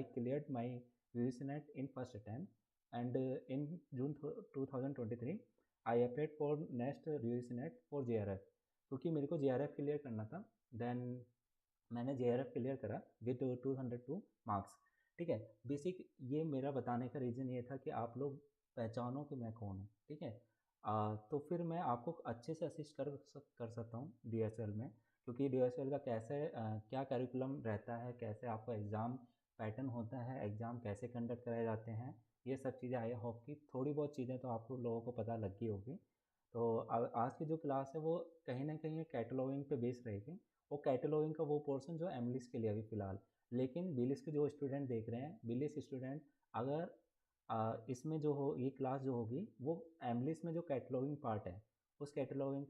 I cleared my UGC NET in first attempt, and in June 2023 I applied for next UGC NET for JRF, क्योंकि मेरे को JRF clear करना था। Then मैंने JRF clear करा with 202 marks. ठीक है, बेसिक ये मेरा बताने का रीज़न ये था कि आप लोग पहचानो कि मैं कौन हूँ। ठीक है, तो फिर मैं आपको अच्छे से असिस्ट कर सकता हूँ DSL में, क्योंकि DSL का कैसे क्या करिकुलम रहता है, कैसे आपका एग्ज़ाम पैटर्न होता है, एग्ज़ाम कैसे कंडक्ट कराए जाते हैं, ये सब चीज़ें आई होप कि थोड़ी बहुत चीज़ें तो आप लोगों को पता लग गई होगी। तो आज की जो क्लास है वो कहीं ना कहीं कैटलॉगिंग पे बेस रहेगी, वो कैटलॉगिंग का वो पोर्शन जो एमलिस के लिए अभी फ़िलहाल। लेकिन बिलिस के जो स्टूडेंट देख रहे हैं, बिलिस स्टूडेंट अगर इसमें जो हो ये क्लास जो होगी वो एमलिस में जो कैटलॉगिंग पार्ट है उस कैटलॉगिंग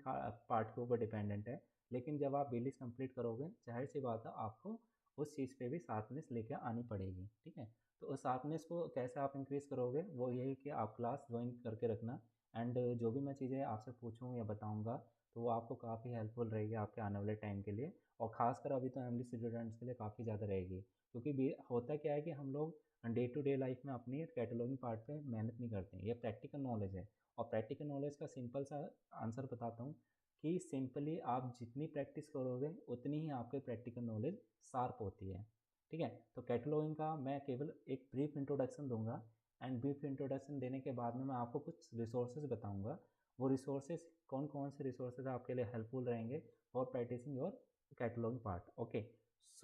पार्ट के ऊपर डिपेंडेंट है। लेकिन जब आप बिलिस कंप्लीट करोगे, जाहिर सी बात है आपको उस चीज़ पे भी शार्पनेस लेकर आनी पड़ेगी। ठीक है, तो उस शार्पनेस को कैसे आप इंक्रीज़ करोगे, वो यही कि आप क्लास ज्वाइन करके रखना। एंड जो भी मैं चीज़ें आपसे पूछूँ या बताऊँगा तो वो आपको काफ़ी हेल्पफुल रहेगी आपके आने वाले टाइम के लिए, और ख़ासकर अभी तो एमडी स्टूडेंट्स के लिए काफ़ी ज़्यादा रहेगी, क्योंकि होता क्या है कि हम लोग डे टू डे लाइफ में अपनी कैटलॉगिंग पार्ट पे मेहनत नहीं करते हैं। ये प्रैक्टिकल नॉलेज है, और प्रैक्टिकल नॉलेज का सिंपल सा आंसर बताता हूँ कि सिंपली आप जितनी प्रैक्टिस करोगे उतनी ही आपके प्रैक्टिकल नॉलेज शार्प होती है। ठीक है, तो कैटलॉगिंग का मैं केवल एक ब्रीफ इंट्रोडक्शन दूंगा, एंड ब्रीफ इंट्रोडक्शन देने के बाद में मैं आपको कुछ रिसोर्सेज बताऊंगा। वो रिसोर्सेज कौन कौन से रिसोर्सेज आपके लिए हेल्पफुल रहेंगे for practising your cataloguing part. Okay,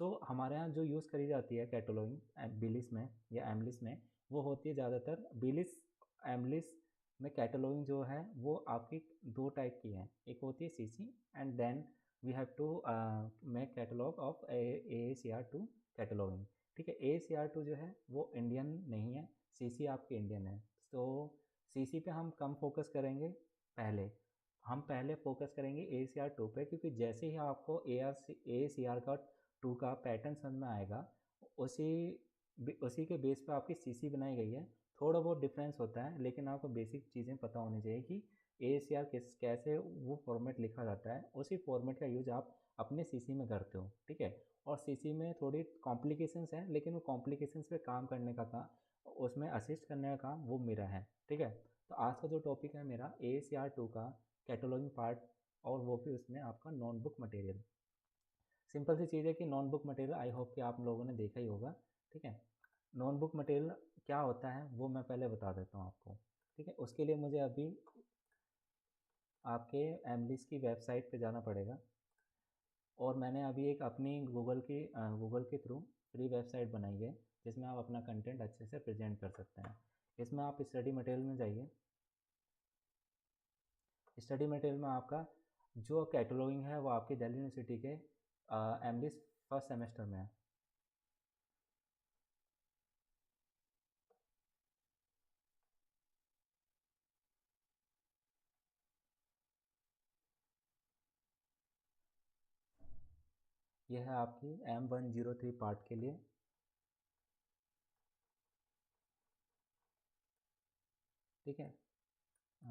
so हमारे यहाँ जो यूज़ करी जाती है कैटलॉगिंग बिलिस में या एमलिस में, वो होती है ज़्यादातर बिलिस एमलिस में। कैटलॉगिंग जो है वो आपकी दो टाइप की है, एक होती है CC, and then we have to make catalogue of AACR2 cataloguing. ठीक है, AACR2 जो है वो इंडियन नहीं है, सीसी आपकी इंडियन है। तो सीसी पे हम कम फोकस करेंगे, पहले हम पहले फोकस करेंगे AACR2 पे, क्योंकि जैसे ही आपको AACR का 2 का पैटर्न समझ में आएगा, उसी उसी के बेस पे आपकी सीसी बनाई गई है। थोड़ा बहुत डिफरेंस होता है, लेकिन आपको बेसिक चीज़ें पता होनी चाहिए कि AACR कैसे वो फॉर्मेट लिखा जाता है, उसी फॉर्मेट का यूज आप अपने सीसी में करते हो। ठीक है, और सीसी में थोड़ी कॉम्प्लिकेशंस हैं, लेकिन वो कॉम्प्लिकेशंस पे काम करने का काम, उसमें असिस्ट करने का काम वो मेरा है। ठीक है, तो आज का जो टॉपिक है मेरा AACR2 का कैटलॉगिंग पार्ट, और वो भी उसमें आपका नॉन बुक मटेरियल। सिंपल सी चीज़ है कि non book material I hope कि आप लोगों ने देखा ही होगा। ठीक है, नॉन बुक मटेरियल क्या होता है वो मैं पहले बता देता हूँ आपको। ठीक है, उसके लिए मुझे अभी आपके एमलिस की वेबसाइट पे जाना पड़ेगा, और मैंने अभी एक अपनी गूगल के थ्रू फ्री वेबसाइट बनाई है, जिसमें आप अपना कंटेंट अच्छे से प्रेजेंट कर सकते हैं। इसमें आप स्टडी मटेरियल में जाइए। स्टडी मटेरियल में आपका जो कैटलॉगिंग है वो आपकी दिल्ली यूनिवर्सिटी के एमलिस फर्स्ट सेमेस्टर में है। यह है आपकी M103 पार्ट के लिए। ठीक है, अ,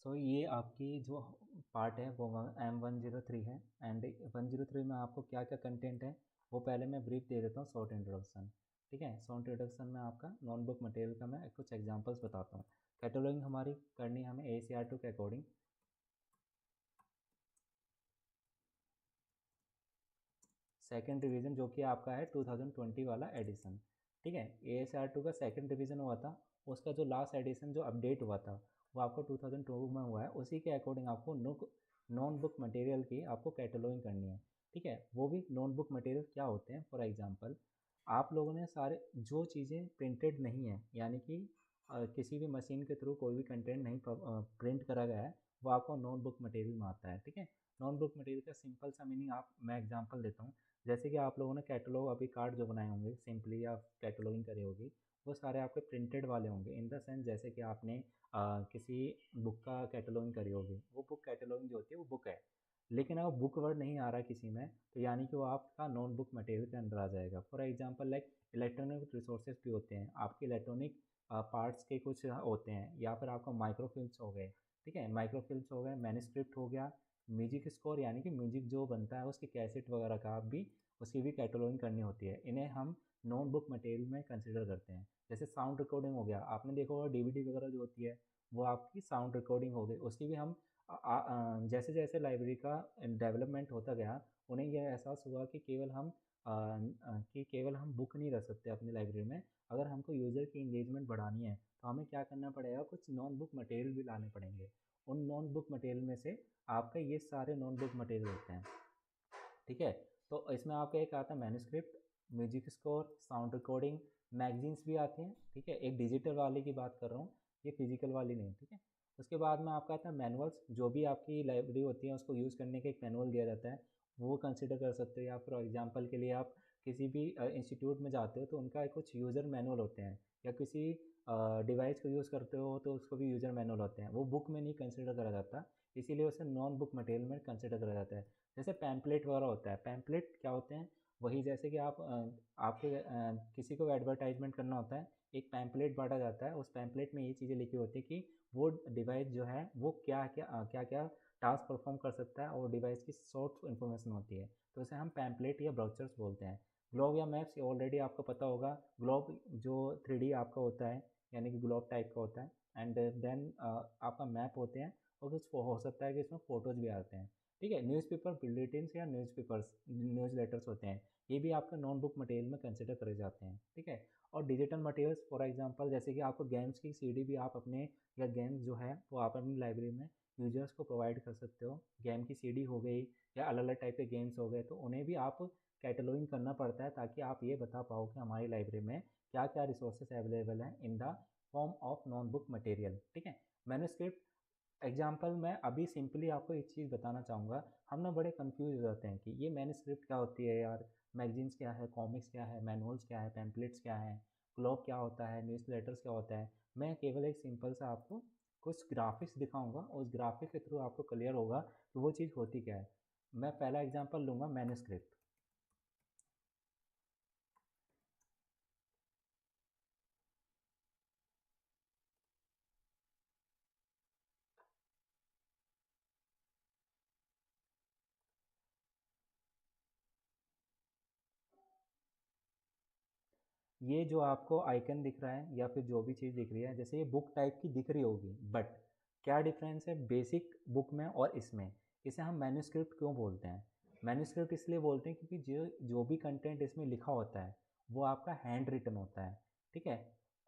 सो ये आपकी जो पार्ट है वो M103 है। एंड 103 में आपको क्या क्या कंटेंट है वो पहले मैं ब्रीफ दे देता हूँ, शॉर्ट इंट्रोडक्शन। ठीक है, शॉर्ट इंट्रोडक्शन में आपका नॉन बुक मटेरियल का मैं कुछ एग्जांपल्स बताता हूँ। कैटलॉगिंग हमारी करनी है हमें AACR2 के अकॉर्डिंग। सेकेंड रिवीजन जो कि आपका है 2020 वाला एडिशन। ठीक है, AACR2 का सेकेंड रिवीजन हुआ था, उसका जो लास्ट एडिशन जो अपडेट हुआ था वो आपको 2002 में हुआ है। उसी के अकॉर्डिंग आपको नॉन बुक मटेरियल की आपको कैटलॉगिंग करनी है। ठीक है, वो भी नॉन बुक मटेरियल क्या होते हैं, फॉर एग्जांपल आप लोगों ने सारे जो चीज़ें प्रिंटेड नहीं है, यानी कि किसी भी मशीन के थ्रू कोई भी कंटेंट नहीं प्रिंट करा गया है, वो आपको नॉन बुक मटेरियल में आता है। ठीक है, नॉन बुक मटेरियल का सिंपल सा मीनिंग आप मैं एग्जांपल देता हूँ। जैसे कि आप लोगों ने कैटलॉग अभी कार्ड जो बनाए होंगे सिंपली या कैटलॉगिंग करी होगी, वो सारे आपके प्रिंटेड वाले होंगे, इन द सेंस जैसे कि आपने किसी बुक का कैटलॉगिंग करी होगी, वो बुक कैटलॉगिंग जो होती है वो बुक है, लेकिन अगर बुक वर्ड नहीं आ रहा किसी में तो यानी कि वो आपका नॉन बुक मटेरियल के अंदर आ जाएगा। For example like electronic resources भी होते हैं, आपके इलेक्ट्रॉनिक पार्ट्स के कुछ होते हैं, या फिर आपका माइक्रोफिल्म्स हो गए, ठीक है, माइक्रोफिल्म्स हो गए, मैन्युस्क्रिप्ट हो गया, म्यूजिक स्कोर यानी कि म्यूजिक जो बनता है उसकी कैसेट वगैरह का भी उसकी भी कैटलॉगिंग करनी होती है, इन्हें हम नॉन बुक मटेरियल में कंसिडर करते हैं। जैसे साउंड रिकॉर्डिंग हो गया, आपने देखा होगा डीवीडी वगैरह जो होती है वो आपकी साउंड रिकॉर्डिंग हो गई, उसकी भी हम जैसे जैसे लाइब्रेरी का डेवलपमेंट होता गया उन्हें यह एहसास हुआ कि केवल हम बुक नहीं रख सकते अपनी लाइब्रेरी में, अगर हमको यूज़र की इंगेजमेंट बढ़ानी है तो हमें क्या करना पड़ेगा, कुछ नॉन बुक मटेरियल भी लाने पड़ेंगे। उन नॉन बुक मटेरियल में से आपका ये सारे नॉन बुक मटेरियल होते हैं, ठीक है। तो इसमें आपका एक आता है manuscript, music score, sound recording, magazines भी आती हैं, ठीक है, एक डिजिटल वाले की बात कर रहा हूँ, ये फिजिकल वाली नहीं, ठीक है। उसके बाद में आपका आता है मैनुअल्स, जो भी आपकी लाइब्रेरी होती है उसको यूज़ करने का एक मैनुअल दिया जाता है, वो कंसिडर कर सकते हो। या फॉर एग्जांपल के लिए आप किसी भी इंस्टीट्यूट में जाते हो तो उनका कुछ यूज़र मैनुअल होते हैं, या किसी डिवाइस को यूज़ करते हो तो उसको भी यूज़र मैनुअल होते हैं, वो बुक में नहीं कंसिडर करा जाता, इसीलिए उसे नॉन बुक मटेरियल में कंसिडर करा जाता है। जैसे पैम्पलेट वगैरह होता है, पैम्पलेट क्या होते हैं, वही जैसे कि आपके किसी को एडवर्टाइजमेंट करना होता है, एक पैम्पलेट बांटा जाता है, उस पैम्पलेट में ये चीज़ें लिखी होती है कि वो डिवाइस जो है वो क्या क्या टास्क परफॉर्म कर सकता है, और डिवाइस की शॉर्ट इन्फॉर्मेशन होती है, तो उसे हम पैम्पलेट या ब्राउचर्स बोलते हैं। ग्लोब या मैप्स, ये ऑलरेडी आपको पता होगा, ग्लोब जो 3D आपका होता है, यानी कि ग्लोब टाइप का होता है, एंड देन आपका मैप होते हैं, और कुछ हो सकता है कि इसमें फ़ोटोज़ भी आते हैं, ठीक है। न्यूज़पेपर बुलेटिन्स या न्यूज़ लेटर्स होते हैं, ये भी आपका नॉन बुक मटेरियल में कंसिडर करे जाते हैं, ठीक है। और डिजिटल मटेरियल्स फॉर एग्जांपल जैसे कि आपको गेम्स की सीडी भी आप अपने, या गेम्स जो है वो आप अपनी लाइब्रेरी में यूजर्स को प्रोवाइड कर सकते हो, गेम की सीडी हो गई या अलग अलग टाइप के गेम्स हो गए, तो उन्हें भी आप कैटलॉगिंग करना पड़ता है ताकि आप ये बता पाओ कि हमारी लाइब्रेरी में क्या क्या रिसोर्सेज अवेलेबल हैं in the form of non book material, ठीक है। मैन्युस्क्रिप्ट एग्जाम्पल मैं अभी सिंपली आपको एक चीज़ बताना चाहूँगा, हम ना बड़े कंफ्यूज हो जाते हैं कि ये मैन्युस्क्रिप्ट क्या होती है यार, मैगजीन्स क्या है, कॉमिक्स क्या है, मैनुअल्स क्या है, पैम्पलेट्स क्या है, ग्लोब क्या होता है, न्यूज़ लेटर्स क्या होता है। मैं केवल एक सिंपल सा आपको कुछ ग्राफिक्स दिखाऊंगा, उस ग्राफिक के थ्रू आपको क्लियर होगा कि वो चीज़ होती क्या है। मैं पहला एग्जांपल लूँगा मैन्युस्क्रिप्ट। ये जो आपको आइकन दिख रहा है या फिर जो भी चीज़ दिख रही है, जैसे ये बुक टाइप की दिख रही होगी, बट क्या डिफरेंस है बेसिक बुक में और इसमें, इसे हम मैन्युस्क्रिप्ट क्यों बोलते हैं? मैन्युस्क्रिप्ट इसलिए बोलते हैं क्योंकि जो जो भी कंटेंट इसमें लिखा होता है वो आपका हैंड रिटन होता है, ठीक है।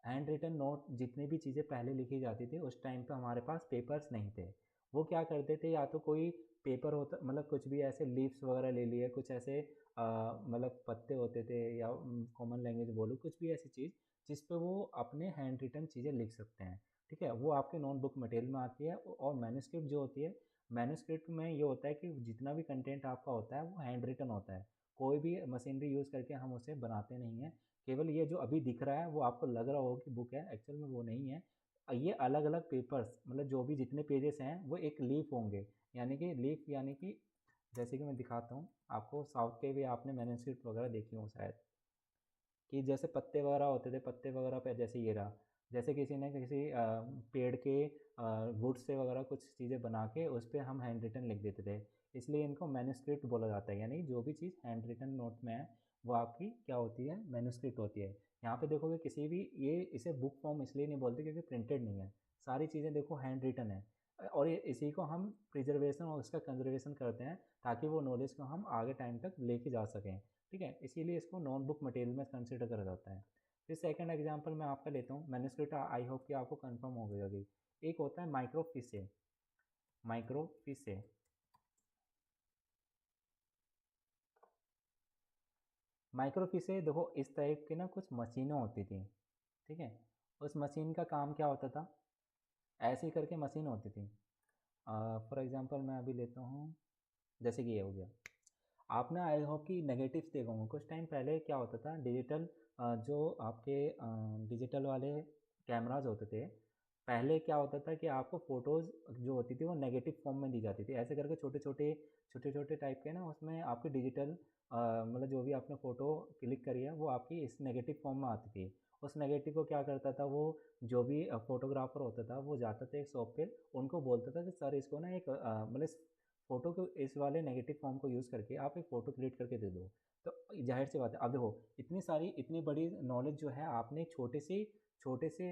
हैंड रिटन नोट, जितनी भी चीज़ें पहले लिखी जाती थी उस टाइम पे हमारे पास पेपर्स नहीं थे, वो क्या करते थे, या तो कोई पेपर होता, मतलब कुछ भी ऐसे लीव्स वगैरह ले लिए, कुछ ऐसे मतलब पत्ते होते थे, या कॉमन लैंग्वेज बोलो, कुछ भी ऐसी चीज़ जिस पे वो अपने हैंड रिटन चीज़ें लिख सकते हैं, ठीक है, वो आपके नोट बुक मटेरियल में आती है। और मैन्युस्क्रिप्ट जो होती है, मैन्युस्क्रिप्ट में ये होता है कि जितना भी कंटेंट आपका होता है वो हैंड रिटन होता है, कोई भी मशीनरी यूज़ करके हम उसे बनाते नहीं हैं। केवल ये जो अभी दिख रहा है वो आपको लग रहा होगा कि बुक है, एक्चुअल में वो नहीं है। ये अलग अलग पेपर्स, मतलब जो भी जितने पेजेस हैं वो एक लीफ होंगे, यानी कि लीफ यानी कि जैसे कि मैं दिखाता हूँ आपको, साउथ पे भी आपने मैन्युस्क्रिप्ट वगैरह देखी हो शायद, कि जैसे पत्ते वगैरह होते थे, पत्ते वगैरह पे जैसे ये रहा, जैसे किसी ने किसी पेड़ के वुड से वगैरह कुछ चीज़ें बना के उस पर हम हैंड रिटन लिख देते थे, इसलिए इनको मैन्युस्क्रिप्ट बोला जाता है, यानी जो भी चीज़ हैंड रिटन नोट में है वो आपकी क्या होती है, मैन्युस्क्रिप्ट होती है। यहाँ पे देखोगे किसी भी, ये इसे बुक फॉर्म इसलिए नहीं बोलते क्योंकि प्रिंटेड नहीं है, सारी चीज़ें देखो हैंड रिटन है, और ये इसी को हम प्रिजर्वेशन और उसका कंजर्वेशन करते हैं ताकि वो नॉलेज को हम आगे टाइम तक लेके जा सकें, ठीक है, इसीलिए इसको नॉन बुक मटेरियल में कंसिडर करा जाता है। फिर सेकंड एग्जांपल मैं आपका लेता हूँ, मैन्युस्क्रिप्ट आई होप कि आपको कंफर्म हो गई होगी। एक होता है माइक्रोफिसे, माइक्रोफिसे माइक्रोफिसे देखो इस टाइप की ना कुछ मशीनें होती थी, ठीक है। उस मशीन का काम क्या होता था, ऐसे ही करके मशीन होती थी। फॉर एग्जांपल मैं अभी लेता हूँ, जैसे कि ये हो गया, आपने आई होप कि नेगेटिव्स देखा होंगे, कुछ टाइम पहले क्या होता था, डिजिटल जो आपके डिजिटल वाले कैमराज़ होते थे, पहले क्या होता था कि आपको फ़ोटोज़ जो होती थी वो नेगेटिव फ़ॉर्म में दी जाती थी। ऐसे करके छोटे-छोटे टाइप के ना उसमें आपके डिजिटल मतलब जो भी आपने फ़ोटो क्लिक करी है वो आपकी इस नेगेटिव फ़ॉर्म में आती थी। उस नेगेटिव को क्या करता था वो, जो भी फ़ोटोग्राफ़र होता था वो जाता था एक शॉप पे, उनको बोलता था कि सर इसको ना एक मतलब इस फ़ोटो को इस वाले नेगेटिव फ़ॉर्म को यूज़ करके आप एक फ़ोटो क्रिएट करके दे दो। तो ज़ाहिर-सी बात है, अब देखो इतनी बड़ी नॉलेज जो है आपने छोटे से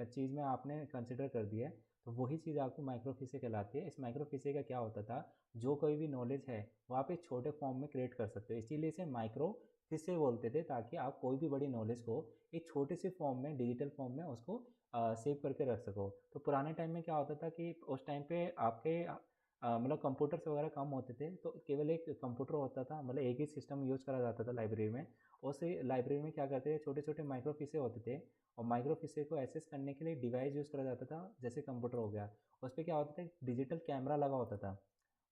चीज़ में आपने कंसिडर कर दिया है, तो वही चीज़ आपको माइक्रोफिसे कहलाती है। इस माइक्रोफिसे का क्या होता था, जो कोई भी नॉलेज है वो आप एक छोटे फॉर्म में क्रिएट कर सकते हो, इसीलिए इसे माइक्रोफिसे बोलते थे, ताकि आप कोई भी बड़ी नॉलेज को एक छोटे से फॉर्म में, डिजिटल फॉर्म में उसको सेव करके रख सको। तो पुराने टाइम में क्या होता था कि उस टाइम पे आपके मतलब कंप्यूटर्स वगैरह कम होते थे, तो केवल एक कंप्यूटर होता था, मतलब एक ही सिस्टम यूज़ करा जाता था लाइब्रेरी में। उस लाइब्रेरी में क्या करते थे, छोटे-छोटे माइक्रोफिसे होते थे, और माइक्रोफिसे को एक्सेस करने के लिए डिवाइस यूज़ करा जाता था, जैसे कंप्यूटर हो गया। उस पे क्या होता था, एक डिजिटल कैमरा लगा होता था।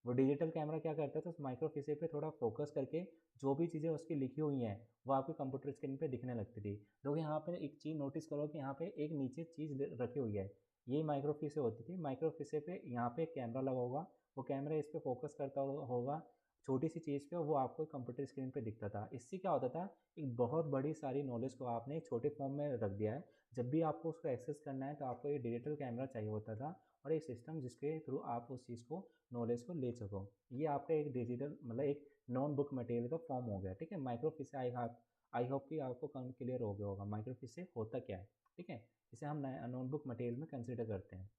वो डिजिटल कैमरा क्या करता था, उस माइक्रोफिसे पे थोड़ा फोकस करके जो भी चीज़ें उसकी लिखी हुई हैं वो आपके कंप्यूटर स्क्रीन पे दिखने लगती थी। तो यहाँ पे एक चीज़ नोटिस करो कि यहाँ पे एक नीचे चीज़ रखी हुई है, ये माइक्रोफिसे होती थी। माइक्रोफिसे पे यहाँ पे एक कैमरा लगा होगा, वो कैमरा इस पे फोकस करता होगा छोटी सी चीज़ पे, वो आपको कंप्यूटर स्क्रीन पे दिखता था। इससे क्या होता था, एक बहुत बड़ी सारी नॉलेज को आपने एक छोटे फॉर्म में रख दिया है। जब भी आपको उसको एक्सेस करना है तो आपको ये डिजिटल कैमरा चाहिए होता था, और एक सिस्टम जिसके थ्रू आप उस चीज़ को, नॉलेज को ले सको। ये आपका एक डिजिटल मतलब एक नॉन बुक मटेरियल का फॉर्म हो गया, ठीक है। माइक्रोफिसे आई होप कि आपको कम क्लियर हो गया होगा माइक्रोफिसे होता क्या है, ठीक है। इसे हम नोट बुक मटेरियल में कंसिडर करते हैं,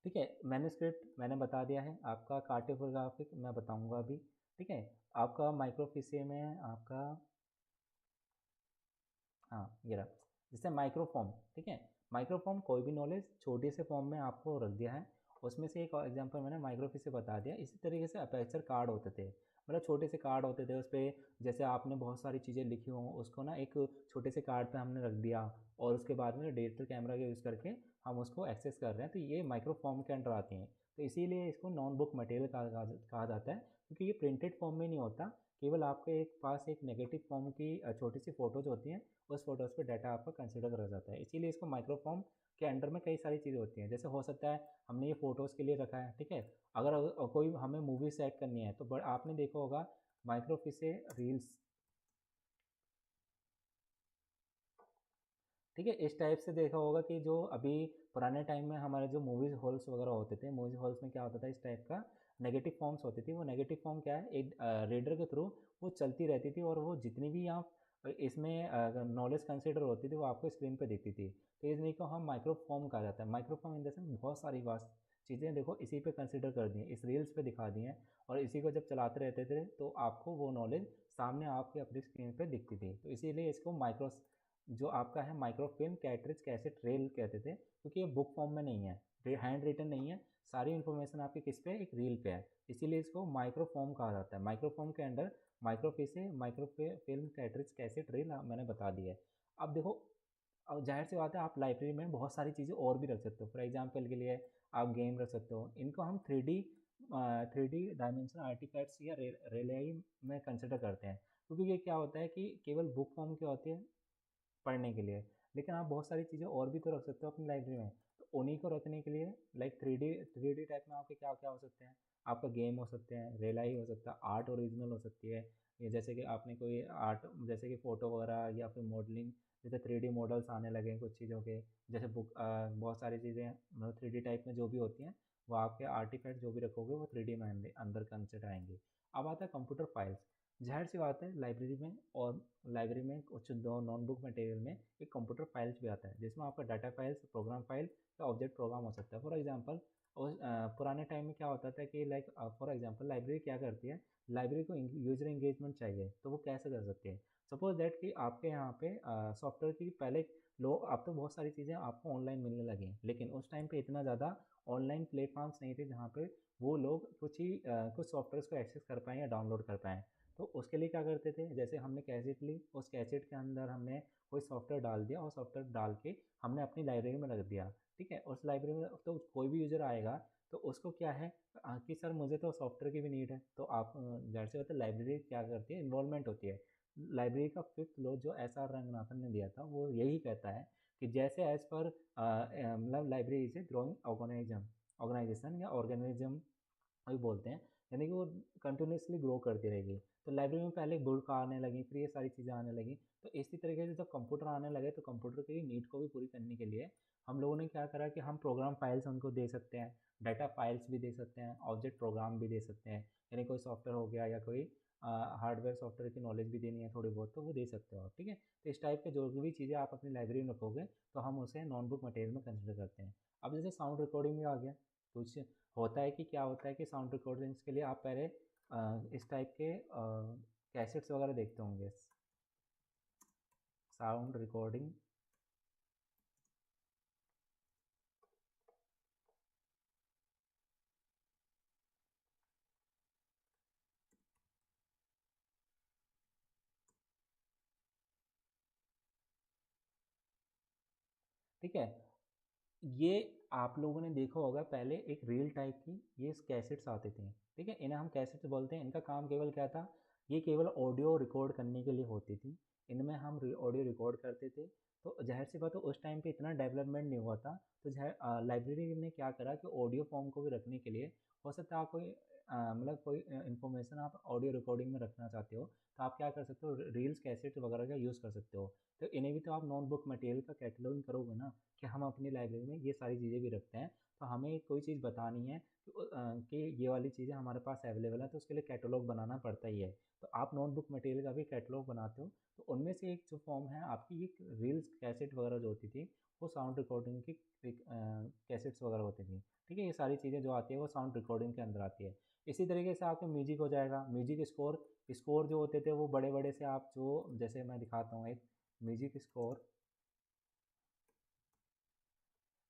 ठीक है। मैन्युस्क्रिप्ट मैंने बता दिया है, आपका कार्टोग्राफिक मैं बताऊंगा अभी, ठीक है। आपका माइक्रोफिसे में आपका, हाँ ये रहा, जैसे माइक्रोफॉर्म, ठीक है। माइक्रोफॉर्म कोई भी नॉलेज छोटे से फॉर्म में आपको रख दिया है, उसमें से एक एग्जांपल मैंने माइक्रोफिसे बता दिया। इसी तरीके से अपर्चर कार्ड होते थे, मतलब छोटे से कार्ड होते थे, उस पर जैसे आपने बहुत सारी चीज़ें लिखी हों उसको ना एक छोटे से कार्ड पे हमने रख दिया, और उसके बाद में डिजिटल कैमरा का यूज़ करके हम उसको एक्सेस कर रहे हैं, तो ये माइक्रोफॉर्म के अंडर आती हैं। तो इसीलिए इसको नॉन बुक मटेरियल कहा जाता है, क्योंकि ये प्रिंटेड फॉर्म में नहीं होता, केवल आपके एक पास एक नेगेटिव फॉर्म की छोटी सी फ़ोटोज़ होती हैं, उस फोटोज़ पे डाटा आपका कंसिडर करा जाता है। इसीलिए इसको माइक्रोफॉर्म के अंडर में कई सारी चीज़ें होती हैं। जैसे हो सकता है हमने ये फ़ोटोज़ के लिए रखा है, ठीक है। अगर कोई हमें मूवी सेट करनी है, तो आपने देखा होगा माइक्रोफिसे रील्स, ठीक है। इस टाइप से देखा होगा कि जो अभी पुराने टाइम में हमारे जो मूवीज़ हॉल्स वगैरह होते थे, मूवीज़ हॉल्स में क्या होता था, इस टाइप का नेगेटिव फॉर्म्स होती थी। वो नेगेटिव फॉर्म क्या है, एक रीडर के थ्रू वो चलती रहती थी, और वो जितनी भी आप इसमें नॉलेज कंसिडर होती थी वो आपको स्क्रीन पे दिखती थी। तो इन्हीं को हम माइक्रोफॉर्म कहा जाता है। माइक्रोफॉर्म इन द सेंस बहुत सारी वास्ट चीज़ें देखो इसी पे कंसिडर कर दी हैं, इस रील्स पे दिखा दी हैं, और इसी को जब चलाते रहते थे तो आपको वो नॉलेज सामने आपके अपनी स्क्रीन पे दिखती थी। तो इसीलिए इसको माइक्रो, जो आपका है माइक्रोफिल्म कैटरिज कैसेट रेल कहते थे, क्योंकि ये बुक फॉर्म में नहीं है, हैंड रिटन नहीं है, सारी इन्फॉर्मेशन आपकी किस पे, एक रील पे है, इसीलिए इसको माइक्रोफॉर्म कहा जाता है। माइक्रोफॉर्म के अंडर माइक्रोफिसे माइक्रोफिल्म कैटरिज कैसेट रेल मैंने बता दी है। अब देखो, अब जाहिर सी बात है आप लाइब्रेरी में बहुत सारी चीज़ें और भी रख सकते हो। फॉर एग्जांपल के लिए आप गेम रख सकते हो, इनको हम थ्री डी डायमेंशनल आर्टिफैक्ट्स या रेलाई में कंसिडर करते हैं, क्योंकि ये क्या होता है कि केवल बुक फॉर्म के होते हैं पढ़ने के लिए, लेकिन आप बहुत सारी चीज़ें और भी तो रख सकते हो अपनी लाइब्रेरी में। तो उन्हीं को रखने के लिए लाइक थ्री डी टाइप में आपके क्या क्या हो सकते हैं, आपका गेम हो सकते हैं, रेलाई हो सकता है, आर्ट ओरिजिनल हो सकती है, ये जैसे कि आपने कोई आर्ट, जैसे कि फ़ोटो वगैरह या फिर मॉडलिंग, जैसे थ्री डी मॉडल्स आने लगे हैं कुछ चीज़ों के, जैसे बुक बहुत सारी चीज़ें मतलब थ्री डी टाइप में जो भी होती हैं, वो आपके आर्टिफैक्ट जो भी रखोगे वो थ्री डी में अंदर कंसिडर आएंगे। अब आता है कंप्यूटर फाइल्स। ज़ाहिर सी बात है लाइब्रेरी में, और लाइब्रेरी में कुछ दो नॉन बुक मटेरियल में एक कंप्यूटर फाइल्स भी आता है, जिसमें आपका डाटा फाइल्स, प्रोग्राम फाइल या ऑब्जेक्ट प्रोग्राम हो सकता है। फॉर एग्जांपल पुराने टाइम में क्या होता था कि लाइक फॉर एग्जांपल लाइब्रेरी क्या करती है, लाइब्रेरी को यूजर एंगेजमेंट चाहिए, तो वो कैसे कर सकती है। सपोज दैट कि आपके यहाँ पे सॉफ्टवेयर की पहले लोग, अब तो बहुत सारी चीज़ें आपको ऑनलाइन मिलने लगी हैं, लेकिन उस टाइम पे इतना ज़्यादा ऑनलाइन प्लेटफॉर्म्स नहीं थे जहाँ पे वो लोग कुछ सॉफ्टवेयर को एक्सेस कर पाएँ या डाउनलोड कर पाएँ। तो उसके लिए क्या करते थे, जैसे हमने कैसेट ली, उस कैसेट के अंदर हमने कोई सॉफ्टवेयर डाल दिया, और सॉफ्टवेयर डाल के हमने अपनी लाइब्रेरी में रख दिया, ठीक है। उस लाइब्रेरी में तो कोई भी यूज़र आएगा तो उसको क्या है कि सर मुझे तो सॉफ्टवेयर की भी नीड है, तो आप जाहिर सी बात है लाइब्रेरी क्या करती है, इन्वॉल्वमेंट होती है। लाइब्रेरी का फिफ्थ लॉ जो एस आर रंगनाथन ने दिया था वो यही कहता है कि जैसे एज पर मतलब library is a growing organisation या ऑर्गेनिज्म अभी बोलते हैं, यानी कि वो कंटिन्यूसली ग्रो करती रहेगी। तो लाइब्रेरी में पहले बुक आने लगी, फिर ये सारी चीज़ें आने लगी। तो इसी तरीके से जब कंप्यूटर आने लगे तो कंप्यूटर की नीड को भी पूरी करने के लिए हम लोगों ने क्या करा कि हम प्रोग्राम फाइल्स उनको दे सकते हैं, डाटा फाइल्स भी दे सकते हैं, ऑब्जेक्ट प्रोग्राम भी दे सकते हैं। यानी कोई सॉफ्टवेयर हो गया या कोई हार्डवेयर सॉफ्टवेयर की नॉलेज भी देनी है थोड़ी बहुत, तो वो दे सकते हो आप। ठीक है, तो इस टाइप के जो भी चीज़ें आप अपनी लाइब्रेरी में रखोगे तो हम उसे नॉन बुक मटेरियल में कंसिडर करते हैं। अब जैसे साउंड रिकॉर्डिंग भी आ गया, कुछ होता है कि क्या होता है कि साउंड रिकॉर्डिंग्स के लिए आप पहले इस टाइप के कैसेट्स वगैरह देखते होंगे, साउंड रिकॉर्डिंग। ठीक है, ये आप लोगों ने देखा होगा पहले एक रील टाइप की ये कैसेट्स आते थे। ठीक है, इन्हें हम कैसेट्स बोलते हैं। इनका काम केवल क्या था, ये केवल ऑडियो रिकॉर्ड करने के लिए होती थी। इनमें हम ऑडियो रिकॉर्ड करते थे। तो जाहिर सी बात है उस टाइम पे इतना डेवलपमेंट नहीं हुआ था, तो लाइब्रेरी ने क्या करा कि ऑडियो फॉर्म को भी रखने के लिए, हो सकता है आप कोई मतलब कोई इन्फॉर्मेशन आप ऑडियो रिकॉर्डिंग में रखना चाहते हो, तो आप क्या कर सकते हो, रील्स कैसेट वगैरह का यूज़ कर सकते हो। तो इन्हें भी तो आप नोट बुक मटेरियल का कैटलॉगिंग करोगे ना, कि हम अपनी लाइब्रेरी में ये सारी चीज़ें भी रखते हैं। तो हमें कोई चीज़ बतानी है कि ये वाली चीज़ें हमारे पास अवेलेबल है, तो उसके लिए कैटलॉग बनाना पड़ता ही है। तो आप नोटबुक मटेरियल का भी कैटलॉग बनाते हो, तो उनमें से एक जो फॉर्म है आपकी, ये रील्स कैसेट वगैरह जो होती थी वो साउंड रिकॉर्डिंग की कैसेट्स वगैरह होती थी। ठीक है, ये सारी चीज़ें जो आती है वो साउंड रिकॉर्डिंग के अंदर आती है। इसी तरीके से आपके म्यूजिक हो जाएगा, म्यूजिक स्कोर। स्कोर जो होते थे वो बड़े बड़े से आप जो, जैसे मैं दिखाता हूँ एक म्यूजिक स्कोर।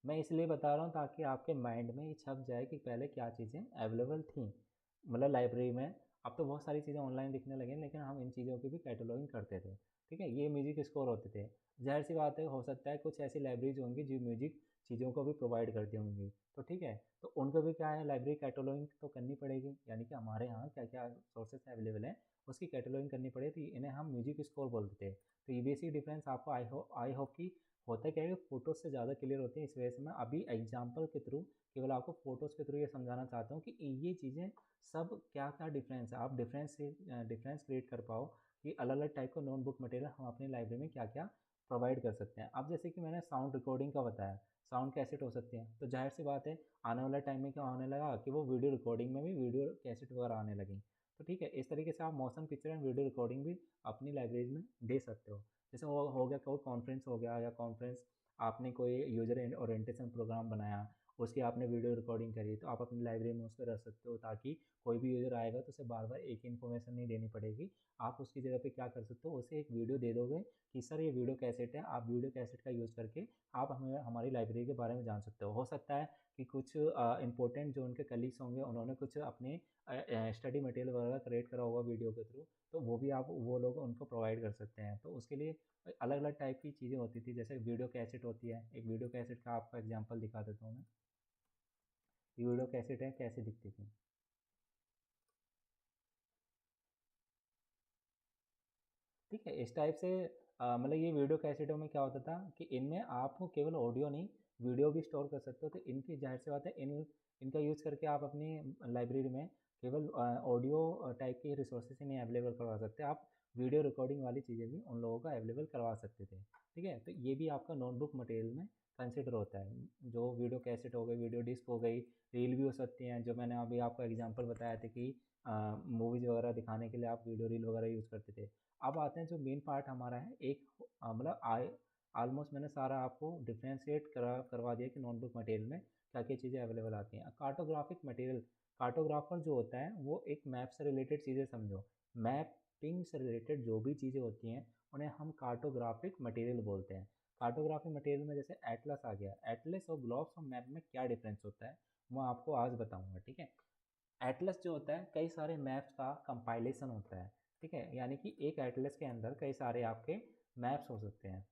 मैं इसलिए बता रहा हूँ ताकि आपके माइंड में ये छप जाए कि पहले क्या चीज़ें अवेलेबल थी, मतलब लाइब्रेरी में। अब तो बहुत सारी चीज़ें ऑनलाइन दिखने लगे, लेकिन हम इन चीज़ों की भी कैटलॉगिंग करते थे। ठीक है, ये म्यूजिक स्कोर होते थे। जाहिर सी बात है, हो सकता है कुछ ऐसी लाइब्रेरीज होंगी जो म्यूजिक चीज़ों को भी प्रोवाइड करती होंगी। तो ठीक है, तो उनको भी क्या है, लाइब्रेरी कैटलॉगिंग तो करनी पड़ेगी, यानी कि हमारे यहाँ क्या क्या सोर्सेस अवेलेबल हैं उसकी कैटलॉगिंग करनी पड़ेगी। इन्हें हम म्यूजिक स्कोर बोलते थे। तो ये बेसिक डिफरेंस आपको आई होप कि होता क्या है कि फ़ोटोज़ से ज़्यादा क्लियर होती है। इस वजह से मैं अभी एग्जांपल के थ्रू केवल आपको फ़ोटोज़ के थ्रू ये समझाना चाहता हूँ कि ये चीज़ें सब क्या क्या डिफरेंस है, आप डिफरेंस से डिफरेंस क्रिएट कर पाओ कि अलग अलग टाइप का नोटबुक मटेरियल हम अपनी लाइब्रेरी में क्या क्या प्रोवाइड कर सकते हैं। अब जैसे कि मैंने साउंड रिकॉर्डिंग का बताया, साउंड कैसेट हो सकती है, तो जाहिर सी बात है आने वाला टाइम में क्या होने लगा कि वो वीडियो रिकॉर्डिंग में भी वीडियो कैसेट वगैरह आने लगी। तो ठीक है, इस तरीके से आप motion picture and video recording भी अपनी लाइब्रेरी में दे सकते हो। जैसे वो हो गया कोई कॉन्फ्रेंस हो गया, या कॉन्फ्रेंस आपने कोई यूजर ओरिएंटेशन प्रोग्राम बनाया, उसकी आपने वीडियो रिकॉर्डिंग करी, तो आप अपनी लाइब्रेरी में उसको रख सकते हो, ताकि कोई भी यूज़र आएगा तो उसे बार बार एक ही इन्फॉर्मेशन नहीं देनी पड़ेगी। आप उसकी जगह पे क्या कर सकते हो, उसे एक वीडियो दे दोगे कि सर ये वीडियो कैसेट है, आप वीडियो कैसेट का यूज़ करके आप हमें हमारी लाइब्रेरी के बारे में जान सकते हो। सकता है कि कुछ इंपॉर्टेंट जो उनके कलीग्स होंगे उन्होंने कुछ अपने स्टडी मटेरियल वगैरह क्रिएट करा होगा वीडियो के थ्रू, तो वो भी आप वो लोग उनको प्रोवाइड कर सकते हैं। तो उसके लिए अलग अलग टाइप की चीज़ें होती थी। जैसे वीडियो कैसेट होती है, एक वीडियो कैसेट का आपको एग्जांपल दिखा देता हूँ मैं। ये वीडियो कैसेट है, कैसे दिखती थी। ठीक है, इस टाइप से मतलब ये वीडियो कैसेटों में क्या होता था कि इनमें आप केवल ऑडियो नहीं, वीडियो भी स्टोर कर सकते हो। तो इनकी जाहिर सी बात है, इनका यूज़ करके आप अपनी लाइब्रेरी में केवल ऑडियो टाइप के रिसोर्सेज ही नहीं अवेलेबल करवा सकते, आप वीडियो रिकॉर्डिंग वाली चीज़ें भी उन लोगों को अवेलेबल करवा सकते थे। ठीक है, तो ये भी आपका नोटबुक मटेरियल में कंसिडर होता है। जो वीडियो कैसेट हो गई, वीडियो डिस्क हो गई, रील भी हो सकती हैं, जो मैंने अभी आपको एग्जांपल बताया था कि मूवीज़ वगैरह दिखाने के लिए आप वीडियो रील वगैरह यूज़ करते थे। अब आते हैं जो मेन पार्ट हमारा है, एक मतलब आई ऑलमोस्ट मैंने सारा आपको डिफ्रेंशिएट करवा दिया कि नोटबुक मटेरियल में क्या क्या चीज़ें अवेलेबल आती हैं। कार्टोग्राफिक मटेरियल, कार्टोग्राफर जो होता है वो एक मैप से रिलेटेड चीज़ें समझो, मैपिंग से रिलेटेड जो भी चीज़ें होती हैं उन्हें हम कार्टोग्राफिक मटेरियल बोलते हैं। कार्टोग्राफिक मटेरियल में जैसे एटलस आ गया, एटलस और ग्लोब्स और मैप में क्या डिफरेंस होता है मैं आपको आज बताऊंगा। ठीक है, एटलस जो होता है कई सारे मैप्स का कंपाइलेशन होता है। ठीक है, यानी कि एक एटलस के अंदर कई सारे आपके मैप्स हो सकते हैं।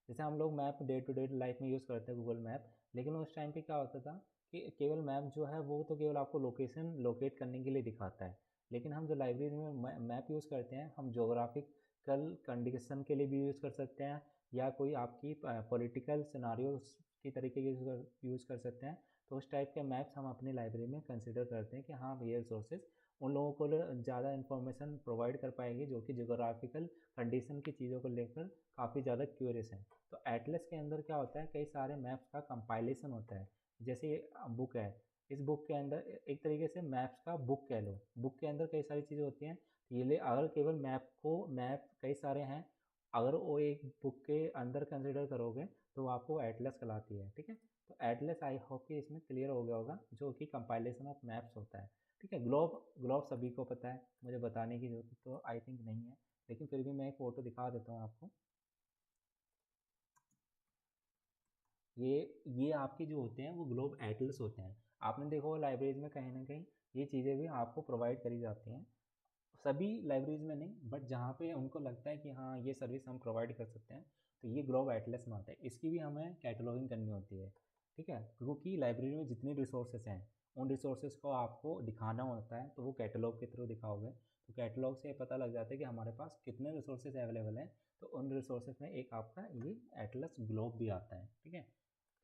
जैसे हम लोग map day to day life में यूज़ करते हैं गूगल मैप, लेकिन उस टाइम पे क्या होता था कि केवल मैप जो है वो तो केवल आपको लोकेशन लोकेट करने के लिए दिखाता है, लेकिन हम जो लाइब्रेरी में मैप यूज़ करते हैं, हम जोग्राफिकल कंडीशन के लिए भी यूज़ कर सकते हैं, या कोई आपकी पॉलिटिकल सिनारियोस की तरीके यूज़ कर सकते हैं। तो उस टाइप के मैप्स हम अपनी लाइब्रेरी में कंसिडर करते हैं कि हाँ, ये रिसोर्सेज उन लोगों को ज़्यादा इन्फॉर्मेशन प्रोवाइड कर पाएगी जो कि जोग्राफिकल कंडीशन की चीज़ों को लेकर काफ़ी ज़्यादा क्यूरियस हैं। तो एटलस के अंदर क्या होता है, कई सारे मैप्स का कंपाइलेशन होता है। जैसे ये बुक है, इस बुक के अंदर एक तरीके से मैप्स का बुक कह लो, बुक के अंदर कई सारी चीज़ें होती हैं। ये ले अगर केवल मैप कई सारे हैं, अगर वो एक बुक के अंदर कंसिडर करोगे तो आपको एटलस कहलाती है। ठीक है, तो एटलस आई होप कि इसमें क्लियर हो गया होगा, जो कि कंपाइलेशन ऑफ मैप्स होता है। ठीक है, ग्लोब ग्लोब सभी को पता है, मुझे बताने की जरूरत तो आई थिंक नहीं है, लेकिन फिर भी मैं एक फ़ोटो दिखा देता हूँ आपको। ये आपके जो होते हैं वो ग्लोब एटलस होते हैं। आपने देखा होगा लाइब्रेरीज में कहीं ना कहीं ये चीज़ें भी आपको प्रोवाइड करी जाती हैं, सभी लाइब्रेरीज में नहीं, बट जहाँ पे उनको लगता है कि हाँ ये सर्विस हम प्रोवाइड कर सकते हैं, तो ये ग्लोब एटलस में आता है। इसकी भी हमें कैटलॉगिंग करनी होती है। ठीक है, क्योंकि लाइब्रेरी में जितनी रिसोर्सेज हैं उन रिसोर्सेज को आपको दिखाना होता है, तो वो कैटलॉग के थ्रू दिखाओगे, तो कैटलॉग से पता लग जाता है कि हमारे पास कितने रिसोर्सेज अवेलेबल हैं। तो उन रिसोर्सेज में एक आपका ये एटलस ग्लोब भी आता है। ठीक है,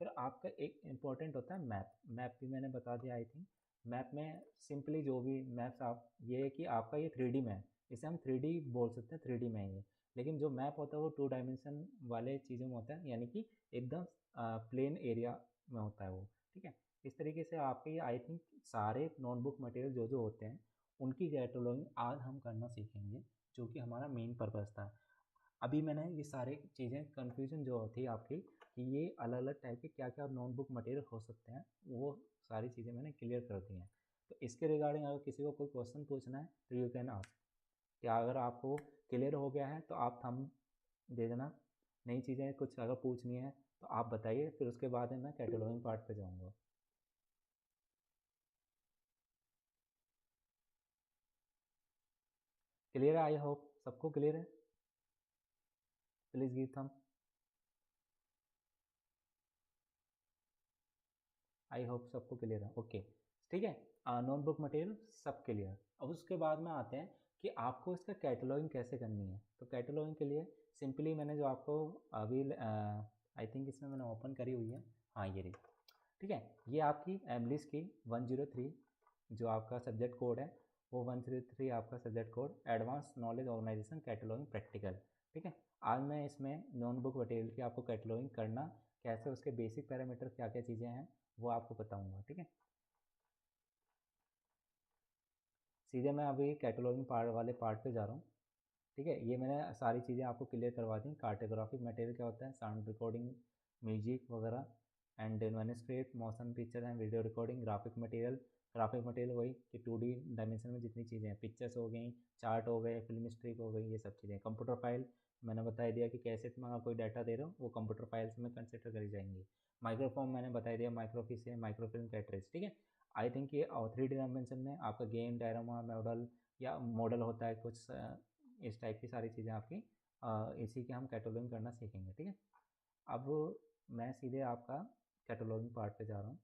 फिर आपका एक इम्पॉर्टेंट होता है मैप। मैप भी मैंने बता दिया आई थिंक। मैप में सिंपली जो भी मैप्स आप, ये है कि आपका ये 3D में है, इसे हम 3D बोल सकते हैं, 3D में है ये। लेकिन जो मैप होता है वो 2 डायमेंशन वाले चीज़ों में होता है, यानी कि एकदम प्लेन एरिया में होता है वो। ठीक है, इस तरीके से आपके ये आई थिंक सारे नोटबुक मटेरियल जो जो होते हैं उनकी कैटलॉगिंग आज हम करना सीखेंगे, जो कि हमारा मेन पर्पज़ था। अभी मैंने ये सारे चीज़ें कन्फ्यूजन जो थी आपकी कि ये अलग अलग टाइप के क्या क्या नोटबुक मटेरियल हो सकते हैं, वो सारी चीज़ें मैंने क्लियर कर दी हैं। तो इसके रिगार्डिंग अगर किसी को कोई क्वेश्चन पूछना है तो यू कैन आस्क। क्या अगर आपको क्लियर हो गया है तो आप थंब दे देना, नई चीज़ें कुछ अगर पूछनी है तो आप बताइए, फिर उसके बाद में मैं कैटलॉगिंग पार्ट पे जाऊँगा। क्लियर है, आई होप सबको क्लियर है। Please give thumb. I hope सबको क्लियर है, ओके। ठीक है, नोटबुक मटेरियल सब क्लियर। अब उसके बाद में आते हैं कि आपको इसका कैटलॉगिंग कैसे करनी है। तो कैटलॉगिंग के लिए सिंपली मैंने जो आपको अभी आई थिंक इसमें मैंने ओपन करी हुई है, हाँ ये रही। ठीक है, ये आपकी एमलिस की 103 जो आपका सब्जेक्ट कोड है, वो 103 आपका subject code advance knowledge organisation cataloguing practical. ठीक है, आज मैं इसमें नोटबुक मटेरियल की आपको कैटलॉगिंग करना कैसे, उसके बेसिक पैरामीटर क्या क्या चीज़ें हैं वो आपको बताऊंगा। ठीक है, सीधे मैं अभी कैटलॉगिंग पार्ट वाले पार्ट पे जा रहा हूँ। ठीक है, ये मैंने सारी चीज़ें आपको क्लियर करवा दी। कार्टोग्राफिक मटेरियल क्या होता है, साउंड रिकॉर्डिंग, म्यूजिक वगैरह, and manuscript, motion picture and video recording. Graphic material वही कि 2D डायमेंशन में जितनी चीज़ें हैं, पिक्चर्स हो गई, चार्ट हो गए, फिल्म स्ट्रिक हो गई, ये सब चीज़ें। कंप्यूटर फाइल मैंने बता दिया कि कैसेट में अगर कोई डाटा दे रहा हो वो कंप्यूटर फाइल्स में कंसिडर करी जाएंगी। माइक्रोफॉर्म मैंने बता दिया, माइक्रोफिस है, माइक्रोफिल्म कैटरेज। ठीक है, आई थिंक ये 3D डायमेंशन में आपका गेम डायरामा मॉडल या मॉडल होता है कुछ, इस टाइप की सारी चीज़ें आपकी इसी के हम कैटलॉगिंग करना सीखेंगे। ठीक है, अब मैं सीधे आपका कैटलॉगिंग पार्ट पे जा रहा हूँ।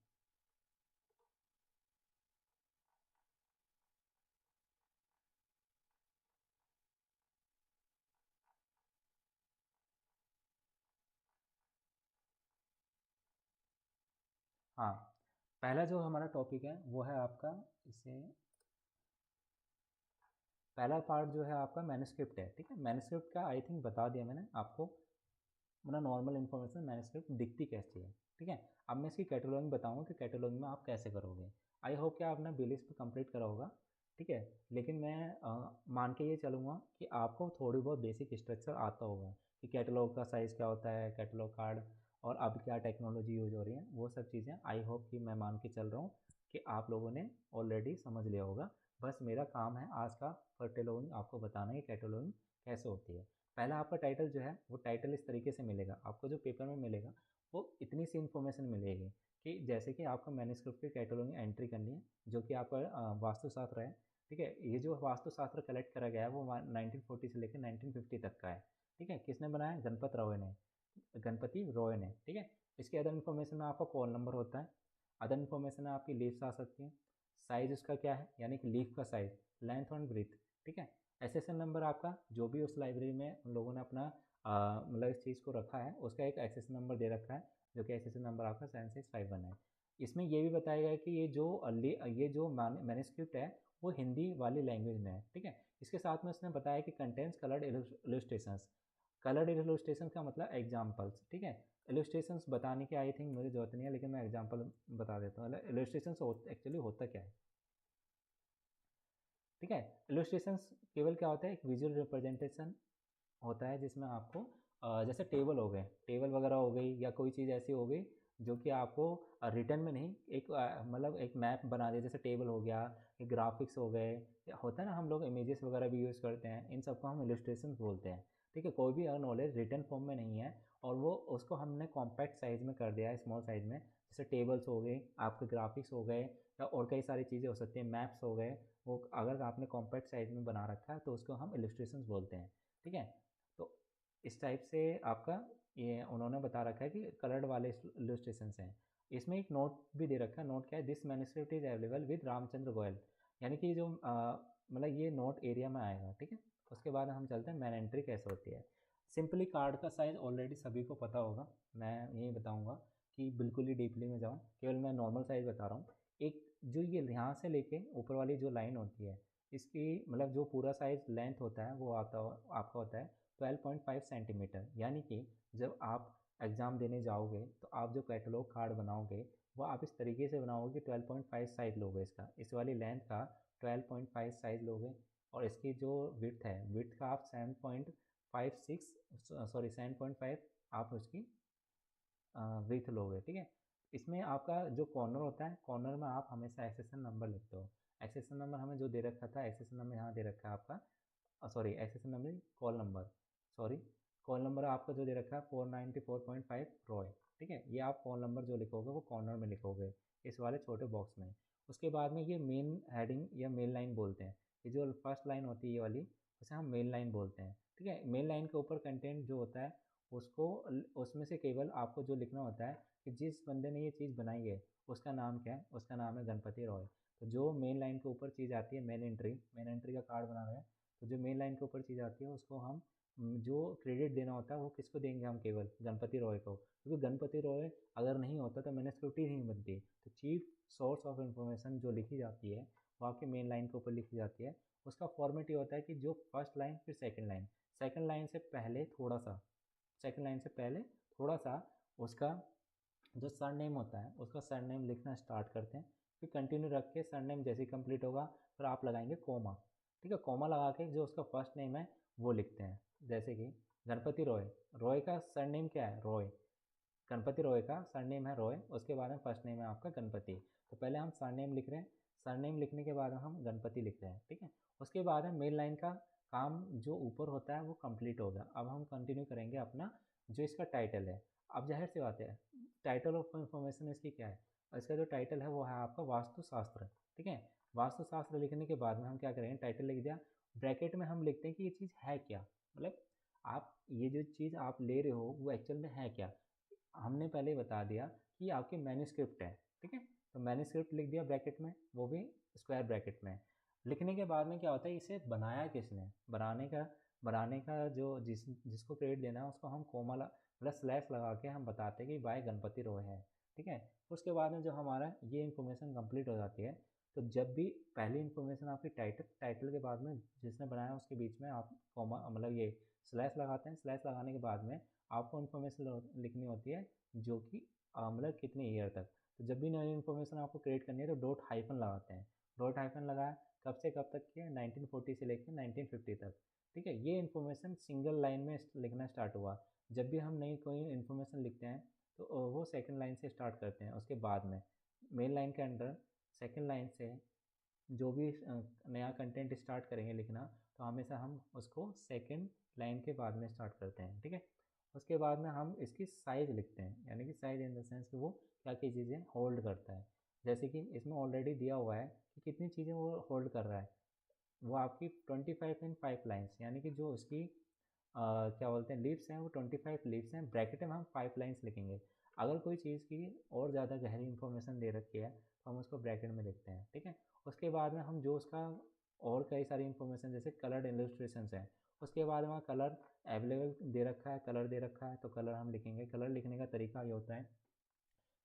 हाँ, पहला जो हमारा टॉपिक है वो है आपका, इसे पहला पार्ट जो है आपका मैन्युस्क्रिप्ट है। ठीक है, मैन्युस्क्रिप्ट का आई थिंक बता दिया मैंने आपको, मतलब नॉर्मल इन्फॉर्मेशन मैन्युस्क्रिप्ट दिखती कैसी है। ठीक है, अब मैं इसकी कैटलॉगिंग बताऊंगा कि कैटलॉगिंग में आप कैसे करोगे। आई होप कि आपने बेलिस पे कंप्लीट करा होगा। ठीक है, लेकिन मैं मान के ये चलूँगा कि आपको थोड़ी बहुत बेसिक स्ट्रक्चर आता होगा कि कैटलॉग का साइज़ क्या होता है, कैटलॉग कार्ड, और अब क्या टेक्नोलॉजी यूज हो रही है, वो सब चीज़ें आई होप कि मैं मान के चल रहा हूँ कि आप लोगों ने ऑलरेडी समझ लिया होगा। बस मेरा काम है आज का कैटलॉगिंग आपको बताना है कि कैटलॉगिंग कैसे होती है। पहला आपका टाइटल जो है वो टाइटल इस तरीके से मिलेगा आपको, जो पेपर में मिलेगा वो इतनी सी इन्फॉर्मेशन मिलेगी कि जैसे कि आपको मैन्युस्क्रिप्ट की कैटलॉग एंट्री करनी है, जो कि आपका वास्तुशास्त्र है। ठीक है, ये जो वास्तुशास्त्र कलेक्ट करा गया है वो 1940 से लेकर 1950 तक का है। ठीक है, किसने बनाया, गणपति रॉय ने। ठीक है, इसके अदर इन्फॉर्मेशन में आपका कॉल नंबर होता है, अदर इन्फॉर्मेशन में आपकी लीव्स आ सकती हैं, साइज उसका क्या है, यानी कि लीफ का साइज, लेंथ और ब्रीथ, ठीक है। एसेसन नंबर आपका जो भी उस लाइब्रेरी में उन लोगों ने अपना मतलब इस चीज़ को रखा है उसका एक एसेसन नंबर दे रखा है, जो कि एसेसन नंबर आपका 7651 है। इसमें ये भी बताया गया है कि ये जो मैन्युस्क्रिप्ट है वो हिंदी वाली लैंग्वेज में है, ठीक है। इसके साथ में उसने बताया कि contents coloured illustrations. Coloured illustration का मतलब एग्जाम्पल्स, ठीक है। इलस्ट्रेशंस बताने की आई थिंक मुझे जरूरत नहीं है, लेकिन मैं एग्जाम्पल बता देता हूँ इलस्ट्रेशंस एक्चुअली होता क्या है, ठीक है। इलस्ट्रेशंस केवल क्या होता है, एक विजुअल रिप्रेजेंटेशन होता है जिसमें आपको जैसे टेबल हो गए, टेबल वगैरह हो गई या कोई चीज़ ऐसी हो गई जो कि आपको रिटर्न में नहीं, एक मतलब एक मैप बना दे, जैसे टेबल हो गया, एक ग्राफिक्स हो गए, होता है ना, हम लोग इमेजेस वगैरह भी यूज़ करते हैं, इन सबको हम इलस्ट्रेशन बोलते हैं, ठीक है। कोई भी अगर नॉलेज रिटर्न फॉर्म में नहीं है और वो उसको हमने कॉम्पैक्ट साइज़ में कर दिया है, स्मॉल साइज़ में, जैसे टेबल्स हो गए, आपके ग्राफिक्स हो गए, या और कई सारी चीज़ें हो सकती हैं, मैप्स हो गए, वो अगर आपने कॉम्पैक्ट साइज़ में बना रखा है तो उसको हम इलस्ट्रेशन बोलते हैं, ठीक है। तो इस टाइप से आपका ये उन्होंने बता रखा है कि कलर्ड वाले इलस्ट्रेशंस हैं। इसमें एक नोट भी दे रखा है, नोट क्या है, this manuscript is available with Ramchandra Goyal, यानी कि जो मतलब ये नोट एरिया में आएगा, ठीक है। उसके बाद हम चलते हैं मैन एंट्री कैसे होती है। सिंपली कार्ड का साइज़ ऑलरेडी सभी को पता होगा, मैं यही बताऊंगा कि बिल्कुल ही डीपली में जाऊँ, केवल मैं नॉर्मल साइज़ बता रहा हूँ। एक जो ये यहाँ से लेके ऊपर वाली जो लाइन होती है, इसकी मतलब जो पूरा साइज़ लेंथ होता है वो आपका होता है 12.5 सेंटीमीटर, यानी कि जब आप एग्ज़ाम देने जाओगे तो आप जो कैटलॉग कार्ड बनाओगे वो आप इस तरीके से बनाओगे कि 12.5 साइज़ लोगे, इसका इस वाली लेंथ का 12.5 साइज़ लोगे, और इसकी जो विड्थ है, विड्थ का आप 7.5 आप उसकी विड्थ लोगे, ठीक है। इसमें आपका जो कॉर्नर होता है, कॉर्नर में आप हमेशा एक्सेशन नंबर लिखते हो। एक्सेशन नंबर हमें जो दे रखा था, एक्सेशन नंबर यहाँ दे रखा है आपका, sorry accession number, call number, sorry call number आपका जो दे रखा है 494.5 रॉय, ठीक है। ये आप कॉल नंबर जो लिखोगे वो कॉर्नर में लिखोगे, इस वाले छोटे बॉक्स में। उसके बाद में ये मेन हेडिंग या मेन लाइन बोलते हैं, ये जो फर्स्ट लाइन होती है ये वाली, उसे हम मेन लाइन बोलते हैं, ठीक है। मेन लाइन के ऊपर कंटेंट जो होता है उसको उसमें से केवल आपको जो लिखना होता है कि जिस बंदे ने ये चीज़ बनाई है उसका नाम क्या है, उसका नाम है गणपति रॉय। तो जो मेन लाइन के ऊपर चीज़ आती है, मेन एंट्री का कार्ड बना रहे हैं, तो जो मेन लाइन के ऊपर चीज़ आती है उसको हम जो क्रेडिट देना होता है वो किसको देंगे, हम केवल गणपति रॉय को, क्योंकि गणपति रॉय अगर नहीं होता तो मैन्युस्क्रिप्ट ही नहीं बनती। तो चीफ सोर्स ऑफ इंफॉर्मेशन जो लिखी जाती है वो आपकी मेन लाइन के ऊपर लिखी जाती है। उसका फॉर्मेट ये होता है कि जो फर्स्ट लाइन फिर सेकंड लाइन से पहले थोड़ा सा, सेकंड लाइन से पहले थोड़ा सा उसका जो सरनेम होता है उसका सरनेम लिखना स्टार्ट करते हैं, फिर कंटिन्यू रख के सरनेम जैसे ही कंप्लीट होगा फिर आप लगाएंगे कोमा, ठीक है। कोमा लगा के जो उसका फर्स्ट नेम है वो लिखते हैं, जैसे कि गणपति रॉय, रॉय का सरनेम क्या है, रॉय, गणपति रॉय का सरनेम है रॉय, उसके बाद में फर्स्ट नेम है आपका गणपति। तो पहले हम सरनेम लिख रहे हैं, सरनेम लिखने के बाद हम गणपति लिख रहे हैं, ठीक है। उसके बाद में मेन लाइन का काम जो ऊपर होता है वो कंप्लीट हो गया। अब हम कंटिन्यू करेंगे अपना जो इसका टाइटल है। अब जाहिर सी बात है, टाइटल ऑफ इंफॉर्मेशन इसकी क्या है, इसका जो टाइटल है वो है आपका वास्तुशास्त्र, ठीक है। वास्तुशास्त्र लिखने के बाद में हम क्या करेंगे, टाइटल लिख दिया, ब्रैकेट में हम लिखते हैं कि ये चीज़ है क्या, मतलब आप ये जो चीज़ आप ले रहे हो वो एक्चुअल में है क्या। हमने पहले ही बता दिया कि आपकी मैन्युस्क्रिप्ट है, ठीक है। तो मैन्युस्क्रिप्ट लिख दिया ब्रैकेट में, वो भी स्क्वायर ब्रैकेट में। लिखने के बाद में क्या होता है, इसे बनाया किसने, बनाने का जो जिसको क्रेडिट देना है उसको हम कोमा मतलब स्लैश लगा के हम बताते हैं कि बाय गणपति रॉय है, ठीक है। उसके बाद में जो हमारा ये इन्फॉर्मेशन कंप्लीट हो जाती है, तो जब भी पहली इन्फॉर्मेशन आपकी टाइटल के बाद में जिसने बनाया उसके बीच में आप कॉमा मतलब ये स्लैश लगाते हैं। स्लैश लगाने के बाद में आपको इन्फॉर्मेशन लिखनी होती है जो कि मतलब कितने ईयर तक। तो जब भी नई इन्फॉर्मेशन आपको क्रिएट करनी है तो डॉट हाइफन लगाते हैं। डॉट हाइफन लगाया कब से कब तक किया, 1940 से लेकर 1950 तक, ठीक है। ये इन्फॉर्मेशन सिंगल लाइन में लिखना स्टार्ट हुआ। जब भी हम नई कोई इन्फॉर्मेशन लिखते हैं तो वो सेकंड लाइन से स्टार्ट करते हैं। उसके बाद में मेन लाइन के अंडर सेकंड लाइन से जो भी नया कंटेंट स्टार्ट करेंगे लिखना, तो हमेशा हम उसको सेकंड लाइन के बाद में स्टार्ट करते हैं, ठीक है। उसके बाद में हम इसकी साइज़ लिखते हैं, यानी कि साइज़ इन द सेंस कि वो क्या क्या चीज़ें होल्ड करता है। जैसे कि इसमें ऑलरेडी दिया हुआ है कि कितनी चीज़ें वो होल्ड कर रहा है, वो आपकी 25 इन 5 लाइन्स, यानी कि जो उसकी क्या बोलते हैं लीव्स हैं वो 25 लीव्स हैं। ब्रैकेट में हम 5 लाइन्स लिखेंगे। अगर कोई चीज़ की और ज़्यादा गहरी इन्फॉर्मेशन दे रखी है तो हम उसको ब्रैकेट में लिखते हैं, ठीक है। उसके बाद में हम जो उसका और कई सारी इन्फॉर्मेशन जैसे कलर्ड इलस्ट्रेशंस हैं, उसके बाद वहाँ कलर अवेलेबल दे रखा है, कलर दे रखा है तो कलर हम लिखेंगे। कलर लिखने का तरीका ये होता है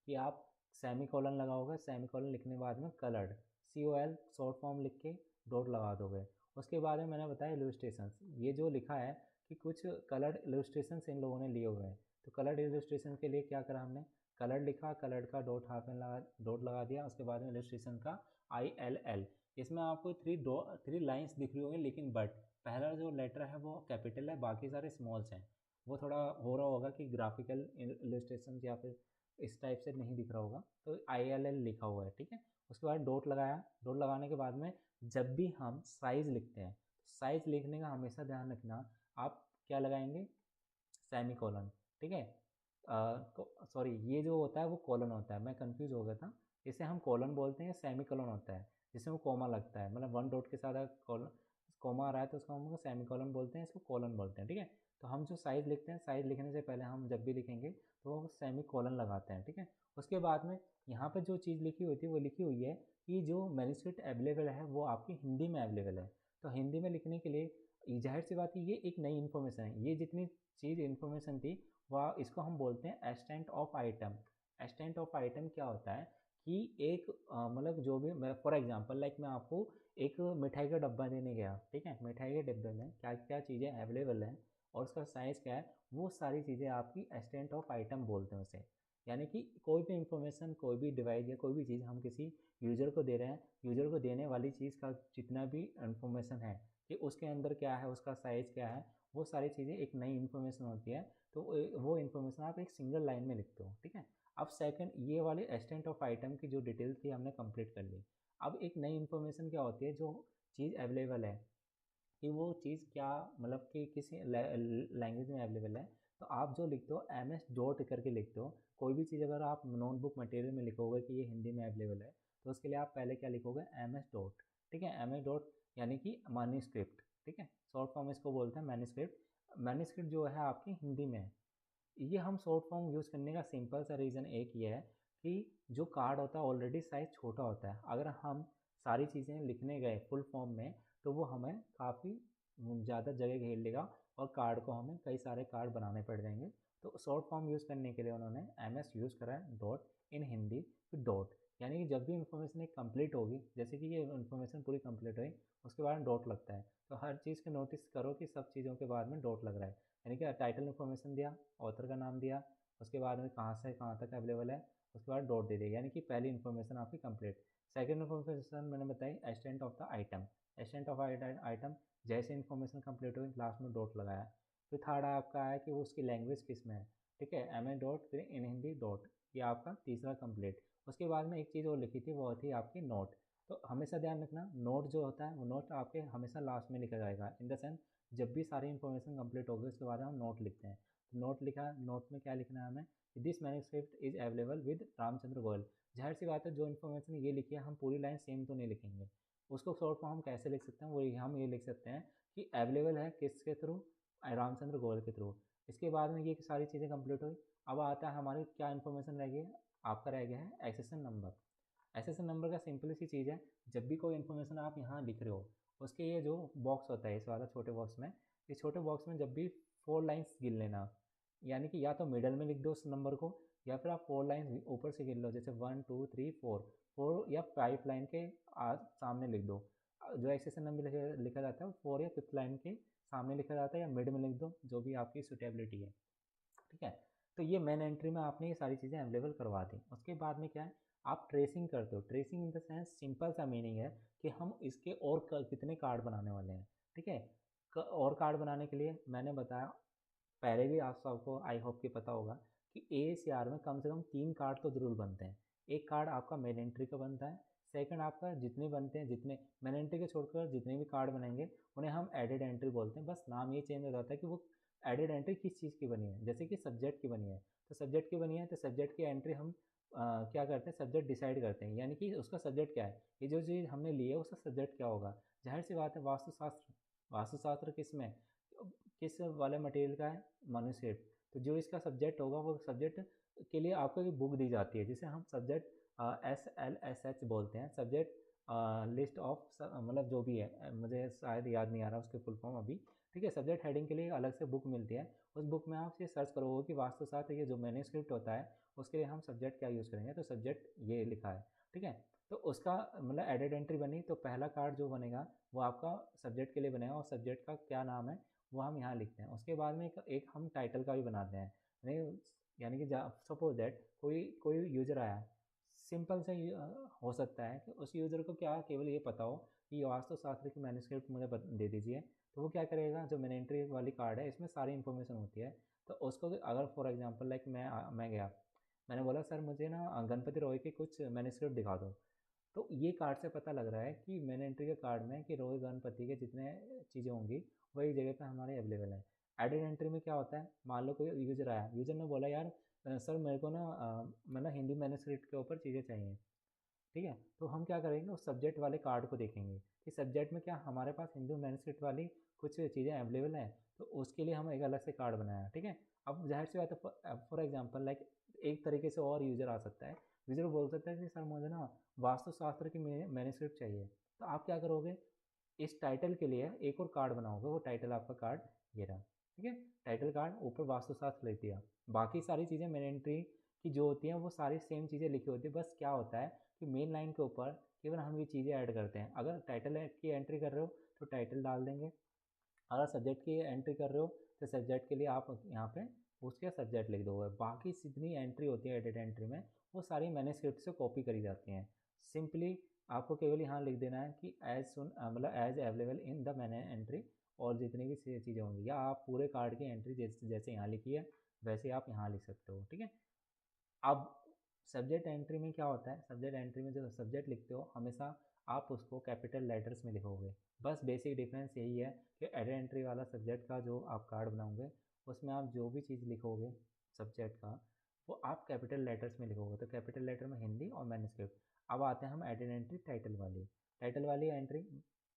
कि आप सेमी कॉलन लगाओगे, सेमी कॉलन लिखने के बाद में कलर्ड COL शॉर्ट फॉर्म लिख के डॉट लगा दोगे। उसके बाद में मैंने बताया इलस्ट्रेशंस, ये जो लिखा है कि कुछ कलर्ड इलस्ट्रेशंस इन लोगों ने लिए हुए हैं, तो कलर्ड इलस्ट्रेशन के लिए क्या करा हमने, कलर्ड लिखा, कलर्ड का डॉट हाफ में लगा, डॉट लगा दिया। उसके बाद में इलस्ट्रेशन का ILL, इसमें आपको थ्री लाइन्स दिख रही होंगी, लेकिन बट पहला जो लेटर है वो कैपिटल है, बाकी सारे स्मॉल्स हैं। वो थोड़ा हो रहा होगा कि ग्राफिकल इलस्ट्रेशन या फिर इस टाइप से नहीं दिख रहा होगा, तो ILL लिखा हुआ है, ठीक है। उसके बाद डॉट लगाया, डॉट लगाने के बाद में जब भी हम साइज़ लिखते हैं, साइज़ लिखने का हमेशा ध्यान रखना, आप क्या लगाएंगे, सेमी कॉलन, ठीक है। सॉरी, ये जो होता है वो कॉलन होता है, मैं कंफ्यूज हो गया था। इसे हम कॉलन बोलते हैं, सेमी कॉलन होता है जिसमें वो कोमा लगता है, मतलब वन डॉट के साथ अगर कॉलन कोमा आ रहा है तो उसको हम सेमी कॉलन बोलते हैं, इसको कॉलन बोलते हैं, ठीक है। तो हम जो साइज़ लिखते हैं, साइज़ लिखने से पहले हम जब भी लिखेंगे तो सेमी कॉलन लगाते हैं, ठीक है। उसके बाद में यहाँ पर जो चीज़ लिखी हुई थी वो लिखी हुई है कि जो मैन्युस्क्रिप्ट अवेलेबल है वो आपकी हिंदी में अवेलेबल है। तो हिंदी में लिखने के लिए जाहिर सी बात है ये एक नई इन्फॉर्मेशन है, ये जितनी चीज़ इन्फॉर्मेशन थी वह इसको हम बोलते हैं एस्टेंट ऑफ आइटम। एस्टेंट ऑफ आइटम क्या होता है कि एक मतलब जो भी, मैं फॉर एग्जांपल लाइक मैं आपको एक मिठाई का डब्बा देने गया, ठीक है, मिठाई के डब्बे में क्या क्या चीज़ें अवेलेबल हैं और उसका साइज़ क्या है, वो सारी चीज़ें आपकी एस्टेंट ऑफ आइटम बोलते हैं उसे। यानी कि कोई भी इंफॉर्मेशन, कोई भी डिवाइस या कोई भी चीज़ हम किसी यूज़र को दे रहे हैं, यूज़र को देने वाली चीज़ का जितना भी इंफॉर्मेशन है कि उसके अंदर क्या है, उसका साइज़ क्या है, वो सारी चीज़ें एक नई इन्फॉर्मेशन होती है। तो वो इन्फॉर्मेशन आप एक सिंगल लाइन में लिखते हो, ठीक है। अब सेकंड, ये वाले एक्सटेंट ऑफ आइटम की जो डिटेल थी हमने कंप्लीट कर ली। अब एक नई इन्फॉर्मेशन क्या होती है, जो चीज़ अवेलेबल है कि वो चीज़ क्या, मतलब कि किसी लैंग्वेज में अवेलेबल है, तो आप जो लिखते हो MS डॉट करके लिखते हो। कोई भी चीज़ अगर आप नोटबुक मटेरियल में लिखोगे कि ये हिंदी में अवेलेबल है, तो उसके लिए आप पहले क्या लिखोगे, MS डॉट, ठीक है। MS डॉट यानी कि मैन्युस्क्रिप्ट, ठीक है, शॉर्ट फॉर्म इसको बोलते हैं मैन्युस्क्रिप्ट। मैन्युस्क्रिप्ट जो है आपकी हिंदी में है। ये हम शॉर्ट फॉर्म यूज़ करने का सिंपल सा रीज़न एक ये है कि जो कार्ड होता है ऑलरेडी साइज़ छोटा होता है, अगर हम सारी चीज़ें लिखने गए फुल फॉर्म में तो वो हमें काफ़ी ज़्यादा जगह घेर लेगा और कार्ड को हमें कई सारे कार्ड बनाने पड़ जाएंगे। तो शॉर्ट फॉर्म यूज़ करने के लिए उन्होंने MS यूज़ करा है, डॉट इन हिंदी, फिर डॉट, यानी कि जब भी इन्फॉर्मेशन एक कंप्लीट होगी, जैसे कि ये इन्फॉर्मेशन पूरी कंप्लीट हुई, उसके बाद डॉट लगता है। तो हर चीज़ को नोटिस करो कि सब चीज़ों के बाद में डॉट लग रहा है, यानी कि टाइटल इन्फॉर्मेशन दिया, ऑथर का नाम दिया, उसके बाद में कहाँ से कहाँ तक अवेलेबल है, उसके बाद डॉट दे दिया, यानी कि पहली इन्फॉर्मेशन आपकी कंप्लीट। सेकंड इन्फॉर्मेशन मैंने बताई extent of the item. Extent of item, जैसे इन्फॉर्मेशन कंप्लीट हुई लास्ट में डॉट लगाया। फिर थर्ड आपका है कि वो उसकी लैंग्वेज किस में है, ठीक है, MS डॉट फिर इन हिंदी डॉट, ये आपका तीसरा कंप्लीट। उसके बाद में एक चीज़ और लिखी थी, वो थी आपकी नोट। तो हमेशा ध्यान रखना, नोट जो होता है वो नोट आपके हमेशा लास्ट में लिखा जाएगा, इन द सेंस जब भी सारी इन्फॉर्मेशन कंप्लीट होगी उसके बाद हम नोट लिखते हैं। तो नोट लिखा, नोट में क्या लिखना है हमें, this manuscript is available with Ramchandra Goyal. जाहिर सी बात है जो इन्फॉर्मेशन ये लिखी है हम पूरी लाइन सेम तो नहीं लिखेंगे, उसको शॉर्ट फॉर्म हम कैसे लिख सकते हैं, वो हम ये लिख सकते हैं कि अवेलेबल है किसके थ्रू, रामचंद्र गोयल के थ्रू। इसके बाद में ये सारी चीज़ें कंप्लीट हुई। अब आता है हमारी क्या इन्फॉर्मेशन रह गई है, आपका रह गया है एक्सेशन नंबर। एक्सेशन नंबर का सिंपल सी चीज़ है, जब भी कोई इन्फॉर्मेशन आप यहाँ लिख रहे हो, उसके ये जो बॉक्स होता है इस वाला छोटे बॉक्स में, इस छोटे बॉक्स में जब भी 4 लाइन्स गिन लेना, यानी कि या तो मिडल में लिख दो उस नंबर को, या फिर आप 4 लाइन्स ऊपर से गिन लो, जैसे 1 2 3 4 या 5 लाइन के सामने लिख दो। जो एक्सेशन नंबर लिखा जाता है वो 4 या 5th लाइन के सामने लिखा जाता है, या मिड में लिख दो, जो भी आपकी सुटेबिलिटी है, ठीक है। तो ये मेन एंट्री में आपने ये सारी चीज़ें अवेलेबल करवा दी। उसके बाद में क्या है, आप ट्रेसिंग करते हो। Tracing in the sense simple सा मीनिंग है कि हम इसके और कितने कार्ड बनाने वाले हैं, ठीक है। और कार्ड बनाने के लिए मैंने बताया पहले भी, आप सबको आई होप कि पता होगा कि AACR में कम से कम 3 कार्ड तो ज़रूर बनते हैं। एक कार्ड आपका मेन एंट्री का बनता है, सेकंड आपका जितने बनते हैं, जितने मेन एंट्री के छोड़कर जितने भी कार्ड बनेंगे उन्हें हम एडेड एंट्री बोलते हैं, बस नाम ये चेंज हो जाता है कि वो एडेड एंट्री किस चीज़ की बनी है। जैसे कि सब्जेक्ट की बनी है, तो सब्जेक्ट की बनी है तो सब्जेक्ट की एंट्री हम क्या करते हैं, सब्जेक्ट डिसाइड करते हैं, यानी कि उसका सब्जेक्ट क्या है, ये जो चीज़ हमने ली है उसका सब्जेक्ट क्या होगा। जाहिर सी बात है वास्तुशास्त्र, वास्तुशास्त्र किस में, किस वाले मटेरियल का है, मनुष्य। तो जो इसका सब्जेक्ट होगा वो सब्जेक्ट के लिए आपको एक बुक दी जाती है जिसे हम सब्जेक्ट SLSH बोलते हैं, सब्जेक्ट लिस्ट ऑफ, मतलब जो भी है, मुझे शायद याद नहीं आ रहा उसके फुल फॉर्म अभी। ठीक है, सब्जेक्ट हेडिंग के लिए अलग से बुक मिलती है। उस बुक में आप ये सर्च करोगे कि वास्तुशास्त्र ये जो मैन्युस्क्रिप्ट होता है उसके लिए हम सब्जेक्ट क्या यूज़ करेंगे, तो सब्जेक्ट ये लिखा है। ठीक है, तो उसका मतलब एडेड एंट्री बनी, तो पहला कार्ड जो बनेगा वो आपका सब्जेक्ट के लिए बनेगा, और सब्जेक्ट का क्या नाम है वो हम यहाँ लिखते हैं। उसके बाद में एक हम टाइटल का भी बनाते हैं, यानी कि सपोज दैट कोई कोई यूजर आया, सिंपल से हो सकता है कि उस यूज़र को क्या केवल ये पता हो कि वास्तुशास्त्र की मैन्युस्क्रिप्ट मुझे दे दीजिए, तो वो क्या करेगा, जो मैन एंट्री वाली कार्ड है इसमें सारी इन्फॉर्मेशन होती है, तो उसको अगर फॉर एग्जांपल लाइक मैं गया, मैंने बोला सर मुझे ना गणपति रॉय की कुछ मैन्युस्क्रिप्ट दिखा दो, तो ये कार्ड से पता लग रहा है कि मैन एंट्री के कार्ड में कि रॉय गणपति के जितने चीज़ें होंगी वही जगह पे हमारे अवेलेबल है। एडेड एंट्री में क्या होता है, मान लो कोई यूजर आया, यूजर ने बोला यार सर मेरे को ना मतलब हिंदी मैन्युस्क्रिप्ट के ऊपर चीज़ें चाहिए। ठीक है, तो हम क्या करेंगे, उस सब्जेक्ट वाले कार्ड को देखेंगे कि सब्जेक्ट में क्या हमारे पास हिंदी मैन्युस्क्रिप्ट वाली कुछ चीज़ें अवेलेबल हैं, तो उसके लिए हम एक अलग से कार्ड बनाया। ठीक है, अब जाहिर सी बात है, फॉर एग्जांपल लाइक एक तरीके से और यूज़र आ सकता है, यूज़र बोल सकता है कि सर मुझे ना वास्तुशास्त्र की मैन्युस्क्रिप्ट चाहिए, तो आप क्या करोगे, इस टाइटल के लिए एक और कार्ड बनाओगे, वो टाइटल आपका कार्ड ये रहा। ठीक है, टाइटल कार्ड ऊपर वास्तुशास्त्र लिख दिया, बाकी सारी चीज़ें मेन एंट्री की जो होती हैं वो सारी सेम चीज़ें लिखी होती है, बस क्या होता है कि मेन लाइन के ऊपर केवल हम ये चीज़ें ऐड करते हैं। अगर टाइटल की एंट्री कर रहे हो तो टाइटल डाल देंगे, अगर सब्जेक्ट की एंट्री कर रहे हो तो सब्जेक्ट के लिए आप यहाँ पे उसके सब्जेक्ट लिख दोगे, बाकी जितनी एंट्री होती है एडिट एंट्री में वो सारी मैन्युस्क्रिप्ट से कॉपी करी जाती हैं। सिंपली आपको केवल यहाँ लिख देना है कि एज सुन मतलब as available in the main entry, और जितनी भी चीज़ें होंगी, या आप पूरे कार्ड की एंट्री जैसे यहाँ लिखी है वैसे आप यहाँ लिख सकते हो। ठीक है, अब सब्जेक्ट एंट्री में क्या होता है, सब्जेक्ट एंट्री में जो सब्जेक्ट लिखते हो हमेशा आप उसको कैपिटल लेटर्स में लिखोगे, बस बेसिक डिफरेंस यही है कि एड एंट्री वाला सब्जेक्ट का जो आप कार्ड बनाओगे उसमें आप जो भी चीज़ लिखोगे सब्जेक्ट का वो आप कैपिटल लेटर्स में लिखोगे, तो कैपिटल लेटर में हिंदी और मैन्युस्क्रिप्ट। अब आते हैं हम एडेड एंट्री टाइटल वाली एंट्री,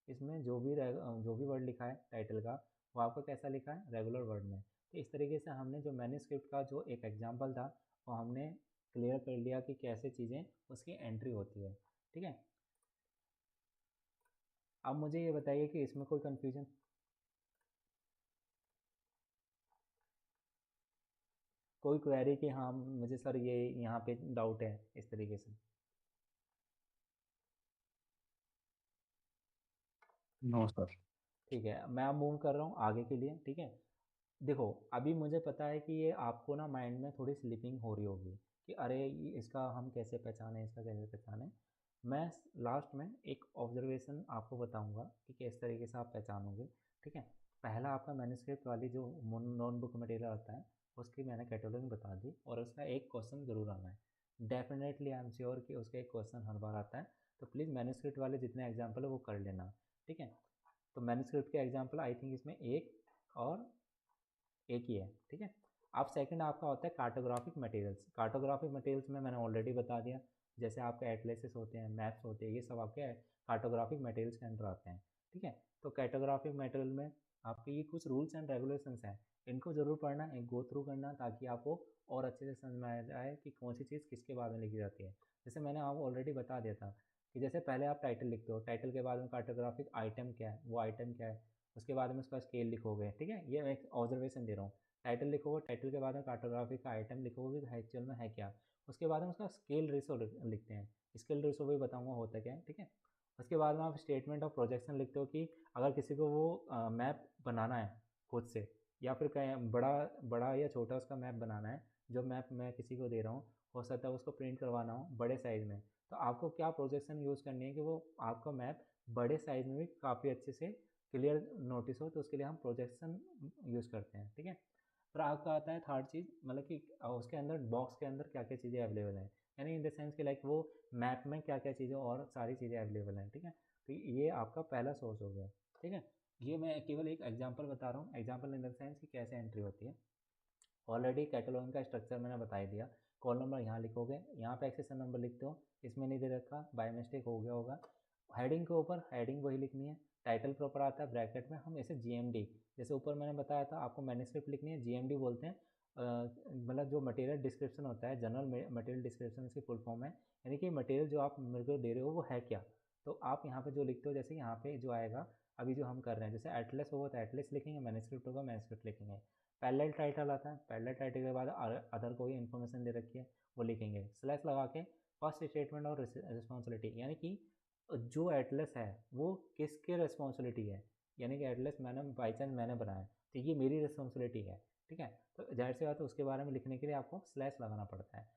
इसमें जो भी वर्ड लिखा है टाइटल का वो आपको कैसा लिखा है, रेगुलर वर्ड में। तो इस तरीके से हमने जो मैन्युस्क्रिप्ट का जो एक एग्जाम्पल था वो हमने क्लियर कर लिया कि कैसे चीज़ें उसकी एंट्री होती है। ठीक है, अब मुझे ये बताइए कि इसमें कोई कन्फ्यूजन, कोई क्वेरी कि हाँ मुझे सर ये यहाँ पे डाउट है इस तरीके से। No sir. ठीक है, मैं अब मूव कर रहा हूँ आगे के लिए। ठीक है, देखो अभी मुझे पता है कि ये आपको ना माइंड में थोड़ी स्लिपिंग हो रही होगी कि अरे इसका हम कैसे पहचानें, इसका कैसे पहचानें। मैं लास्ट में एक ऑब्जर्वेशन आपको बताऊंगा कि किस तरीके से आप पहचानोगे। ठीक है, पहला आपका मैन्युस्क्रिप्ट वाली जो नोट बुक मटेरियल आता है उसकी मैंने कैटेगरी बता दी, और उसका एक क्वेश्चन ज़रूर आना है, डेफिनेटली आई एम श्योर कि उसका एक क्वेश्चन हर बार आता है, तो प्लीज़ मैन्युस्क्रिप्ट वाले जितने एग्जाम्पल है वो कर लेना। ठीक है, तो मैन्युस्क्रिप्ट के एग्जाम्पल आई थिंक इसमें एक ही है। ठीक है, अब सेकंड आपका होता है कार्टोग्राफिक मटेरियल्स। कार्टोग्राफिक मटेरियल्स में मैंने ऑलरेडी बता दिया, जैसे आपके एटलेसेस होते हैं, मैप्स होते हैं, ये सब आपके कार्टोग्राफिक मटेरियल्स के अंदर आते हैं। ठीक है, तो कार्टोग्राफिक मटेरियल में आपके ये कुछ रूल्स एंड रेगुलेशंस हैं, इनको ज़रूर पढ़ना, एक गो थ्रू करना, ताकि आपको और अच्छे से समझ में आ जाए कि कौन सी चीज़ किसके बाद में लिखी जाती है। जैसे मैंने आपको ऑलरेडी बता दिया था कि जैसे पहले आप टाइटल लिखते हो, टाइटल के बाद में कार्टोग्राफिक आइटम क्या है, वो आइटम क्या है, उसके बाद में उसका स्केल लिखोगे। ठीक है, ये मैं एक ऑब्जर्वेशन दे रहा हूँ। टाइटल लिखोगे, टाइटल के बाद में कार्टोग्राफी का आइटम लिखोगे कि एक्चुअल में है क्या, उसके बाद में उसका स्केल रेशो लिखते हैं, स्केल रेशो भी बताऊंगा होता क्या है। ठीक है, उसके बाद में आप स्टेटमेंट ऑफ प्रोजेक्शन लिखते हो कि अगर किसी को वो मैप बनाना है खुद से, या फिर कहीं बड़ा बड़ा या छोटा उसका मैप बनाना है, जो मैप मैं किसी को दे रहा हूँ हो सकता है उसको प्रिंट करवाना हो बड़े साइज़ में, तो आपको क्या प्रोजेक्शन यूज़ करनी है कि वो आपका मैप बड़े साइज़ में भी काफ़ी अच्छे से क्लियर नोटिस हो, तो उसके लिए हम प्रोजेक्शन यूज़ करते हैं। ठीक है, फिर आपका आता है थर्ड चीज़, मतलब कि उसके अंदर बॉक्स के अंदर क्या क्या चीज़ें अवेलेबल हैं, यानी इन द सेंस कि लाइक वो मैप में क्या क्या चीज़ें और सारी चीज़ें अवेलेबल हैं। ठीक है, तो ये आपका पहला सोर्स हो गया। ठीक है, ये मैं केवल एक एग्जांपल बता रहा हूँ, एग्जांपल इन द सेंस कि कैसे एंट्री होती है। ऑलरेडी कैटलॉग का स्ट्रक्चर मैंने बता ही दिया, कॉल नंबर यहाँ लिखोगे, यहाँ पे एक्सेशन नंबर लिखते हो, इसमें नहीं दे रखा, बाय मिस्टेक हो गया होगा। हेडिंग के ऊपर हेडिंग वही लिखनी है, टाइटल प्रॉपर आता है ब्रैकेट में, हम इसे जीएमडी, जैसे ऊपर मैंने बताया था आपको मैन्युस्क्रिप्ट लिखनी है, जीएमडी बोलते हैं। मतलब जो मटेरियल डिस्क्रिप्शन होता है, जनरल मटेरियल डिस्क्रिप्शन इसकी फुल फॉर्म है, यानी कि मटेरियल जो आप मेरे को दे रहे हो वो है क्या। तो आप यहाँ पे जो लिखते हो, जैसे यहाँ पे जो आएगा अभी जो हम कर रहे हैं, जैसे एटलस होगा तो एटलस लिखेंगे, मैन्युस्क्रिप्ट होगा मैन्युस्क्रिप्ट लिखेंगे। पैरेलल टाइटल आता है, पैरेलल टाइटल के बाद अदर कोई इन्फॉर्मेशन दे रखी है वो लिखेंगे, स्लैश लगा के फर्स्ट स्टेटमेंट और रिस्पॉन्सिबिलिटी, यानी कि जो एटलस है वो किसके रिस्पॉन्सिबिलिटी है, यानी कि एटलस मैंने बाई चांस मैंने बनाया तो ये मेरी रिस्पॉन्सिबिलिटी है, ठीक है। तो जाहिर सी बात है उसके बारे में लिखने के लिए आपको स्लैश लगाना पड़ता है।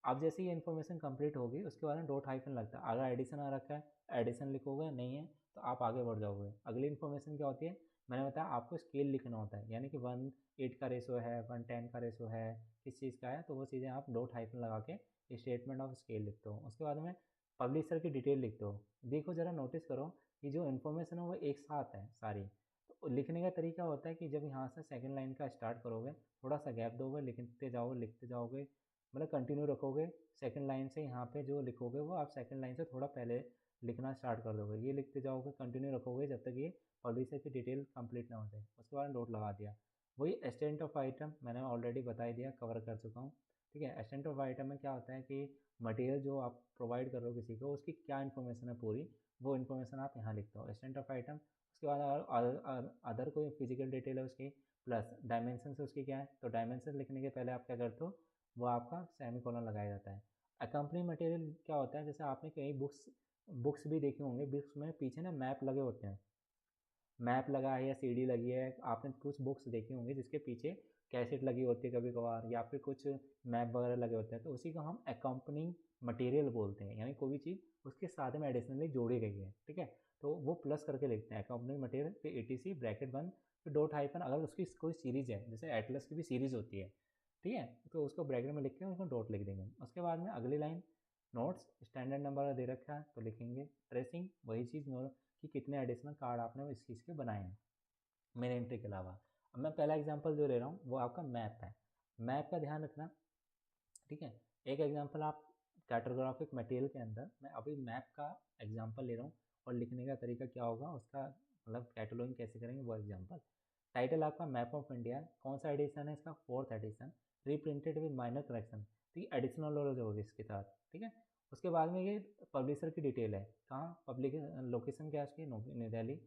अब जैसे ये इन्फॉर्मेशन कंप्लीट होगी उसके बाद में डॉट हाइफन लगता है, अगर एडिशन आ रखा है एडिशन लिखोगे, नहीं है तो आप आगे बढ़ जाओगे। अगली इन्फॉर्मेशन क्या होती है, मैंने बताया आपको स्केल लिखना होता है, यानी कि 1:8 का रेशो है, 1:10 का रेशो है, किस चीज़ का है, तो वो चीज़ें आप डॉट हाइफन लगा के स्टेटमेंट ऑफ स्केल लिखते हो। उसके बाद में पब्लिशर की डिटेल लिखते हो। देखो ज़रा नोटिस करो कि जो इन्फॉर्मेशन है वो एक साथ है सारी। तो लिखने का तरीका होता है कि जब यहाँ से सेकंड लाइन का स्टार्ट करोगे, थोड़ा सा गैप दोगे, लिखते जाओगे, मतलब कंटिन्यू रखोगे। सेकंड लाइन से यहाँ पे जो लिखोगे वो आप सेकंड लाइन से थोड़ा पहले लिखना स्टार्ट कर दोगे, ये लिखते जाओगे, कंटिन्यू रखोगे जब तक ये पब्लिशर की डिटेल कंप्लीट ना हो जाए। उसके बाद नोट लगा दिया। वही एक्सटेंट ऑफ आइटम मैंने ऑलरेडी बता ही दिया, कवर कर चुका हूँ, ठीक है। एक्सटेंट ऑफ आइटम में क्या होता है कि मटेरियल जो आप प्रोवाइड कर रहे हो किसी को, उसकी क्या इन्फॉर्मेशन है पूरी, वो इन्फॉर्मेशन आप यहाँ लिखते हो, एक्सटेंट ऑफ आइटम। उसके बाद अदर कोई फिजिकल डिटेल है उसकी, प्लस डायमेंशन से उसकी क्या है, तो डायमेंशन लिखने के पहले आप क्या करते हो, वो आपका सेमीकोलन लगाया जाता है। अकम्पनी मटेरियल क्या होता है, जैसे आपने कई बुक्स भी देखे होंगे, बुक्स में पीछे ना मैप लगे होते हैं, मैप लगा है या सीडी लगी है, आपने कुछ बुक्स देखी होंगी जिसके पीछे कैसेट लगी होती है कभी कभार, या फिर कुछ मैप वगैरह लगे होते हैं, तो उसी को हम अकम्पनिंग मटेरियल बोलते हैं, यानी कोई भी चीज़ उसके साथ में एडिशनली जोड़ी गई है, ठीक है। तो वो प्लस करके लिखते हैं अकम्पनिंग मटेरियल, फिर एटीसी ब्रैकेट बंद, फिर डॉट हाइफन, अगर उसकी कोई सीरीज़ है, जैसे एटलस की भी सीरीज़ होती है, ठीक है, तो उसको ब्रैकेट में लिख के उसको डॉट लिख देंगे। उसके बाद में अगली लाइन, नोट्स स्टैंडर्ड नंबर दे रखा है तो लिखेंगे। ट्रेसिंग वही चीज़ कि कितने एडिशनल कार्ड आपने इस चीज़ के बनाए हैं मेन एंट्री के अलावा। अब मैं पहला एग्जांपल जो ले रहा हूँ वो आपका मैप है, मैप का ध्यान रखना, ठीक है। एक एग्जांपल आप कैटोग्राफिक मटेरियल के अंदर, मैं अभी मैप का एग्जांपल ले रहा हूँ, और लिखने का तरीका क्या होगा उसका, मतलब कैटलॉगिंग कैसे करेंगे वो एग्जांपल। टाइटल आपका मैप ऑफ इंडिया, कौन सा एडिशन है इसका, 4th edition, reprinted with minor correction, तो ये एडिशनल नॉलेज होगी इसके साथ, ठीक है। उसके बाद में ये पब्लिशर की डिटेल है, कहाँ पब्लिक लोकेशन क्या है उसकी, न्यू दिल्ली।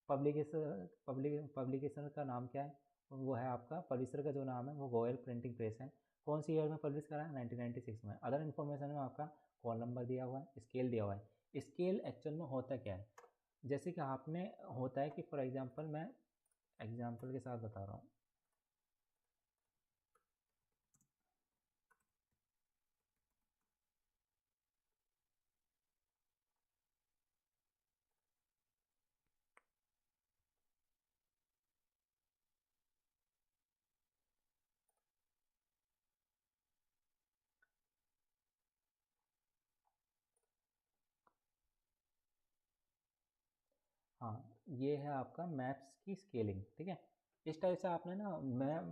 पब्लिकेशन का नाम क्या है, वो है आपका, पब्लिशर का जो नाम है वो गोयल प्रिंटिंग प्रेस है, कौन सी ईयर में पब्लिश करा है, 1996 में। अदर इन्फॉर्मेशन में आपका कॉल नंबर दिया हुआ है, स्केल दिया हुआ है। स्केल एक्चुअल में होता क्या है, जैसे कि आपने होता है कि फॉर एग्जांपल मैं एग्जांपल के साथ बता रहा हूँ। हाँ, ये है आपका मैप्स की स्केलिंग, ठीक है। इस टाइप से आपने ना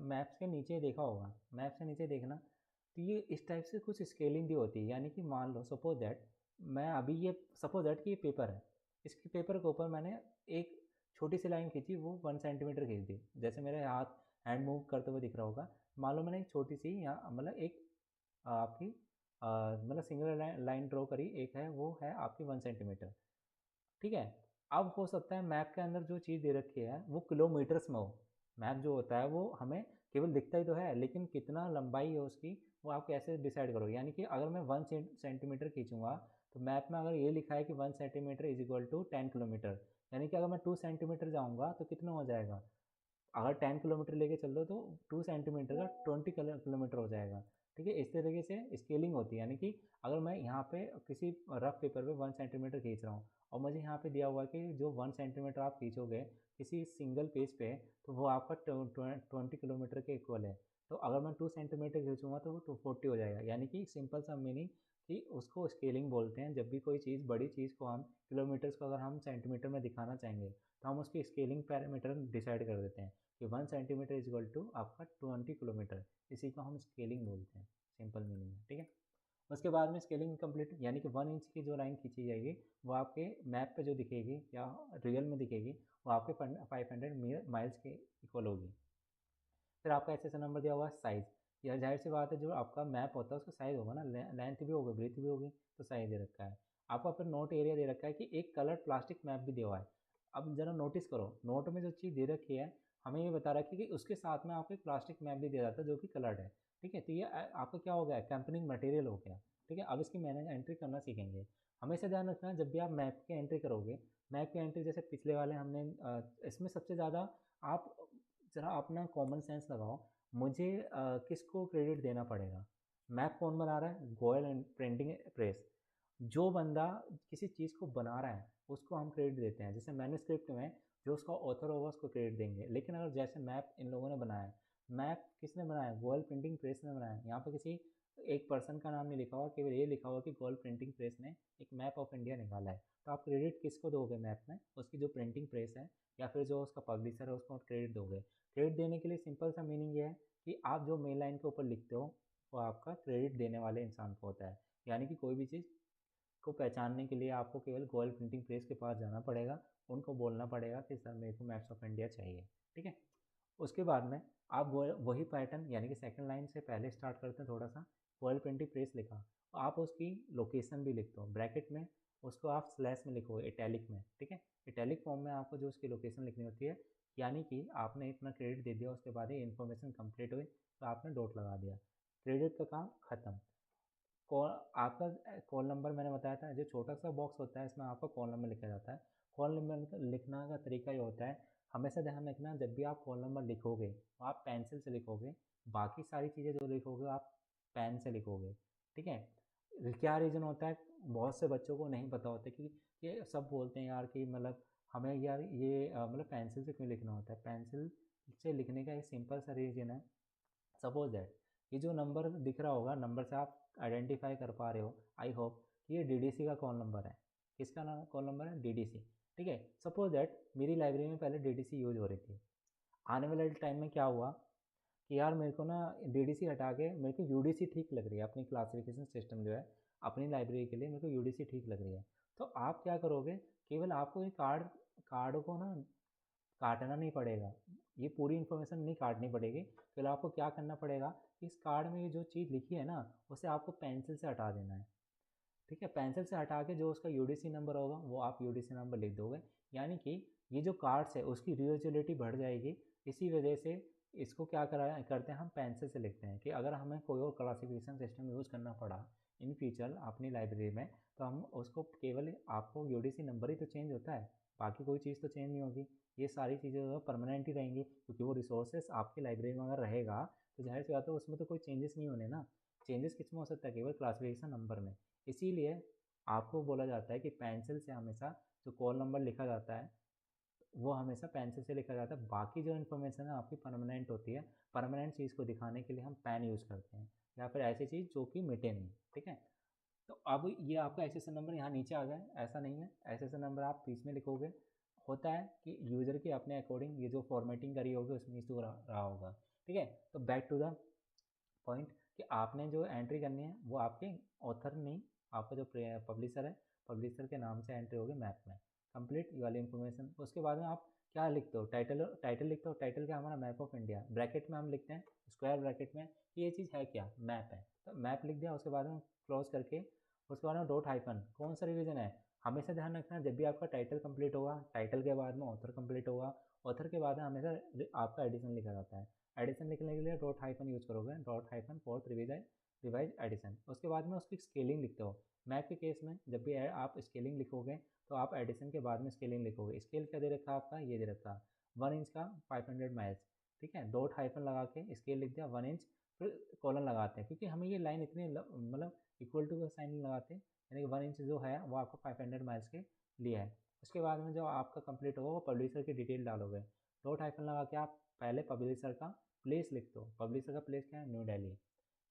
मैप्स के नीचे देखा होगा, मैप से नीचे देखना, तो ये इस टाइप से कुछ स्केलिंग भी होती है, यानी कि मान लो सपोज दैट मैं अभी ये सपोज दैट कि ये पेपर है, इसके पेपर के ऊपर मैंने एक छोटी सी लाइन खींची, वो 1 सेंटीमीटर खींच दी, जैसे मेरे हाथ हैंड मूव करते हुए दिख रहा होगा। मान लो मैंने एक छोटी सी यहाँ मतलब एक आपकी मतलब सिंगल लाइन ड्रॉ करी, एक है वो है आपकी 1 सेंटीमीटर, ठीक है। अब हो सकता है मैप के अंदर जो चीज़ दे रखी है वो किलोमीटर्स में हो, मैप जो होता है वो हमें केवल दिखता ही तो है, लेकिन कितना लंबाई है उसकी वो आप कैसे डिसाइड करोगे, यानी कि अगर मैं 1 सेंटीमीटर खींचूंगा, तो मैप में अगर ये लिखा है कि 1 centimetre is equal to 10 kilometre, यानी कि अगर मैं 2 सेंटीमीटर जाऊँगा तो कितना हो जाएगा, अगर 10 किलोमीटर लेके चल दो तो 2 सेंटीमीटर का 20 किलोमीटर हो जाएगा, ठीक है। इस तरीके से स्केलिंग होती है, यानी कि अगर मैं यहाँ पे किसी रफ पेपर पे 1 सेंटीमीटर खींच रहा हूँ, और मुझे यहाँ पे दिया हुआ है कि जो 1 सेंटीमीटर आप खींचोगे किसी सिंगल पेज पे, तो वो आपका 20 किलोमीटर के इक्वल है, तो अगर मैं 2 सेंटीमीटर खींचूंगा तो वो 240 हो जाएगा, यानी कि सिंपल सा मीनिंग कि उसको स्केलिंग बोलते हैं। जब भी कोई चीज़ बड़ी चीज़ को हम किलोमीटर्स को अगर हम सेंटीमीटर में दिखाना चाहेंगे तो हम उसकी स्केलिंग पैरामीटर डिसाइड कर देते हैं कि 1 सेंटीमीटर इज इक्वल टू आपका 20 किलोमीटर, इसी को हम स्केलिंग बोलते हैं, सिंपल मीनिंग है, ठीक है। उसके बाद में स्केलिंग कंप्लीट, यानी कि 1 इंच की जो लाइन खींची जाएगी वो आपके मैप पे जो दिखेगी या रियल में दिखेगी वो आपके 500 माइल्स के इक्वल होगी। फिर आपका एसएसएन नंबर दिया हुआ है साइज़, या जाहिर सी बात है जो आपका मैप होता है उसका साइज़ होगा ना, लेंथ भी होगी ब्रीथ भी होगी, तो साइज़ दे रखा है। आपका फिर नोट एरिया दे रखा है कि एक कलर्ड प्लास्टिक मैप भी दिया हुआ है। अब ज़रा नोटिस करो, नोट में जो चीज़ दे रखी है हमें ये बता रखी है कि उसके साथ में आपको एक प्लास्टिक मैप भी दे रहा था जो कि कलर्ड है। ठीक है, तो ये आपका क्या हो गया, एक्कम्पनिंग मटेरियल हो गया। ठीक है, अब इसकी मैंने एंट्री करना सीखेंगे। हमेशा ध्यान रखना जब भी आप मैप की एंट्री करोगे, मैप की एंट्री जैसे पिछले वाले हमने इसमें सबसे ज़्यादा आप ज़रा अपना कॉमन सेंस लगाओ। मुझे किसको क्रेडिट देना पड़ेगा? मैप कौन बना रहा है? Goyal and printing press. जो बंदा किसी चीज़ को बना रहा है उसको हम क्रेडिट देते हैं। जैसे मैन्युस्क्रिप्ट में जो उसका ऑथर होगा उसको क्रेडिट देंगे, लेकिन अगर जैसे मैप इन लोगों ने बनाया है, मैप किसने बनाया है? गोयल प्रिंटिंग प्रेस ने बनाया है। यहाँ पे किसी एक पर्सन का नाम नहीं लिखा हुआ, केवल ये लिखा हुआ कि गोयल प्रिंटिंग प्रेस ने एक मैप ऑफ इंडिया निकाला है। तो आप क्रेडिट किसको दोगे मैप में? उसकी जो प्रिंटिंग प्रेस है या फिर जो उसका पब्लिशर है उसको क्रेडिट दोगे। क्रेडिट देने के लिए सिंपल सा मीनिंग ये है कि आप जो मेन लाइन के ऊपर लिखते हो वो आपका क्रेडिट देने वाले इंसान को होता है। यानी कि कोई भी चीज़ को पहचानने के लिए आपको केवल गोयल प्रिंटिंग प्रेस के पास जाना पड़ेगा, उनको बोलना पड़ेगा कि सर मेरे को मैप्स ऑफ इंडिया चाहिए। ठीक है, उसके बाद में आप वही पैटर्न यानी कि सेकंड लाइन से पहले स्टार्ट करते हैं थोड़ा सा। गोयल प्रिंटिंग प्रेस लिखा, आप उसकी लोकेशन भी लिखते हो ब्रैकेट में, उसको आप स्लैश में लिखोगे इटैलिक में। ठीक है, इटैलिक फॉर्म में आपको जो उसकी लोकेशन लिखनी होती है, यानी कि आपने इतना क्रेडिट दे दिया, उसके बाद ये इन्फॉर्मेशन कंप्लीट हुई तो आपने डॉट लगा दिया, क्रेडिट का काम खत्म। कॉल आपका कॉल नंबर मैंने बताया था, जो छोटा सा बॉक्स होता है इसमें आपका कॉल नंबर लिखा जाता है। कॉल नंबर लिखना का तरीका ये होता है, हमेशा ध्यान रखना जब भी आप कॉल नंबर लिखोगे तो आप पेंसिल से लिखोगे, बाकी सारी चीज़ें जो लिखोगे आप पेन से लिखोगे। ठीक है, क्या रीज़न होता है, बहुत से बच्चों को नहीं पता होता कि ये सब बोलते हैं यार कि मतलब हमें यार ये मतलब पेंसिल से क्यों लिखना होता है। पेंसिल से लिखने का एक सिंपल सा रीज़न है। सपोज दैट ये जो नंबर दिख रहा होगा, नंबर से आप आइडेंटिफाई कर पा रहे हो आई होप कि ये डीडीसी का कॉल नंबर है। किसका नाम कॉल नंबर है? डीडीसी। ठीक है, सपोज दैट मेरी लाइब्रेरी में पहले डीडीसी यूज हो रही थी। आने वाले टाइम में क्या हुआ कि यार मेरे को ना डीडीसी हटा के मेरे को यूडीसी ठीक लग रही है, अपनी क्लासिफिकेशन सिस्टम जो है अपनी लाइब्रेरी के लिए मेरे को यूडीसी ठीक लग रही है। तो आप क्या करोगे, केवल आपको ये कार्ड कार्ड को ना काटना नहीं पड़ेगा, ये पूरी इन्फॉर्मेशन नहीं काटनी पड़ेगी। फिर आपको क्या करना पड़ेगा, इस कार्ड में ये जो चीज़ लिखी है ना उसे आपको पेंसिल से हटा देना है। ठीक है, पेंसिल से हटा के जो उसका यूडीसी नंबर होगा वो आप यूडीसी नंबर लिख दोगे। यानी कि ये जो कार्ड्स है उसकी रीयूजेबिलिटी बढ़ जाएगी। इसी वजह से इसको क्या करा करते हैं, हम पेंसिल से लिखते हैं कि अगर हमें कोई और क्लासिफिकेशन सिस्टम यूज़ करना पड़ा इन फ्यूचर अपनी लाइब्रेरी में, तो हम उसको केवल आपको यूडीसी नंबर ही तो चेंज होता है, बाकी कोई चीज़ तो चेंज नहीं होगी। ये सारी चीज़ें जो है परमानेंट ही रहेंगी, क्योंकि वो रिसोर्सेस आपकी लाइब्रेरी में अगर रहेगा तो जाहिर सी बात है उसमें तो कोई चेंजेस नहीं होने ना। चेंजेस किस में हो सकता है, केवल क्लासिफिकेशन नंबर में। इसीलिए आपको बोला जाता है कि पेंसिल से हमेशा जो कॉल नंबर लिखा जाता है वो हमेशा पेंसिल से लिखा जाता है। बाकी जो इन्फॉर्मेशन है आपकी परमानेंट होती है। परमानेंट चीज़ को दिखाने के लिए हम पेन यूज़ करते हैं या फिर ऐसी चीज़ जो कि मिटे नहीं। ठीक है, तो अब ये आपका एसएसएन नंबर यहाँ नीचे आ गया है, ऐसा नहीं है। एसएसएन नंबर आप बीच में लिखोगे, होता है कि यूज़र के अपने अकॉर्डिंग ये जो फॉर्मेटिंग करी होगी उसमें इशू रहा होगा। ठीक है, तो बैक टू द पॉइंट कि आपने जो एंट्री करनी है वो आपके ऑथर नहीं, आपका जो पब्लिशर है पब्लिशर के नाम से एंट्री होगी मैप में। कंप्लीट ये वाली इन्फॉर्मेशन। उसके बाद में आप क्या लिखते हो, टाइटल टाइटल लिखते हो। टाइटल क्या हमारा मैप ऑफ इंडिया, ब्रैकेट में हम लिखते हैं स्क्वायर ब्रैकेट में कि ये चीज़ है क्या, मैप है। तो मैप लिख दिया, उसके बाद में क्लोज करके उसके बाद में डॉट हाइफन। कौन सा रिवीजन है, हमेशा ध्यान रखना जब भी आपका टाइटल कंप्लीट होगा टाइटल के बाद में ऑथर कंप्लीट होगा, ऑथर के बाद में हमेशा आपका एडिशन लिखा जाता है। एडिशन लिखने के लिए डॉट हाइफन यूज करोगे, dot hyphen fourth revise edition. उसके बाद में उसकी स्केलिंग लिखते हो। मैप के केस में जब भी आप स्केलिंग लिखोगे तो आप एडिशन के बाद में स्केलिंग लिखोगे। स्केल क्या दे रखा है आपका, ये दे रखा 1 इंच का 500 माइल्स। ठीक है, डॉट हाइफन लगा के स्केल लिख दिया 1 इंच, फिर कॉलन लगाते हैं क्योंकि हमें ये लाइन इतनी मतलब इक्वल टू का साइन लगाते हैं, यानी कि 1 इंच जो है वो आपको 500 माइल्स के लिए है। उसके बाद में जो आपका कंप्लीट होगा वो पब्लिशर की डिटेल डालोगे। डॉट हाइफन लगा के आप पहले पब्लिशर का प्लेस लिखते हो। पब्लिशर का प्लेस क्या है, न्यू दिल्ली।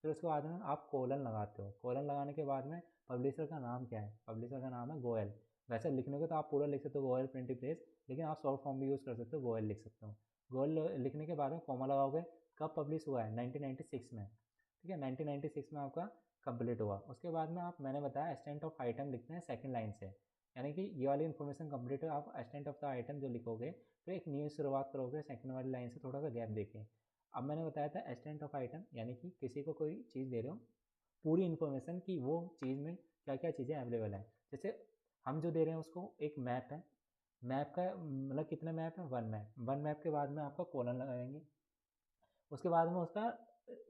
फिर उसके बाद में आप कोलन लगाते हो। कोलन लगाने के बाद में पब्लिशर का नाम क्या है, पब्लिशर का नाम है गोयल। वैसे लिखने को तो आप पूरा लिख सकते हो गोयल प्रिंटिंग प्रेस, लेकिन आप शॉर्ट फॉर्म भी यूज़ कर सकते हो, गोयल लिख सकते हो। गोयल लिखने के बाद में कॉमा लगाओगे। कब पब्लिश हुआ है, 1996 में। ठीक है, 1996 में आपका कंप्लीट हुआ। उसके बाद में आप मैंने बताया एक्सटेंट ऑफ आइटम लिखते हैं सेकंड लाइन से, यानी कि ये वाली इन्फॉर्मेशन कंप्लीट है, आप एक्सटेंट ऑफ द आइटम जो लिखोगे फिर एक न्यू शुरुआत करोगे सेकंड वाली लाइन से थोड़ा सा गैप देके। अब मैंने बताया था एक्सटेंट ऑफ आइटम, यानी कि किसी को कोई चीज़ दे रहे हो, पूरी इन्फॉर्मेशन कि वो चीज़ में क्या क्या चीज़ें अवेलेबल हैं। जैसे हम जो दे रहे हैं उसको एक मैप है, मैप का मतलब कितने मैप है, वन मैप के बाद में आपका कॉलन लगाएंगे, उसके बाद में उसका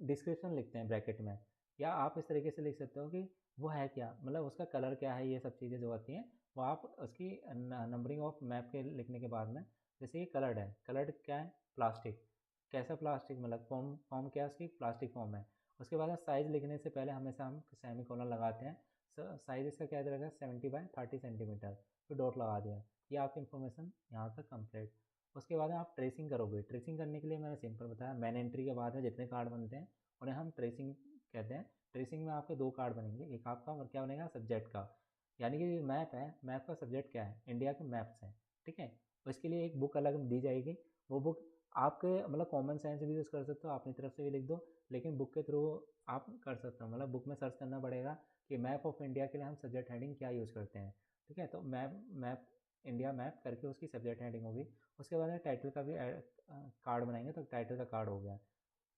डिस्क्रिप्शन लिखते हैं ब्रैकेट में, या आप इस तरीके से लिख सकते हो कि वो है क्या, मतलब उसका कलर क्या है, ये सब चीज़ें जो होती हैं वो आप उसकी नंबरिंग ऑफ मैप के लिखने के बाद में, जैसे ये कलर्ड है, कलर्ड क्या है, प्लास्टिक, कैसा प्लास्टिक, मतलब फॉर्म फॉर्म क्या है उसकी, प्लास्टिक फॉर्म है। उसके बाद साइज़ लिखने से पहले हमेशा हम सेमी कॉलन लगाते हैं, साइज़ इसका क्या रहेगा 70x30 सेंटीमीटर, फिर डॉट लगा दिया, ये आपकी इन्फॉर्मेशन यहाँ तक कंप्लीट। उसके बाद आप ट्रेसिंग करोगे, ट्रेसिंग करने के लिए मैंने सिंपल बताया, मैन एंट्री के बाद में जितने कार्ड बनते हैं उन्हें हम ट्रेसिंग कहते हैं। ट्रेसिंग में आपके दो कार्ड बनेंगे, एक आपका क्या बनेगा सब्जेक्ट का, यानी कि मैप है, मैप का सब्जेक्ट क्या है, इंडिया के मैप्स हैं, ठीक है। उसके लिए एक बुक अलग दी जाएगी, वो बुक आपके मतलब कॉमन सेंस भी यूज़ कर सकते हो, अपनी तरफ से भी लिख दो, लेकिन बुक के थ्रू आप कर सकते हो, मतलब बुक में सर्च करना पड़ेगा कि मैप ऑफ इंडिया के लिए हम सब्जेक्ट हेडिंग क्या यूज़ करते हैं, ठीक है। तो मैप मैप इंडिया मैप करके उसकी सब्जेक्ट हेडिंग होगी। उसके बाद में टाइटल का भी कार्ड बनाएंगे, तो टाइटल का कार्ड हो गया,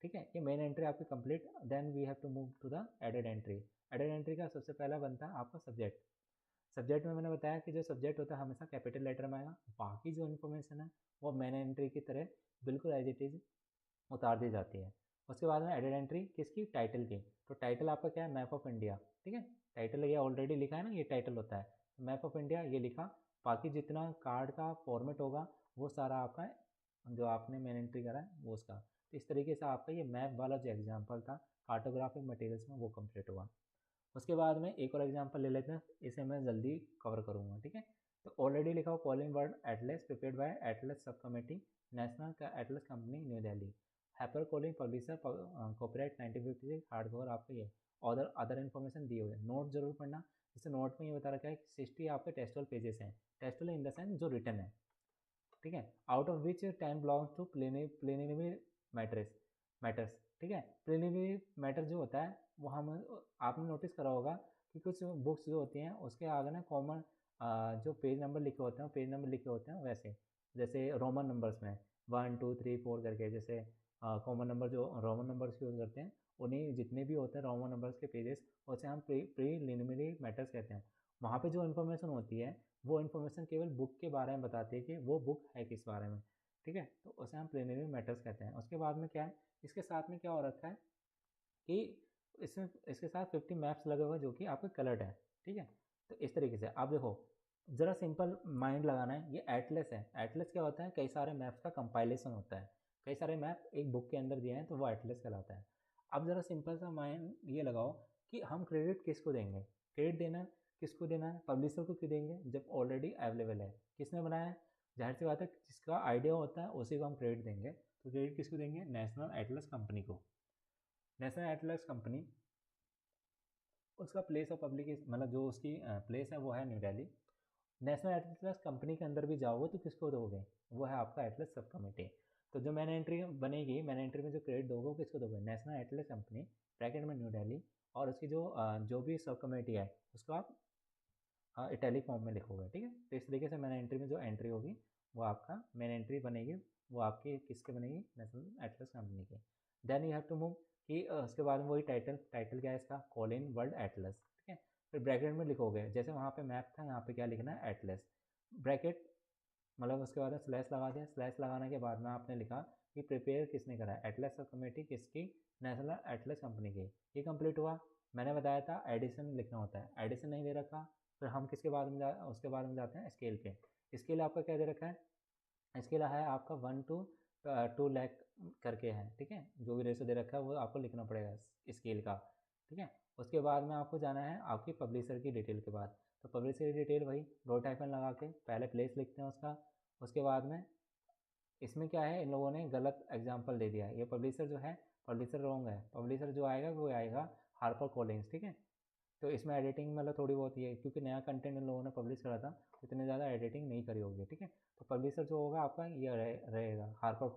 ठीक है। ये मेन एंट्री आपकी complete. Then we have to move to the added entry. Added entry का सबसे पहला बनता है आपका सब्जेक्ट। सब्जेक्ट में मैंने बताया कि जो सब्जेक्ट होता है हमेशा कैपिटल लेटर में आएगा, बाकी जो इन्फॉर्मेशन है वो मेन एंट्री की तरह बिल्कुल एज इट इज़ उतार दी जाती है। उसके बाद में एडेड एंट्री किसकी, टाइटल की। तो टाइटल आपका क्या है, मैप ऑफ इंडिया, ठीक है। टाइटल ये ऑलरेडी लिखा है ना, ये टाइटल होता है, मैप ऑफ इंडिया ये लिखा, बाकी जितना कार्ड का फॉर्मेट होगा वो सारा आपका जो आपने मेन एंट्री करा है वो उसका। तो इस तरीके से आपका ये मैप वाला जो एग्जाम्पल था कार्टोग्राफिक मटेरियल्स में वो कंप्लीट हुआ। उसके बाद में एक और एग्जांपल ले लेते हैं, इसे मैं जल्दी कवर करूँगा, ठीक है। तो ऑलरेडी लिखा हो Collins world atlas prepared by atlas सब कमेटी, नेशनल का atlas company New Delhi, Harper Collins publisher copyright 1956, hard cover आपका ये, और अदर इन्फॉर्मेशन दी हुई है, नोट जरूर पढ़ना। जैसे नोट में ये बता रखा है कि 60 आपके टेक्सुअल पेजेस हैं, टेक्सुअल इन द सेंस जो रिटर्न है, ठीक है, out of which 10 belongs to preliminary matters, ठीक है। प्लेनिनरी मैटर जो होता है वो हम आपने नोटिस करा होगा कि कुछ बुक्स जो होती हैं उसके आगे ना कॉमन जो पेज नंबर लिखे होते हैं, पेज नंबर लिखे होते हैं वैसे, जैसे रोमन नंबर्स में 1 2 3 4 करके, जैसे कॉमन नंबर जो रोमन नंबर्स यूज़ करते हैं उन्हीं जितने भी होते हैं रोमन नंबर्स के पेजेस, उसे हम प्रीलिमिनरी मैटर्स कहते हैं। वहाँ पे जो इन्फॉर्मेशन होती है वो इन्फॉर्मेशन केवल बुक के बारे में बताती है कि वो बुक है किस बारे में, ठीक है। तो उसे हम प्रीलिमिनरी मैटर्स कहते हैं। उसके बाद में क्या है, इसके साथ में क्या हो रखा है कि इसमें इसके साथ 50 मैप्स लगे हुए हैं जो कि आपके कलर्ड है, ठीक है। तो इस तरीके से आप देखो, ज़रा सिंपल माइंड लगाना है, ये एटलस है, एटलस क्या होता है, कई सारे मैप्स का कंपाइलेशन होता है, कई सारे मैप एक बुक के अंदर दिए हैं तो वो एटलस कहलाता है। अब ज़रा सिंपल सा माइंड ये लगाओ कि हम क्रेडिट किसको देंगे, क्रेडिट देना किसको देना है, पब्लिशर को क्यों देंगे जब ऑलरेडी अवेलेबल है, किसने बनाया है, जाहिर सी बात है जिसका आइडिया होता है उसी को हम क्रेडिट देंगे। तो क्रेडिट किसको देंगे, नेशनल एटलस कंपनी को। नेशनल एटलस कंपनी, उसका प्लेस ऑफ पब्लिक मतलब जो उसकी प्लेस है वो है new Delhi. National atlas company के अंदर भी जाओगे तो किसको दोगे, वो है आपका एटलस सब कमेटी। तो जो मैन एंट्री बनेगी, मैन एंट्री में जो क्रेडिट दोगे वो किसको दोगे, नेशनल एटलस कंपनी ब्रैकेट में न्यू दिल्ली, और उसकी जो भी सब कमेटी है उसको आप इटैलिक फॉर्म में लिखोगे, ठीक है। तो इस तरीके से मैन एंट्री में जो एंट्री होगी वो आपका मेन एंट्री बनेगी, वो आपकी किसके बनेगी, नेशनल एटलस कंपनी की। Then you have to move कि उसके बाद में वही टाइटल, टाइटल क्या है इसका, कॉलिन वर्ल्ड एटलस, ठीक है। फिर ब्रैकेट में लिखोगे, जैसे वहाँ पे मैप था यहाँ पे क्या लिखना है, एटलस ब्रैकेट, मतलब उसके बाद में स्लैश लगा दिया, स्लैश लगाने के बाद में आपने लिखा कि प्रिपेयर किसने करा है, एटलस सब कमेटी किसकी, नेशनल एटलस कंपनी की। ये कंप्लीट हुआ। मैंने बताया था एडिशन लिखना होता है, एडिशन नहीं दे रखा, फिर हम किसके बाद में उसके बाद में जाते हैं स्केल पे। स्केल आपका क्या दे रखा है, स्केल है आपका 1 to 2 लाख करके है, ठीक है। जो भी रेशो दे रखा है वो आपको लिखना पड़ेगा स्केल का, ठीक है। उसके बाद में आपको जाना है आपकी पब्लिशर की डिटेल के बाद, तो पब्लिशर की डिटेल वही डॉट हाइफन लगा के पहले प्लेस लिखते हैं उसका। उसके बाद में इसमें क्या है, इन लोगों ने गलत एग्जाम्पल दे दिया है, ये पब्लिशर जो है पब्लिशर रॉन्ग है, पब्लिशर जो आएगा वो आएगा हार्पर कॉलिंस, ठीक है। तो इसमें एडिटिंग मतलब थोड़ी बहुत ही है, क्योंकि नया कंटेंट इन लोगों ने पब्लिश करा था, इतने ज़्यादा एडिटिंग नहीं करी होगी, ठीक है। तो पब्लिशर जो होगा आपका ये रहेगा हार्पर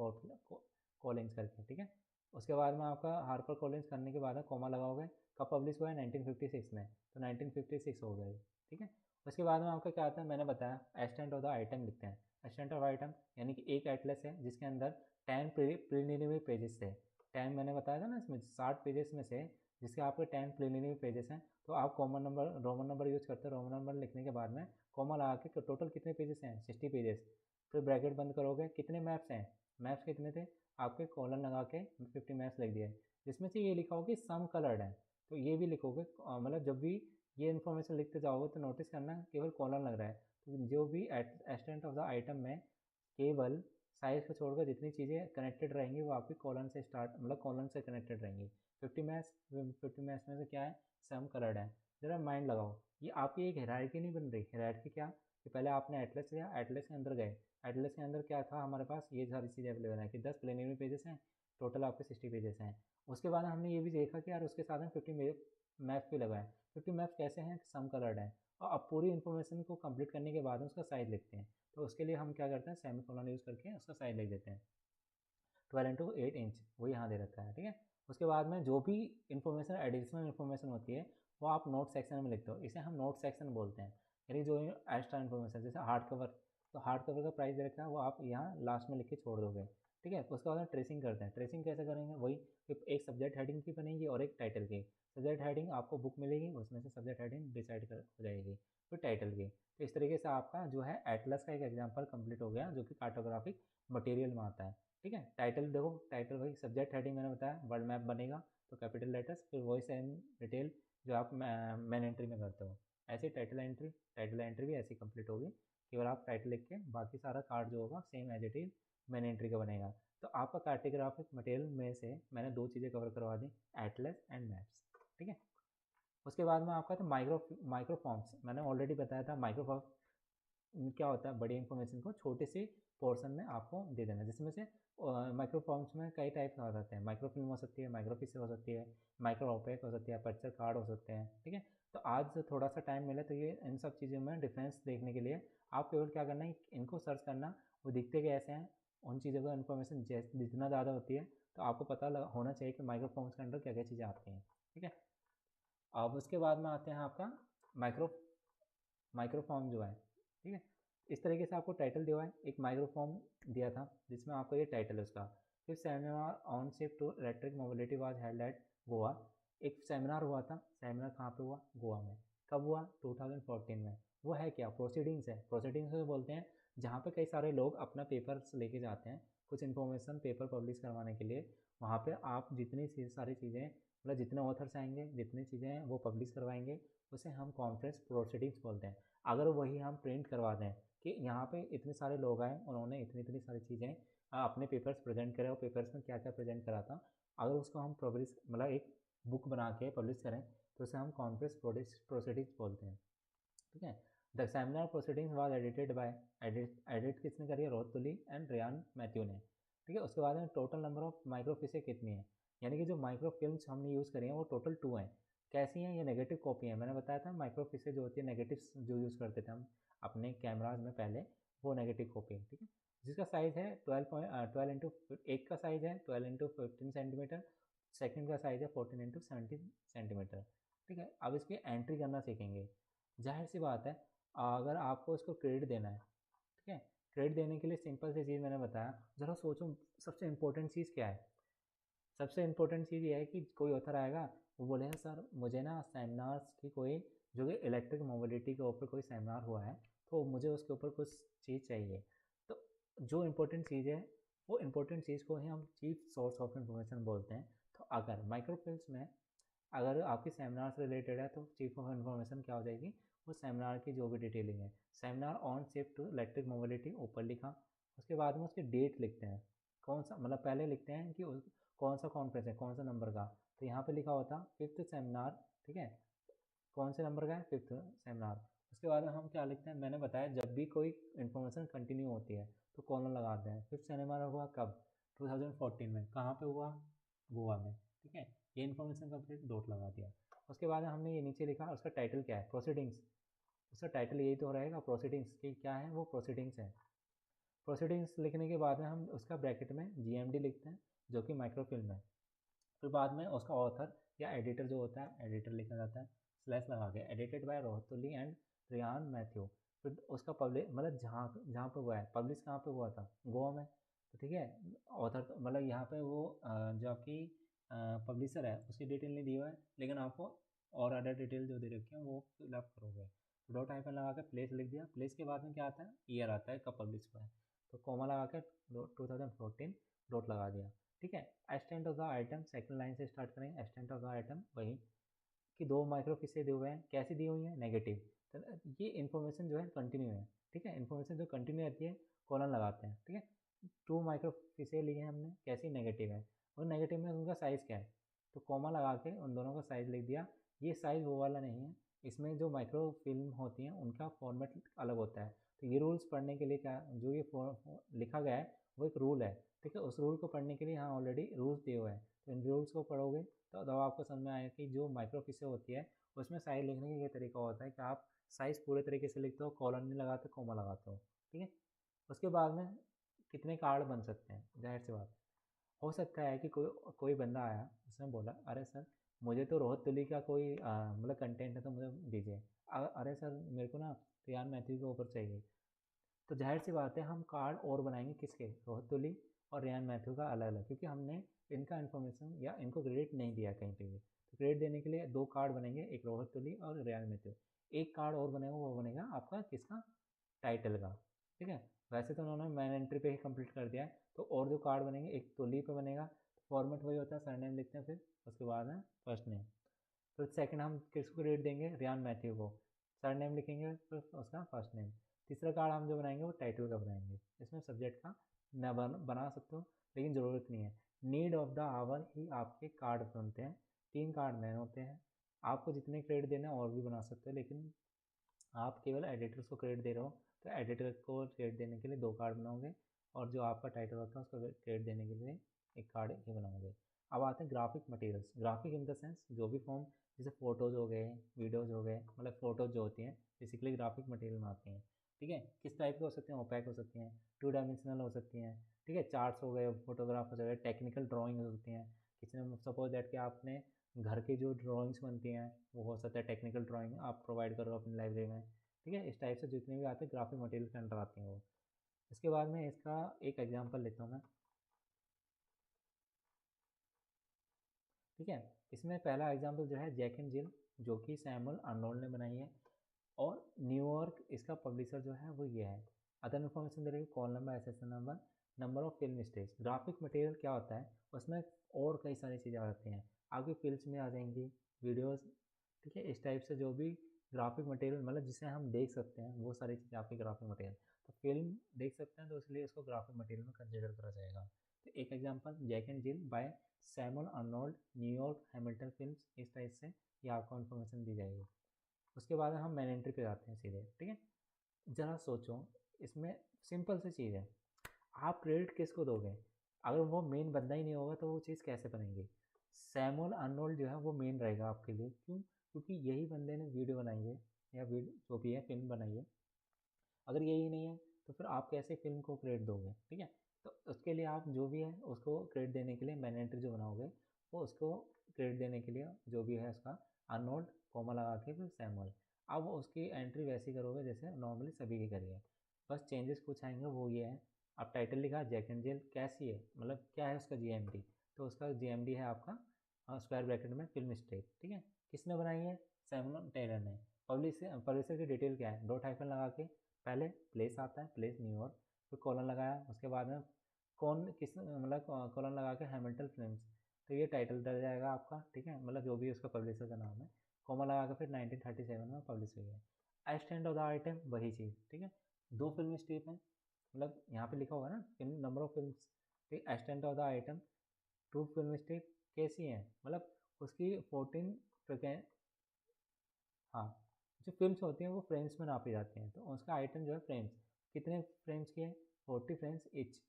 कॉलिंस करके, ठीक है। उसके बाद में आपका हार्पर कॉलिंस करने के बाद में कॉमा लगाओगे, कब पब्लिश हुआ है 1956 में, तो 1956 हो गई, ठीक है। उसके बाद में आपका क्या आता है, मैंने बताया एक्सटेंट ऑफ द आइटम लिखते हैं। एक्सटेंट ऑफ आइटम यानी कि एक एटलस है जिसके अंदर 10 प्रीलिमिनरी पेजेस थे। 10 मैंने बताया था ना, इसमें 60 पेजेस में से जिसके आपके 10 प्रीलिमिनरी पेजेस हैं, तो आप common number Roman number use करते हो। रोमन नंबर लिखने के बाद में कॉमा लगा के टोटल कितने पेजेस हैं, 60 पेजेस, फिर ब्रैकेट बंद करोगे, कितने मैप्स हैं, मैप्स कितने थे आपके, कॉलन लगा के 50 मैप्स लिख दिए, जिसमें से ये लिखा होगा कि सम कलर्ड है, तो ये भी लिखोगे। मतलब जब भी ये इन्फॉर्मेशन लिखते जाओगे तो नोटिस करना केवल कॉलन लग रहा है, तो जो भी एक्सटेंट ऑफ द आइटम में केवल साइज को छोड़कर जितनी चीज़ें कनेक्टेड रहेंगी वो आपकी कॉलन से स्टार्ट, मतलब कॉलन से कनेक्टेड रहेंगी। 50 मैथ्स में से क्या है, सम कलर्ड है। ज़रा माइंड लगाओ, ये आपकी एक हायरार्की नहीं बन रही। हायरार्की क्या कि पहले आपने एटलस लिया, एटलस के अंदर गए, एटलस के अंदर क्या था हमारे पास, ये सारी चीज़ें अवेलेबल है कि 10 प्रीलिमिनरी पेजेस हैं, टोटल आपके 60 पेजेस हैं। उसके बाद हमने ये भी देखा कि यार उसके साथ में 50 मैप्स भी लगाए। 50 मैप्स कैसे हैं, सम कलर्ड है। और अब पूरी इन्फॉर्मेशन को कंप्लीट करने के बाद उसका साइज लिखते हैं, तो उसके लिए हम क्या करते हैं, सेमीकोलन यूज़ करके उसका साइज लिख देते हैं। 12x8 इंच वो यहाँ दे रखा है, ठीक है। उसके बाद में जो भी इन्फॉर्मेशन एडिशनल इन्फॉर्मेशन होती है वो आप नोट सेक्शन में लिखते हो, इसे हम नोट सेक्शन बोलते हैं। यानी जो एक्स्ट्रा इन्फॉर्मेशन, जैसे हार्ड कवर, तो हार्ड कवर का प्राइस दे रखा है वो आप यहाँ लास्ट में लिख के छोड़ दोगे, ठीक है। उसके बाद में ट्रेसिंग करते हैं। ट्रेसिंग कैसे करेंगे, वही एक सब्जेक्ट हेडिंग की बनेगी और एक टाइटल की। सब्जेक्ट हेडिंग आपको बुक मिलेगी, उसमें से सब्जेक्ट हेडिंग डिसाइड कर हो जाएगी, फिर टाइटल की। तो इस तरीके से आपका जो है एटलस का एक एग्जाम्पल कंप्लीट हो गया, जो कि कार्टोग्राफिक मटेरियल में आता है, ठीक है। टाइटल देखो, टाइटल वही सब्जेक्ट हेडिंग मैंने बताया, वर्ल्ड मैप बनेगा तो कैपिटल लेटर्स, फिर वॉइस एंड डिटेल जो आप मेन एंट्री में करते हो, ऐसे टाइटल एंट्री भी ऐसी कंप्लीट होगी। केवल आप टाइटल लिख के बाकी सारा कार्ड जो होगा same as it is main entry का बनेगा। तो आपका कार्टोग्राफिक मटेरियल में से मैंने दो चीज़ें कवर करवा दी, एटलस एंड मैप्स, ठीक है। उसके बाद में आपका था माइक्रोफॉर्म्स। मैंने ऑलरेडी बताया था माइक्रोफॉर्म क्या होता है, बड़ी इन्फॉर्मेशन को छोटे से पोर्शन में आपको दे देना, जिसमें से माइक्रोफॉर्म्स में कई टाइप का हो जाते हैं। माइक्रोफिल्म हो सकती है, माइक्रोफिशर हो सकती है, माइक्रो ओपेक हो सकती है, अपर्चर कार्ड हो सकते हैं, ठीक है। तो आज थोड़ा सा टाइम मिले तो ये इन सब चीज़ों में डिफरेंस देखने के लिए आप केवल क्या करना है, इनको सर्च करना, वो दिखते कैसे हैं, उन चीज़ों का इन्फॉर्मेशन जितना ज़्यादा होती है तो आपको पता होना चाहिए कि माइक्रोफॉर्म्स के अंदर क्या क्या चीज़ें आती हैं, ठीक है। अब उसके बाद में आते हैं आपका माइक्रो माइक्रोफॉर्म जो है, ठीक है। इस तरीके से आपको टाइटल दिया है, एक माइक्रोफॉर्म दिया था जिसमें आपको ये टाइटल है उसका। फिर seminar on shift to electric mobility was held at Goa. एक सेमिनार हुआ था, सेमिनार कहाँ पे हुआ, गोवा में। कब हुआ, 2014 में। वो है क्या, प्रोसीडिंग्स है। प्रोसीडिंग्स को बोलते हैं जहाँ पे कई सारे लोग अपना पेपर्स लेके जाते हैं, कुछ इन्फॉर्मेशन पेपर पब्लिश करवाने के लिए। वहाँ पे आप जितनी सारी चीज़ें, मतलब जितने ऑथर्स आएंगे, जितनी चीज़ें हैं वो पब्लिश करवाएंगे, उसे हम कॉन्फ्रेंस प्रोसीडिंग्स बोलते हैं। अगर वही हम प्रिंट करवा दें कि यहाँ पे इतने सारे लोग आए, उन्होंने इतनी इतनी सारी चीज़ें अपने पेपर्स प्रेजेंट करें और पेपर्स में क्या क्या प्रेजेंट करा था, अगर उसको हम पब्लिश, मतलब एक बुक बना के पब्लिश करें, तो उसे हम कॉन्फ्रेंस प्रोसीडिंग्स बोलते हैं, ठीक है। The seminar proceedings was edited by, edit किसने करी है, रोहतुली एंड रियान मैथ्यू ने, ठीक है। उसके बाद में टोटल नंबर ऑफ माइक्रोफिशें कितनी है, यानी कि जो माइक्रो फिल्म्स हमने यूज़ करी हैं वो टोटल 2 हैं। कैसी हैं, ये नेगेटिव कॉपी है। मैंने बताया था माइक्रोफिशें जो होती है नेगेटिव जो यूज़ करते थे हम अपने कैमराज में पहले, वो नेगेटिव कॉपी है, ठीक है। जिसका साइज़ है 12 इंटू, एक का साइज़ है 12x15 सेंटीमीटर, सेकंड का साइज़ है 14x17 सेंटीमीटर, ठीक है। अब इसकी एंट्री करना सीखेंगे। जाहिर सी बात है, अगर आपको इसको क्रेडिट देना है, ठीक है, क्रेडिट देने के लिए सिंपल सी चीज़ मैंने बताया। ज़रा सोचो सबसे इम्पोर्टेंट चीज़ क्या है। सबसे इम्पोर्टेंट चीज़ ये है कि कोई ऑथर आएगा, वो बोलेगा सर मुझे ना सेमिनार्स की कोई, जो कि इलेक्ट्रिक मोबिलिटी के ऊपर कोई सेमिनार हुआ है, तो मुझे उसके ऊपर कुछ चीज़ चाहिए। तो जो इम्पोर्टेंट चीज़ है, वो इम्पोर्टेंट चीज़ को ही हम चीफ सोर्स ऑफ इंफॉर्मेशन बोलते हैं। तो अगर माइक्रोफिल्म्स में अगर आपकी सेमिनार से रिलेटेड है, तो चीफ ऑफ इन्फॉर्मेशन क्या हो जाएगी, वो सेमिनार की जो भी डिटेलिंग है। Seminar on shift to electric mobility ऊपर लिखा, उसके बाद में उसकी डेट लिखते हैं, कौन सा, मतलब पहले लिखते हैं कि कौन सा कॉन्फ्रेंस है, कौन सा नंबर का, तो यहाँ पे लिखा होता 5th सेमिनार, ठीक है। कौन से नंबर का है, 5th सेमिनार। उसके बाद हम क्या लिखते हैं, मैंने बताया जब भी कोई इन्फॉर्मेशन कंटिन्यू होती है तो कॉलम लगाते हैं। 5th सेमिनार हुआ कब, 2014 में। कहाँ पे हुआ, गोवा में, ठीक है। ये इन्फॉर्मेशन का फिर डॉट लगा दिया। उसके बाद हमने ये नीचे लिखा, उसका टाइटल क्या है, प्रोसीडिंग्स। उसका टाइटल यही तो रहेगा प्रोसीडिंग्स की, क्या है वो प्रोसीडिंग्स है। प्रोसीडिंग्स लिखने के बाद में हम उसका ब्रैकेट में जीएमडी लिखते हैं, जो कि माइक्रोफिल्म है। फिर बाद में उसका ऑथर या एडिटर जो होता है एडिटर लिखा जाता है स्लैश लगा के, edited by Rohit Tuli and Riyan Matthew. फिर उसका पब्लिश मतलब जहाँ जहाँ पे हुआ है पब्लिश कहाँ पे हुआ था, गोवा में। तो ठीक है, ऑथर मतलब यहाँ पे वो जो आपकी पब्लिशर है उसकी डिटेल नहीं दी हुआ है, लेकिन आपको और अदर डिटेल जो दे रखी है वो फिलअप करोगे। तो डॉट हाइफन लगा के प्लेस लिख दिया, प्लेस के बाद में क्या आता है, ईयर आता है कब पब्लिश हुआ है, तो कॉमा लगा के 2014 डॉट लगा दिया। ठीक है, extent of the item second line से स्टार्ट करेंगे। एक्सटेंट ऑफ द आइटम वही कि 2 माइक्रोफिसे दिए हुए हैं, कैसी दी हुई हैं, नेगेटिव। तो ये इन्फॉर्मेशन जो है कंटिन्यू है। ठीक है, इन्फॉर्मेशन जो कंटिन्यू रहती है कॉलन लगाते हैं। ठीक है, 2 माइक्रोफिसे लिए हैं हमने, कैसी, नेगेटिव है, और नेगेटिव में उनका साइज़ क्या है, तो कॉमा लगा के उन दोनों का साइज़ लिख दिया। ये साइज़ वो वाला नहीं है, इसमें जो माइक्रो फिल्म होती हैं उनका फॉर्मेट अलग होता है। तो ये रूल्स पढ़ने के लिए क्या, जो ये लिखा गया है वो एक रूल है। ठीक है, उस रूल को पढ़ने के लिए यहाँ ऑलरेडी रूल्स दिए हुए हैं, तो इन रूल्स को पढ़ोगे तो तब आपको समझ में आएगा कि जो माइक्रोफिसे होती है उसमें साइज़ लिखने का ये तरीका होता है कि आप साइज़ पूरे तरीके से लिखते हो, कॉलन नहीं लगाते, कॉमा लगाते हो। ठीक है, उसके बाद में कितने कार्ड बन सकते हैं, जाहिर सी बात है। हो सकता है कि कोई कोई बंदा आया, उसने बोला अरे सर मुझे तो रोहित तुली का कोई मतलब कंटेंट है तो मुझे दीजिए। अरे सर मेरे को ना रियान मैथ्यू के ऊपर चाहिए। तो जाहिर सी बात है हम कार्ड और बनाएंगे किसके, रोहित तुली और रियान मैथ्यू का अलग अलग, क्योंकि हमने इनका इन्फॉर्मेशन या इनको क्रेडिट नहीं दिया कहीं पे भी। तो क्रेडिट देने के लिए 2 कार्ड बनेंगे, एक रोहित तुली और रियान मैथ्यू। एक कार्ड और बनेगा, वो बनेगा आपका किसका, टाइटल का। ठीक है, वैसे तो उन्होंने मैन एंट्री पे ही कंप्लीट कर दिया है, तो और जो कार्ड बनेंगे, एक तुली पे बनेगा, फॉर्मेट वही होता है, सरनेम लिखते हैं, फिर उसके बाद है फर्स्ट नेम। फिर सेकंड हम किसको क्रेडिट देंगे, रियान मैथ्यू को, सरनेम लिखेंगे फिर उसका फर्स्ट नेम। तीसरा कार्ड हम जो बनाएंगे वो टाइटल का बनाएंगे, इसमें सब्जेक्ट का न बना सकते हो, लेकिन ज़रूरत नहीं है। नीड ऑफ द आवर ही आपके कार्ड बनते हैं, 3 कार्ड मैन होते हैं। आपको जितने क्रेडिट देना है और भी बना सकते हो, लेकिन आप केवल एडिटर्स को क्रेडिट दे रहे हो, तो एडिटर को क्रेडिट देने के लिए 2 कार्ड बनाओगे, और जो आपका टाइटल होता है उसको क्रेडिट देने के लिए एक कार्ड ये बनाओगे। अब आते हैं graphic materials. Graphic in the sense जो भी फॉर्म, जैसे फ़ोटोज़ हो गए, वीडियोज़ हो गए, मतलब फ़ोटोज़ जो होती हैं बेसिकली ग्राफिक मटेरियल में आती हैं। ठीक है, किस टाइप के हो सकते हैं, ओपैक हो सकती हैं, 2 डायमेंशनल हो सकती हैं। ठीक है, चार्ट्स हो गए, फोटोग्राफ हो गए, टेक्निकल ड्राइंग हो सकती हैं। किसी ने सपोज दैट कि आपने घर की जो ड्राइंग्स बनती हैं वो हो सकता है टेक्निकल ड्राइंग आप प्रोवाइड करो अपनी लाइब्रेरी में। ठीक है, इस टाइप से जितने भी आते हैं ग्राफिक मटेरियल के अंडर आती हैं वो। इसके बाद में इसका एक एग्जांपल लेता हूँ मैं। ठीक है, इसमें पहला एग्जांपल जो है जैक एंड जिल, जो कि सैमुअल अर्नोल्ड ने बनाई है, और न्यूयॉर्क इसका पब्लिशर जो है वो ये है। अदर इन्फॉर्मेशन दे रही है, call number, SSN number, number of film stage. Graphic material क्या होता है, उसमें और कई सारी चीज़ें आ जाती हैं, आपकी फिल्म में आ जाएंगी, वीडियोस। ठीक है, इस टाइप से जो भी ग्राफिक मटेरियल मतलब जिसे हम देख सकते हैं वो सारी चीज़ें आपकी ग्राफिक मटेरियल। तो फिल्म देख सकते हैं तो इसलिए इसको ग्राफिक मटेरियल में कंसिडर करा जाएगा। तो एक example Jack and Jill by Samuel Arnold, New York Hamilton films, इस टाइप से ये आपको इन्फॉर्मेशन दी जाएगी। उसके बाद हम मेन एंट्री पे जाते हैं सीधे। ठीक है, ज़रा सोचो, इसमें सिंपल सी चीज़ है, आप क्रेडिट किसको दोगे, अगर वो मेन बंदा ही नहीं होगा तो वो चीज़ कैसे बनेगी। सैमुअल अर्नोल्ड जो है वो मेन रहेगा आपके लिए, क्यों, क्योंकि यही बंदे ने वीडियो बनाई है, या वीडियो जो भी है फिल्म बनाई है। अगर यही नहीं है तो फिर आप कैसे फिल्म को क्रेडिट दोगे। ठीक है, तो उसके लिए आप जो भी है उसको क्रेडिट देने के लिए मैन एंट्री जो बनाओगे, वो उसको क्रेडिट देने के लिए जो भी है उसका अर्नोल्ड कोमा लगा के फिर सैमुअल। अब उसकी एंट्री वैसी करोगे जैसे नॉर्मली सभी की करिए, बस चेंजेस कुछ आएंगे, वो ये है। अब टाइटल लिखा जैक एंड जिल, कैसी है मतलब क्या है उसका जीएमडी, तो उसका जीएमडी है आपका स्क्वायर ब्रैकेट में फिल्म स्टेक। ठीक है, किसने बनाई है, सैमुअल टेलर ने। पब्लिशर की डिटेल क्या है, डॉट हाइफन लगा के पहले प्लेस आता है, प्लेस न्यूयॉर्क, फिर कॉलन लगाया, उसके बाद में कौन किस मतलब कॉलन लगा के हैमिल्टन फिल्म्स, तो ये टाइटल डल जाएगा आपका। ठीक है, मतलब जो भी उसका पब्लिशर का नाम है, कॉमा लगा के फिर 1937 में पब्लिश हुई है। एक्सटेंट ऑफ द आइटम वही चीज़। ठीक है, 2 फिल्म स्ट्रिप हैं, मतलब यहाँ पे लिखा होगा ना फिल्म नंबर ऑफ फिल्म। ठीक, extent of the item 2 film strip कैसी हैं, मतलब उसकी 14 हाँ, जो फ़िल्म्स होती हैं वो फ्रेम्स में नापी जाती हैं, तो उसका आइटम जो है फ्रेम्स, कितने फ्रेम्स की है, 40 फ्रेम्स ईच।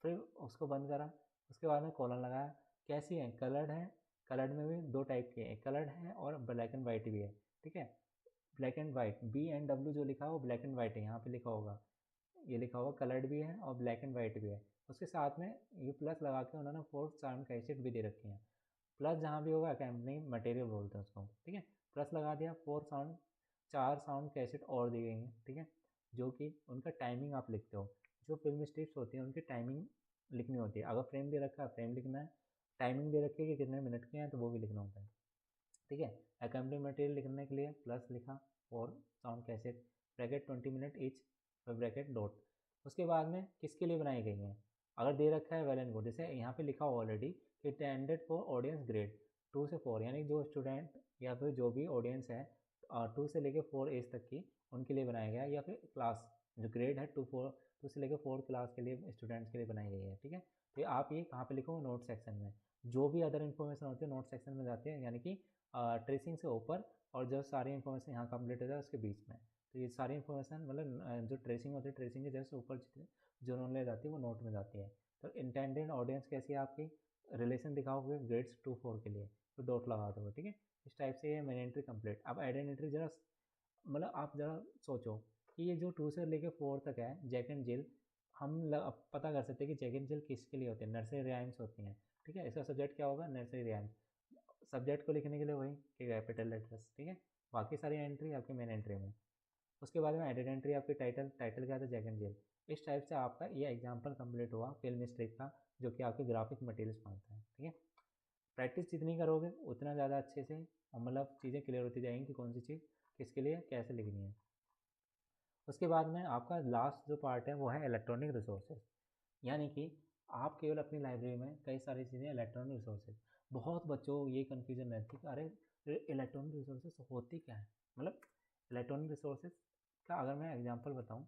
फिर उसको बंद करा, उसके बाद में कॉलन लगाया, कैसी है, कलर्ड है। कलर्ड में भी 2 टाइप के हैं, कलर्ड है और ब्लैक एंड वाइट भी है। ठीक है, ब्लैक एंड वाइट, B&W जो लिखा है वो ब्लैक एंड वाइट है, यहाँ पे लिखा होगा, ये लिखा होगा कलर्ड भी है और ब्लैक एंड वाइट भी है। उसके साथ में ये प्लस लगा के उन्होंने 4 साउंड कैसेट भी दे रखी हैं। प्लस जहाँ भी होगा अकैम्पनिंग मटेरियल बोलते हैं उसको, ठीक है। प्लस लगा दिया। 4 साउंड कैसेट और दी गई हैं, ठीक है, जो कि उनका टाइमिंग आप लिखते हो। जो फिल्म स्ट्रिप्स होती हैं उनकी टाइमिंग लिखनी होती है। अगर फ्रेम दे रखा है फ्रेम लिखना है, टाइमिंग दे रखी है कि कितने मिनट के हैं तो वो भी लिखना होता है, ठीक है। अकैम्पनिंग मटेरियल लिखने के लिए प्लस लिखा और sound cassette bracket 20 minute each bracket dot. उसके बाद में किसके लिए बनाई गई हैं, अगर दे रखा है वेल एंड गुड, जैसे यहाँ पे लिखा हो ऑलरेडी कि इंटेंडेड फॉर ऑडियंस ग्रेड 2 से 4, यानी जो स्टूडेंट या फिर जो भी ऑडियंस है 2 से लेकर 4 एज तक की, उनके लिए बनाया गया है, या फिर क्लास जो ग्रेड है 2 से लेकर 4 क्लास के लिए स्टूडेंट्स के लिए बनाई गई है, ठीक है। तो आप ये कहाँ पे लिखो, नोट सेक्शन में। जो भी अदर इन्फॉर्मेशन होती है नोट सेक्शन में जाती है, यानी कि ट्रेसिंग से ऊपर, और जो सारी इन्फॉर्मेशन यहाँ कंप्लीट हो जाए उसके बीच में। तो ये सारी इन्फॉर्मेशन मतलब जो ट्रेसिंग होती है, ट्रेसिंग के जस्ट ऊपर जो नॉलेज जाती है वो नोट में जाती है। तो इंटेंडेड ऑडियंस कैसी है आपकी, रिलेशन दिखाओगे ग्रेड्स 2-4 के लिए, तो डॉट लगा दोगे, ठीक है। इस टाइप से ये मेन एंट्री कंप्लीट। अब आइडेंटिटी जरा मतलब आप ज़रा सोचो कि ये जो 2 से लेकर 4 तक है, जैक एंड जिल, अब पता कर सकते हैं कि जैक एंड जिल किसके लिए होते हैं, नर्सरी राइम्स होती हैं, ठीक है। इसका सब्जेक्ट क्या होगा, नर्सरी राइम्स। सब्जेक्ट को लिखने के लिए वही कि कैपिटल लेटर्स, ठीक है। बाकी सारी एंट्री आपकी मेन एंट्री में। उसके बाद में एडिट एंट्री आपकी टाइटल क्या था, जैक एंड जिल। इस टाइप से आपका ये एग्जाम्पल कंप्लीट हुआ फिल्म स्ट्रिप का, जो कि आपके ग्राफिक मटेरियल्स मांगता है, ठीक है। प्रैक्टिस जितनी करोगे उतना ज़्यादा अच्छे से मतलब चीज़ें क्लियर होती जाएंगी कि कौन सी चीज़ किसके लिए कैसे लिखनी है। उसके बाद में आपका लास्ट जो पार्ट है वो है इलेक्ट्रॉनिक रिसोर्सेज, यानी कि आप केवल अपनी लाइब्रेरी में कई सारी चीज़ें इलेक्ट्रॉनिक रिसोर्सेज। बहुत बच्चों को ये कन्फ्यूजन रहती है कि अरे इलेक्ट्रॉनिक रिसोर्सेज होती क्या है। मतलब इलेक्ट्रॉनिक रिसोर्सेज का अगर मैं एग्जांपल बताऊं,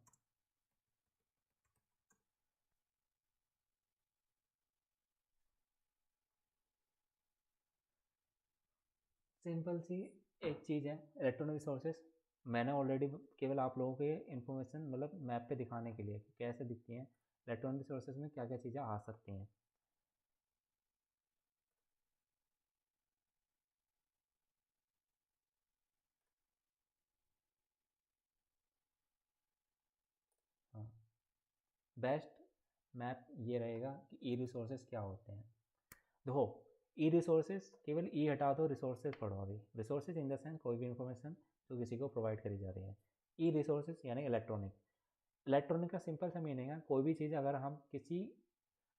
सिंपल सी एक चीज़ है इलेक्ट्रॉनिक रिसोर्सेज। मैंने ऑलरेडी केवल आप लोगों को ये इन्फॉर्मेशन मतलब मैप पे दिखाने के लिए कि कैसे दिखती हैं इलेक्ट्रॉनिक रिसोर्सेज में, क्या क्या चीज़ें आ सकती हैं। हाँ, बेस्ट मैप ये रहेगा कि ई रिसोर्सेज क्या होते हैं। देखो, ई रिसोर्सेज केवल ई हटा दो, रिसोर्सेज पढ़ो। अभी रिसोर्सेज इन द सेंस कोई भी इन्फॉर्मेशन जो किसी को प्रोवाइड करी जा रही है। ई रिसोर्सेज यानी इलेक्ट्रॉनिक। इलेक्ट्रॉनिक का सिंपल सा मीनिंग है कोई भी चीज़ अगर हम किसी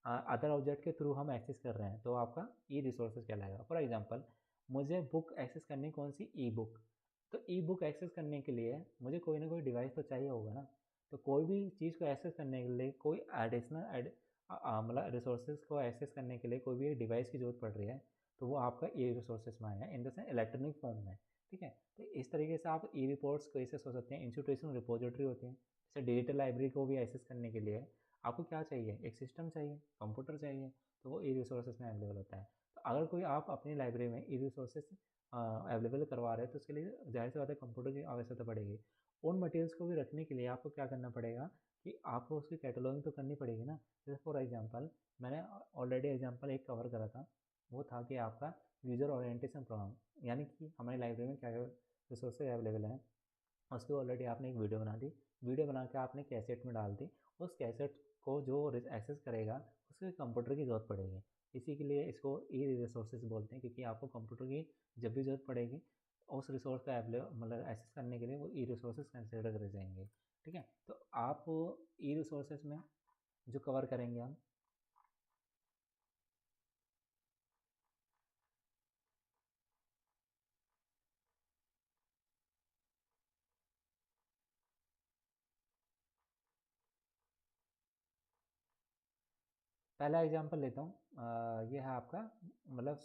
अदर ऑब्जेक्ट के थ्रू हम एक्सेस कर रहे हैं तो आपका ई रिसोर्सेज कहलाएगा। फॉर एग्जांपल, मुझे बुक एक्सेस करनी कौन सी, ई बुक। तो ई बुक एक्सेस करने के लिए मुझे कोई ना कोई डिवाइस तो चाहिए होगा ना। तो कोई भी चीज़ को एक्सेस करने के लिए कोई एडिशनल मतलब रिसोर्सेज को एक्सेस करने के लिए कोई भी डिवाइस की जरूरत पड़ रही है, तो वो आपका ई रिसोर्सेज में आएगा, इन द सेंस इलेक्ट्रॉनिक फॉर्म में, ठीक है। तो इस तरीके से आप ई रिपोर्ट्स को एक्सेस हो सकते हैं। इंस्टीट्यूशनल रिपोजिटरी होती है, जैसे डिजिटल लाइब्रेरी को भी एक्सेस करने के लिए आपको क्या चाहिए, एक सिस्टम चाहिए, कंप्यूटर चाहिए, तो वो ई रिसोर्सेज में अवेलेबल होता है। तो अगर कोई आप अपनी लाइब्रेरी में ई रिसोर्सेज अवेलेबल करवा रहे हैं तो उसके लिए जाहिर सी बात है कंप्यूटर की आवश्यकता पड़ेगी। उन मटेरियल्स को भी रखने के लिए आपको क्या करना पड़ेगा कि आपको उसकी कैटलॉगिंग तो करनी पड़ेगी ना। जैसे फॉर एग्जांपल मैंने ऑलरेडी एग्जांपल एक कवर करा था, वो था कि आपका यूज़र ओरिएंटेशन प्रोग्राम, यानी कि हमारी लाइब्रेरी में क्या क्या रिसोर्सेज अवेलेबल हैं, उसकी ऑलरेडी आपने एक वीडियो बना दी। वीडियो बना के आपने कैसेट में डाल दी। उस कैसेट को जो एक्सेस करेगा उसके कंप्यूटर की ज़रूरत पड़ेगी। इसी के लिए इसको ई रिसोर्सेज बोलते हैं, क्योंकि आपको कंप्यूटर की जब भी ज़रूरत पड़ेगी उस रिसोर्स का मतलब एक्सेस करने के लिए वो ई रिसोर्सेज कंसिडर करे जाएंगे, ठीक है। तो आप ई रिसोर्सेज में जो कवर करेंगे हम, पहला एग्जांपल लेता हूँ। ये है आपका मतलब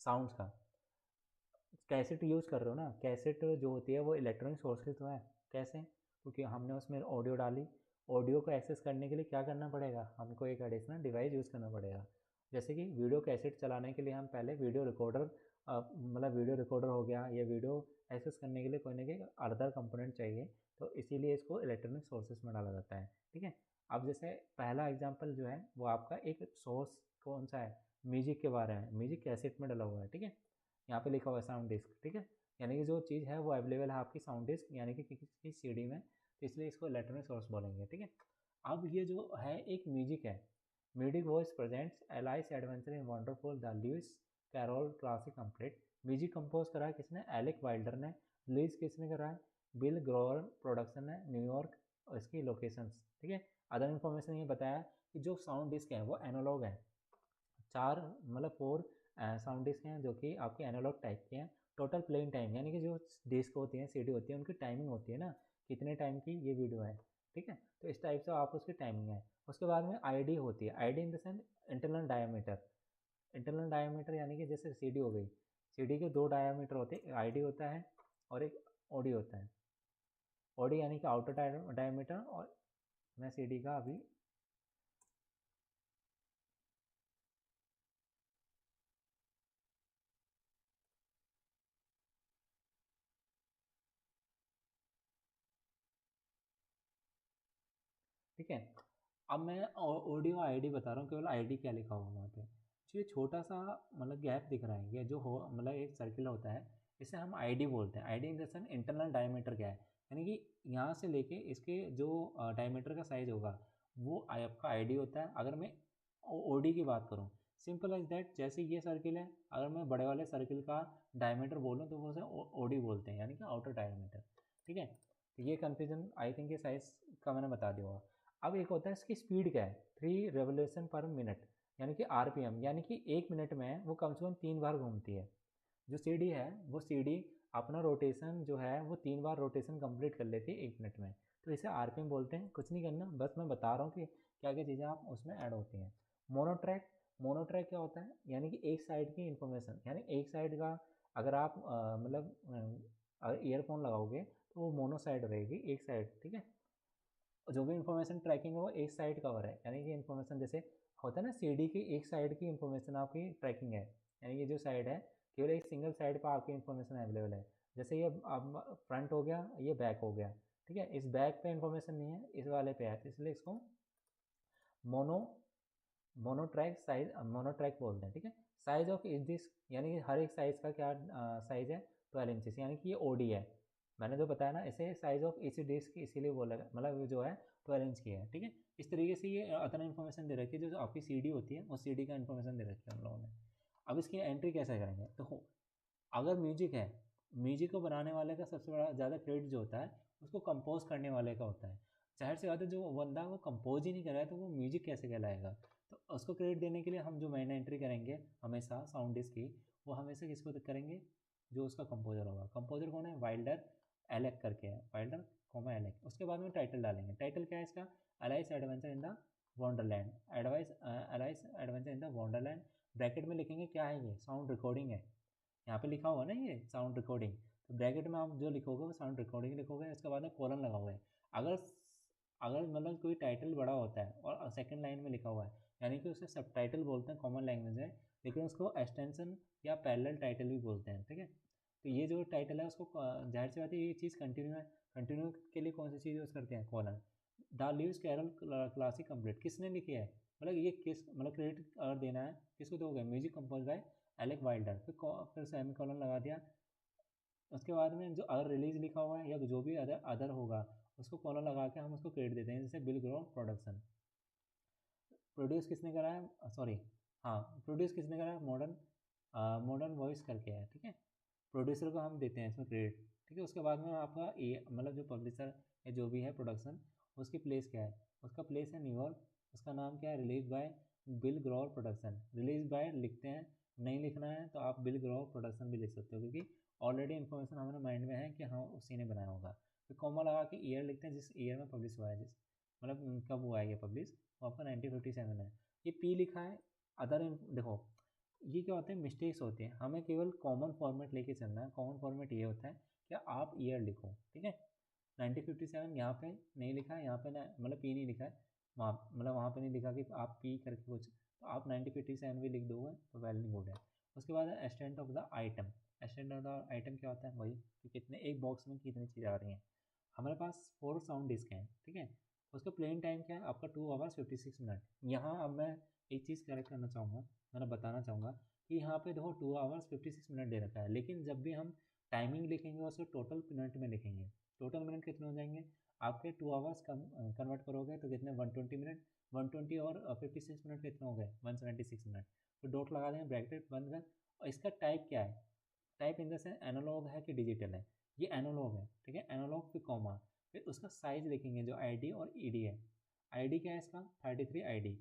साउंड्स का। कैसेट यूज़ कर रहे हो ना, कैसेट जो होती है वो इलेक्ट्रॉनिक सोर्सेज तो है। कैसे, क्योंकि हमने उसमें ऑडियो डाली। ऑडियो को एक्सेस करने के लिए क्या करना पड़ेगा, हमको एक एडिशनल डिवाइस यूज़ करना पड़ेगा। जैसे कि वीडियो कैसेट चलाने के लिए हम पहले वीडियो रिकॉर्डर मतलब वीडियो रिकॉर्डर हो गया, या वीडियो एक्सेस करने के लिए कोई ना कोई अदर कंपोनेंट चाहिए, तो इसीलिए इसको इलेक्ट्रॉनिक सोर्सेज में डाला जाता है, ठीक है। अब जैसे पहला एग्जाम्पल जो है वो आपका एक सोर्स कौन सा है, म्यूजिक के बारे में, म्यूजिक कैसेट में डाला हुआ है, ठीक है। यहाँ पे लिखा हुआ है साउंड डिस्क, ठीक है। यानी कि जो चीज़ है वो अवेलेबल है आपकी साउंड डिस्क यानी कि किसी सीडी में, तो इसलिए इसको इलेक्ट्रॉनिक सोर्स बोलेंगे, ठीक है। अब ये जो है एक म्यूजिक है, music voice presents Alice adventure in wonderful the Lewis Carroll classic complete. Music compose करा है किसने, एलेक वाइल्डर ने। रिलीज किसने करा है, बिल ग्रोवर प्रोडक्शन है, न्यूयॉर्क इसकी लोकेशंस, ठीक है। अदर इन्फॉर्मेशन ये बताया कि जो साउंड डिस्क है वो एनालॉग है, 4 मतलब 4 साउंड डिस्क हैं जो कि आपके एनालॉग टाइप के हैं। टोटल प्लेइंग टाइम यानी कि जो डिस्क होती हैं, सीडी होती है, उनकी टाइमिंग होती है ना, कितने टाइम की ये वीडियो है, ठीक है। तो इस टाइप से आप उसकी टाइमिंग है। उसके बाद में आईडी होती है, ID in the sense internal diameter. Internal diameter यानी कि जैसे सीडी हो गई, सीडी के 2 डायमीटर होते हैं, आईडी होता है और एक ओडी होता है। ओडी यानी कि आउटर डायमीटर, और मैं सीडी का अभी ठीक है। अब मैं ऑडियो आईडी बता रहा हूँ, केवल आईडी क्या लिखा होगा वहाँ पे। जो ये छोटा सा मतलब गैप दिख रहा है, ये जो हो मतलब एक सर्किल होता है, इसे हम आईडी बोलते हैं। ID in the sense internal diameter क्या है, यानी कि यहाँ से लेके इसके जो डायमीटर का साइज होगा वो आपका आईडी होता है। अगर मैं ओडी की बात करूँ, सिंपल एज दैट, जैसे ये सर्किल है, अगर मैं बड़े वाले सर्किल का डायमीटर बोलूँ तो वो उसे ओडी बोलते हैं, यानी कि आउटर डायमीटर, ठीक है। तो ये कन्फ्यूजन आई थिंक ये साइज का मैंने बता दिया होगा। अब एक होता है इसकी स्पीड क्या है, 3 रेवोल्यूशन पर मिनट, यानी कि आरपीएम, यानी कि 1 मिनट में वो कम से कम 3 बार घूमती है। जो सीडी है वो सीडी अपना रोटेशन जो है वो 3 बार रोटेशन कंप्लीट कर लेती है 1 मिनट में। तो इसे आरपीएम बोलते हैं। कुछ नहीं करना, बस मैं बता रहा हूँ कि क्या क्या चीज़ें आप उसमें ऐड होती हैं। मोनोट्रैक, मोनोट्रैक क्या होता है, यानी कि एक साइड की इन्फॉर्मेशन, यानी एक साइड का अगर आप मतलब ईयरफोन लगाओगे तो वो मोनो साइड रहेगी, एक साइड, ठीक है। जो भी इन्फॉर्मेशन ट्रैकिंग है वो एक साइड कवर है, यानी कि इन्फॉर्मेशन जैसे होता है ना, सीडी की एक साइड की इन्फॉर्मेशन आपकी ट्रैकिंग है, यानी कि जो साइड है केवल एक सिंगल साइड पर आपकी इन्फॉर्मेशन अवेलेबल है। जैसे ये अब फ्रंट हो गया, ये बैक हो गया, ठीक है। इस बैक पे इन्फॉर्मेशन नहीं है, इस वाले पे है, तो इसलिए इसको मोनो मोनोट्रैक साइज मोनोट्रैक बोलते हैं, ठीक है। साइज ऑफ इज दिस, यानी कि हर एक साइज का क्या साइज है, 12 इंचेस, यानी कि ये ओडी है। मैंने जो बताया ना, इसे साइज ऑफ इसी डिस्क इसीलिए बोला, मतलब जो है 12 इंच की है, ठीक है। इस तरीके से ये अतना इन्फॉर्मेशन दे रखी है, जो आपकी सीडी होती है उस सीडी का इन्फॉर्मेशन दे रखी है हम लोगों ने। अब इसकी एंट्री कैसे करेंगे, तो अगर म्यूजिक है, म्यूजिक को बनाने वाले का सबसे बड़ा ज़्यादा क्रेडिट जो होता है उसको कंपोज करने वाले का होता है। जाहिर सी बात है, जो बंदा वो कंपोज ही नहीं कर रहा है तो वो म्यूजिक कैसे कहलाएगा। तो उसको क्रेडिट देने के लिए हम जो मेन एंट्री करेंगे हमेशा साउंड डिस्क की, वो हमेशा किसको करेंगे, जो उसका कंपोजर होगा। कंपोजर कौन है, वाइल्डर एलेक करके है, वाइल्डर कोमा एलेक। उसके बाद में टाइटल डालेंगे, टाइटल क्या है इसका, alias adventure in the Wonderland, alias adventure in the Wonderland. Bracket में लिखेंगे क्या है, ये साउंड रिकॉर्डिंग है, यहाँ पे लिखा हुआ ना ये साउंड रिकॉर्डिंग, तो ब्रैकेट में आप जो लिखोगे वो साउंड रिकॉर्डिंग लिखोगे, उसके बाद में कॉलन लगा हुआ है। अगर अगर मतलब कोई टाइटल बड़ा होता है और सेकंड लाइन में लिखा हुआ है, यानी कि उसे सब टाइटल बोलते हैं, कॉमन लैंग्वेज है, लेकिन उसको एक्सटेंशन या पैरेलल टाइटल भी बोलते हैं, ठीक है। तो ये जो टाइटल है उसको जाहिर सी बात है ये चीज़ कंटिन्यू है, कंटिन्यू के लिए कौन सी चीज़ यूज़ करते हैं, colon. The Lewis Carroll classic complete किसने लिखी है, मतलब ये किस मतलब क्रेडिट अगर देना है किसको दोगे, music compose by Alec Wilder, फिर सेमी कॉलन लगा दिया। उसके बाद में जो अगर रिलीज लिखा हुआ है या जो भी अदर अदर होगा उसको कॉलन लगा के हम उसको क्रेडिट देते हैं, जैसे बिल ग्रो प्रोडक्शन। प्रोड्यूस किसने करा है, सॉरी, हाँ, प्रोड्यूस किसने करा है, मॉडर्न मॉडर्न वॉइस करके है, ठीक है। प्रोड्यूसर को हम देते हैं इसमें क्रेडिट, ठीक है। उसके बाद में आपका ए मतलब जो पब्लिशर या जो भी है प्रोडक्शन, उसकी प्लेस क्या है, उसका प्लेस है न्यूयॉर्क। उसका नाम क्या है, release by bill Grover production. Release by लिखते हैं, नहीं लिखना है तो आप बिल ग्रोवर प्रोडक्शन भी लिख सकते हो, क्योंकि ऑलरेडी इन्फॉर्मेशन हमारे माइंड में है कि हाँ उसी ने बनाया होगा। फिर कॉमा लगा के ईयर लिखते हैं, जिस ईयर में पब्लिश हुआ है, जिस मतलब कब हुआ है ये पब्लिश, वो आपका 1957 है। ये पी लिखा है, अदर देखो ये क्या होते हैं, मिस्टेक्स होते हैं, हमें केवल कॉमन फॉर्मेट लेके चलना है। कॉमन फॉर्मेट ये होता है कि आप ईयर लिखो, ठीक है। 1957 यहाँ पे नहीं लिखा है, यहाँ पे ना मतलब पी नहीं लिखा है, वहाँ मतलब वहाँ पे नहीं लिखा कि आप पी करके कुछ, तो आप 1957 भी लिख दोगे तो वेल एंड गुड है। उसके बाद है extent of the item. Extent of the item क्या होता है, वही कि कितने एक बॉक्स में कितनी चीज़ आ रही हैं। हमारे पास 4 साउंड डिस्क हैं, ठीक है। उसका प्लेइंग टाइम क्या है आपका, 2 आवर्स 56 मिनट। यहाँ अब मैं एक चीज़ करेक्ट करना चाहूँगा, मैंने बताना चाहूँगा कि यहाँ पे देखो 2 आवर्स 56 मिनट दे रखा है, लेकिन जब भी हम टाइमिंग लिखेंगे उसको टोटल मिनट में लिखेंगे। टोटल मिनट कितने हो जाएंगे आपके, 2 आवर्स कम कन्वर्ट करोगे तो कितने, 120 मिनट, 120 और 56 मिनट कितने हो गए, 176 मिनट। तो डॉट लगा देंगे, ब्रैकेट बंद कर, और इसका टाइप क्या है, type in the sense analogue है कि डिजिटल है, ये एनालॉग है, ठीक है, एनालॉग फिर कॉमा, फिर उसका साइज देखेंगे जो आईडी और ईडी है। आईडी क्या है इसका 33 आईडी,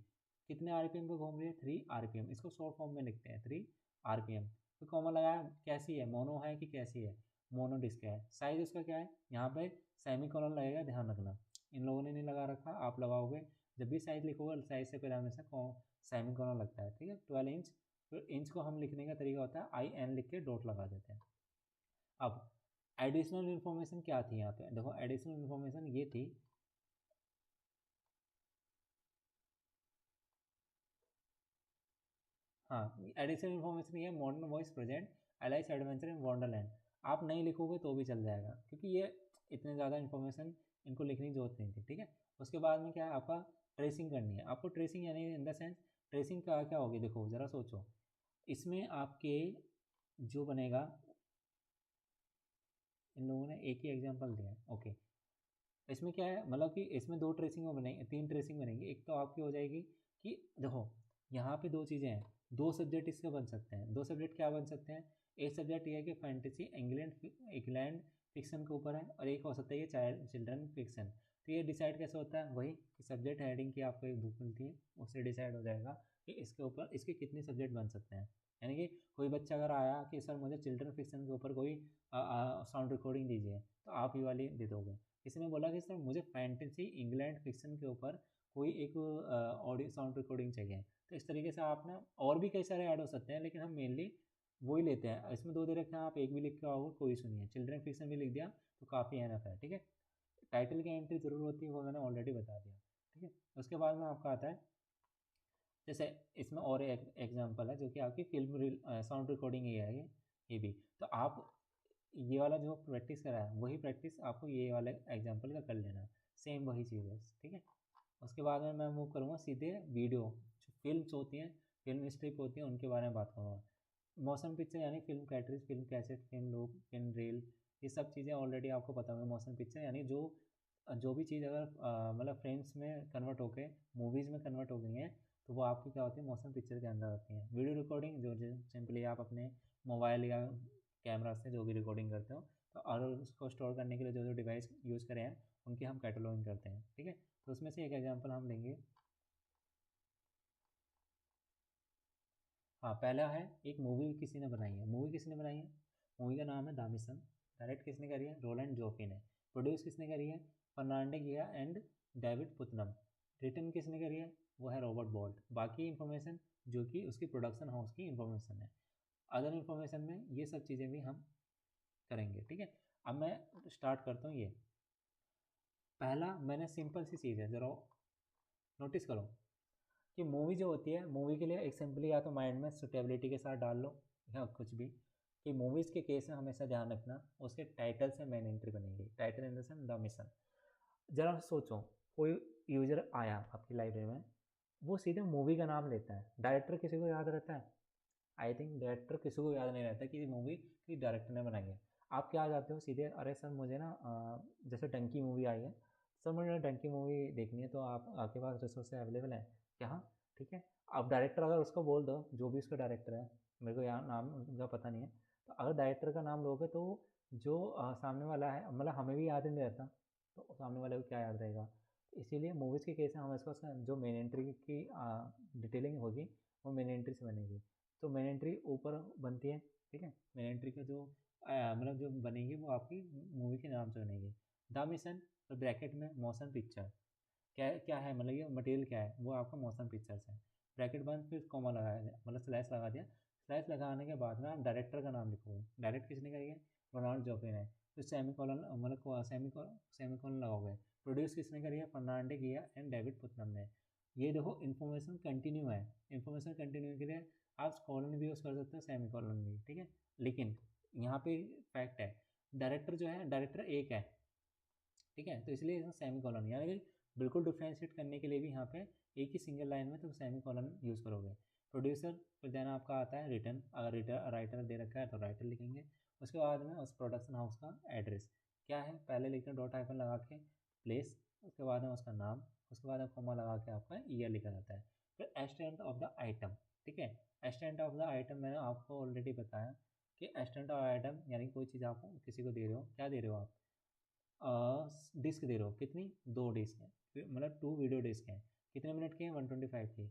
कितने आरपीएम पे घूम रही है 3 आरपीएम, इसको शॉर्ट फॉर्म में लिखते हैं 3 आरपीएम। फिर कॉमा लगाया, कैसी है, मोनो है कि कैसी है, मोनो डिस्क है। साइज उसका क्या है, यहाँ पे सेमी कॉलन लगेगा, ध्यान रखना, इन लोगों ने नहीं लगा रखा, आप लगाओगे, जब भी साइज लिखोगे साइज से पहले हमेशा सेमी कॉलन लगता है, ठीक है। 12 इंच, फिर इंच को हम लिखने का तरीका होता है आई एन लिख के डॉट लगा देते हैं। अब एडिशनल इन्फॉर्मेशन क्या थी यहाँ पे, देखो एडिशनल इन्फॉर्मेशन ये थी, हाँ एडिशनल इन्फॉर्मेशन ये modern voice present alias adventure in Wonderland. आप नहीं लिखोगे तो भी चल जाएगा, क्योंकि ये इतने ज़्यादा इन्फॉर्मेशन इनको लिखने की जरूरत नहीं थी, ठीक है। उसके बाद में क्या है, आपका ट्रेसिंग करनी है आपको, ट्रेसिंग यानी इन द सेंस ट्रेसिंग का क्या होगी, देखो ज़रा सोचो, इसमें आपके जो बनेगा, इन लोगों ने एक ही एग्जाम्पल दिया है, ओके। इसमें क्या है, मतलब कि इसमें दो ट्रेसिंग बनेंगे, तीन ट्रेसिंग बनेंगी। एक तो आपकी हो जाएगी कि देखो यहाँ पे दो चीज़ें हैं, दो सब्जेक्ट इसके बन सकते हैं, दो सब्जेक्ट क्या बन सकते हैं, एक सब्जेक्ट ये है कि फैंटेसी इंग्लैंड फिक्शन के ऊपर है, और एक हो सकता है ये चाइल्ड चिल्ड्रन फिक्शन। तो ये डिसाइड कैसे होता है, वही कि सब्जेक्ट हेडिंग की आपको एक बुक मिलती है, उससे डिसाइड हो जाएगा कि इसके ऊपर इसके कितने सब्जेक्ट बन सकते हैं। यानी कि कोई बच्चा अगर आया कि सर मुझे चिल्ड्रन फिक्शन के ऊपर कोई साउंड रिकॉर्डिंग दीजिए, तो आप ये वाली दे दोगे। किसी ने बोला कि सर मुझे फैंटेसी इंग्लैंड फिक्शन के ऊपर कोई एक ऑडियो साउंड रिकॉर्डिंग चाहिए, तो इस तरीके से आप ना और भी कई सारे ऐड हो सकते हैं, लेकिन हम मेनली वही लेते हैं। इसमें दो दे रखे हैं, आप एक भी लिख के आओगे कोई सुनिए, चिल्ड्रन फिक्शन भी लिख दिया तो काफ़ी एनफ है, ठीक है। टाइटल की एंट्री जरूर होती है, वो मैंने ऑलरेडी बता दिया, ठीक है। उसके बाद में आपका आता है, जैसे इसमें और एक एग्जांपल है जो कि आपकी फिल्म साउंड रिकॉर्डिंग ही है, ये भी। तो आप ये वाला जो प्रैक्टिस करा है वही प्रैक्टिस आपको ये वाले एग्जांपल का कर लेना है, सेम वही चीज़ है, ठीक है। उसके बाद में मैं मूव करूँगा सीधे वीडियो, जो फिल्म्स होती हैं, फिल्म स्ट्रिप होती हैं, उनके बारे में बात करूँगा। मोशन पिक्चर यानी film cartridge, film cassette, film loop, film reel, ये सब चीज़ें ऑलरेडी आपको पता होंगी। मोशन पिक्चर यानी जो जो भी चीज़ अगर मतलब फ्रेम्स में कन्वर्ट होके मूवीज़ में कन्वर्ट हो गई हैं, तो वो आपकी क्या होती है, मोशन पिक्चर के अंदर होती हैं। वीडियो रिकॉर्डिंग जो सिंपली आप अपने मोबाइल या कैमरा से जो भी रिकॉर्डिंग करते हो, तो और उसको स्टोर करने के लिए जो जो डिवाइस यूज़ करें हैं उनकी हम कैटलॉगिंग करते हैं, ठीक है। तो उसमें से एक एग्जांपल हम लेंगे, हाँ पहला है, एक मूवी किसी ने बनाई है, मूवी किसने बनाई है, मूवी का नाम है दामिसन। डायरेक्ट किसने करी है, रोलैंड जोफी ने। प्रोड्यूस किसने करी है, फर्नांडे गिया एंड डेविड पुतनम। रिटर्न किसने करी है, वो है रॉबर्ट बोल्ट। बाकी इन्फॉर्मेशन जो कि उसकी प्रोडक्शन हाउस की इन्फॉर्मेशन है। अदर इन्फॉर्मेशन में ये सब चीज़ें भी हम करेंगे, ठीक है। अब मैं स्टार्ट करता हूँ। ये पहला मैंने सिंपल सी चीज़ है, ज़रा नोटिस करो कि मूवी जो होती है, मूवी के लिए एक सिंपली या तो माइंड में सुटेबिलिटी के साथ डाल लो या कुछ भी, कि मूवीज़ के केस में हमेशा ध्यान रखना उसके टाइटल से मेन एंट्री बनेगी। Title in the sense the mission. जरा सोचो, कोई यूजर आया आपकी लाइब्रेरी में, वो सीधे मूवी का नाम लेता है, डायरेक्टर किसी को याद रहता है, आई थिंक डायरेक्टर किसी को याद नहीं रहता कि मूवी की डायरेक्टर ने बनाई है। आप क्या आ जाते हो सीधे, अरे सर मुझे ना जैसे डंकी मूवी आई है, सर मुझे डंकी मूवी देखनी है, तो आप आपके पास रिसोर्स अवेलेबल है क्या, हाँ ठीक है। आप डायरेक्टर अगर उसको बोल दो, जो भी उसका डायरेक्टर है, मेरे को यहाँ नाम उनका पता नहीं है, तो अगर डायरेक्टर का नाम लोगे तो जो सामने वाला है, मतलब हमें भी याद नहीं रहता, तो सामने वाले को क्या याद रहेगा। तो इसीलिए मूवीज़ के केस में हम इसको जो मेन एंट्री की डिटेलिंग होगी वो मेन एंट्री से बनेगी। तो मेन एंट्री ऊपर बनती है, ठीक है। मेन एंट्री का जो मतलब जो बनेगी वो आपकी मूवी के नाम से बनेगी। द मिशन, तो ब्रैकेट में मोशन पिक्चर, क्या क्या है, मतलब ये मटेरियल क्या है, वो आपका मोशन पिक्चर्स है। ब्रैकेट बंद, फिर कॉमा लगाया दिया, मतलब स्लैश लगा दिया। स्लैश लगाने के बाद में आप डायरेक्टर का नाम लिखोगे, डायरेक्ट किसने करी है, रोनाल्ड जोफिन है। फिर सेमी कॉलन, मतलब सेमी कॉलन लगाओगे। प्रोड्यूस किसने करी है, फर्नांडे गिया एंड डेविड पुतनम ने। ये देखो इन्फॉर्मेशन कंटिन्यू है, इन्फॉर्मेशन कंटिन्यू के लिए आप कॉलन भी यूज़ कर सकते हो, सेमी कॉलन भी, ठीक है। लेकिन यहाँ पे फैक्ट है, डायरेक्टर जो है, डायरेक्टर एक है, ठीक है, तो इसलिए इसमें सेमी कॉलन, यानी कि बिल्कुल डिफ्रेंशिएट करने के लिए भी यहाँ पे एक ही सिंगल लाइन में तुम सेमी कॉलन यूज़ करोगे। प्रोड्यूसर, फिर देन आपका आता है रिटर्न, अगर राइटर दे रखा है तो राइटर लिखेंगे। उसके बाद में उस प्रोडक्शन हाउस का एड्रेस क्या है, पहले लिखते हैं डॉट आइकन लगा के प्लेस, उसके बाद में उसका नाम, उसके बाद में कॉमा लगा के आपका ईयर लिखा जाता है। फिर एस्टेंट ऑफ द आइटम, ठीक है। एक्सटेंट ऑफ द आइटम मैंने आपको ऑलरेडी बताया कि एक्सटेंट ऑफ आइटम यानी कोई चीज़ आप किसी को दे रहे हो, क्या दे रहे हो आप, डिस्क दे रहे हो, कितनी, 2 डिस्क हैं, मतलब 2 वीडियो डिस्क हैं, कितने मिनट की हैं, 125 की।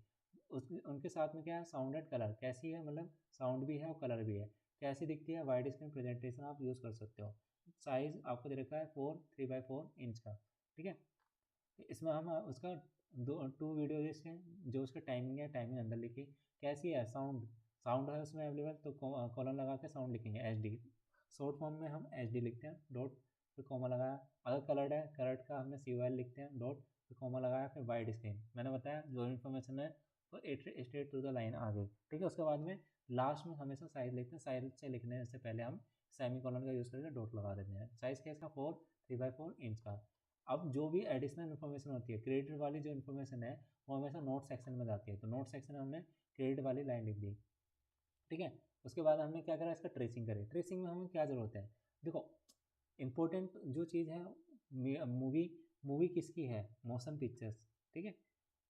उस उनके साथ में क्या है, साउंड एंड कलर, कैसी है, मतलब साउंड भी है और कलर भी है, कैसी दिखती है, वाइड स्क्रीन प्रेजेंटेशन आप यूज़ कर सकते हो। साइज़ आपको दे रखा है 3x4 इंच का, ठीक है। इसमें हम उसका 2 वीडियो डिस्क हैं, जो उसका टाइमिंग है, टाइमिंग अंदर लिखी, कैसी है, साउंड, साउंड है उसमें अवेलेबल, तो कॉलन लगा के साउंड लिखेंगे HD, शॉर्ट फॉर्म में हम HD लिखते हैं, डॉट फिर कॉमा लगाया। अगर कलर्ड है, कलर्ड का हमने COL लिखते हैं, डॉट फिर कॉमा लगाया, फिर वाइड स्क्रीन मैंने बताया जो इन्फॉर्मेशन है तो स्ट्रेट थ्रू द लाइन आ गई, ठीक है। उसके बाद में लास्ट में हमेशा साइज लिखते हैं, साइज से लिखने से पहले हम सेमी कॉलन का यूज़ करके डॉट लगा देते हैं। साइज़ क्या है इसका, 3x4 इंच का। अब जो भी एडिशनल इन्फॉर्मेशन होती है, क्रेडिट वाली जो इन्फॉर्मेशन है वो हमेशा नोट सेक्शन में जाती है, तो नोट सेक्शन में हमने क्रेडिट वाली लाइन लिख दी, ठीक है। उसके बाद हमने क्या करा, इसका ट्रेसिंग करी। ट्रेसिंग में हमें क्या ज़रूरत है, देखो इम्पोर्टेंट जो चीज़ है, मूवी मूवी किसकी है, मोशन पिक्चर्स, ठीक है।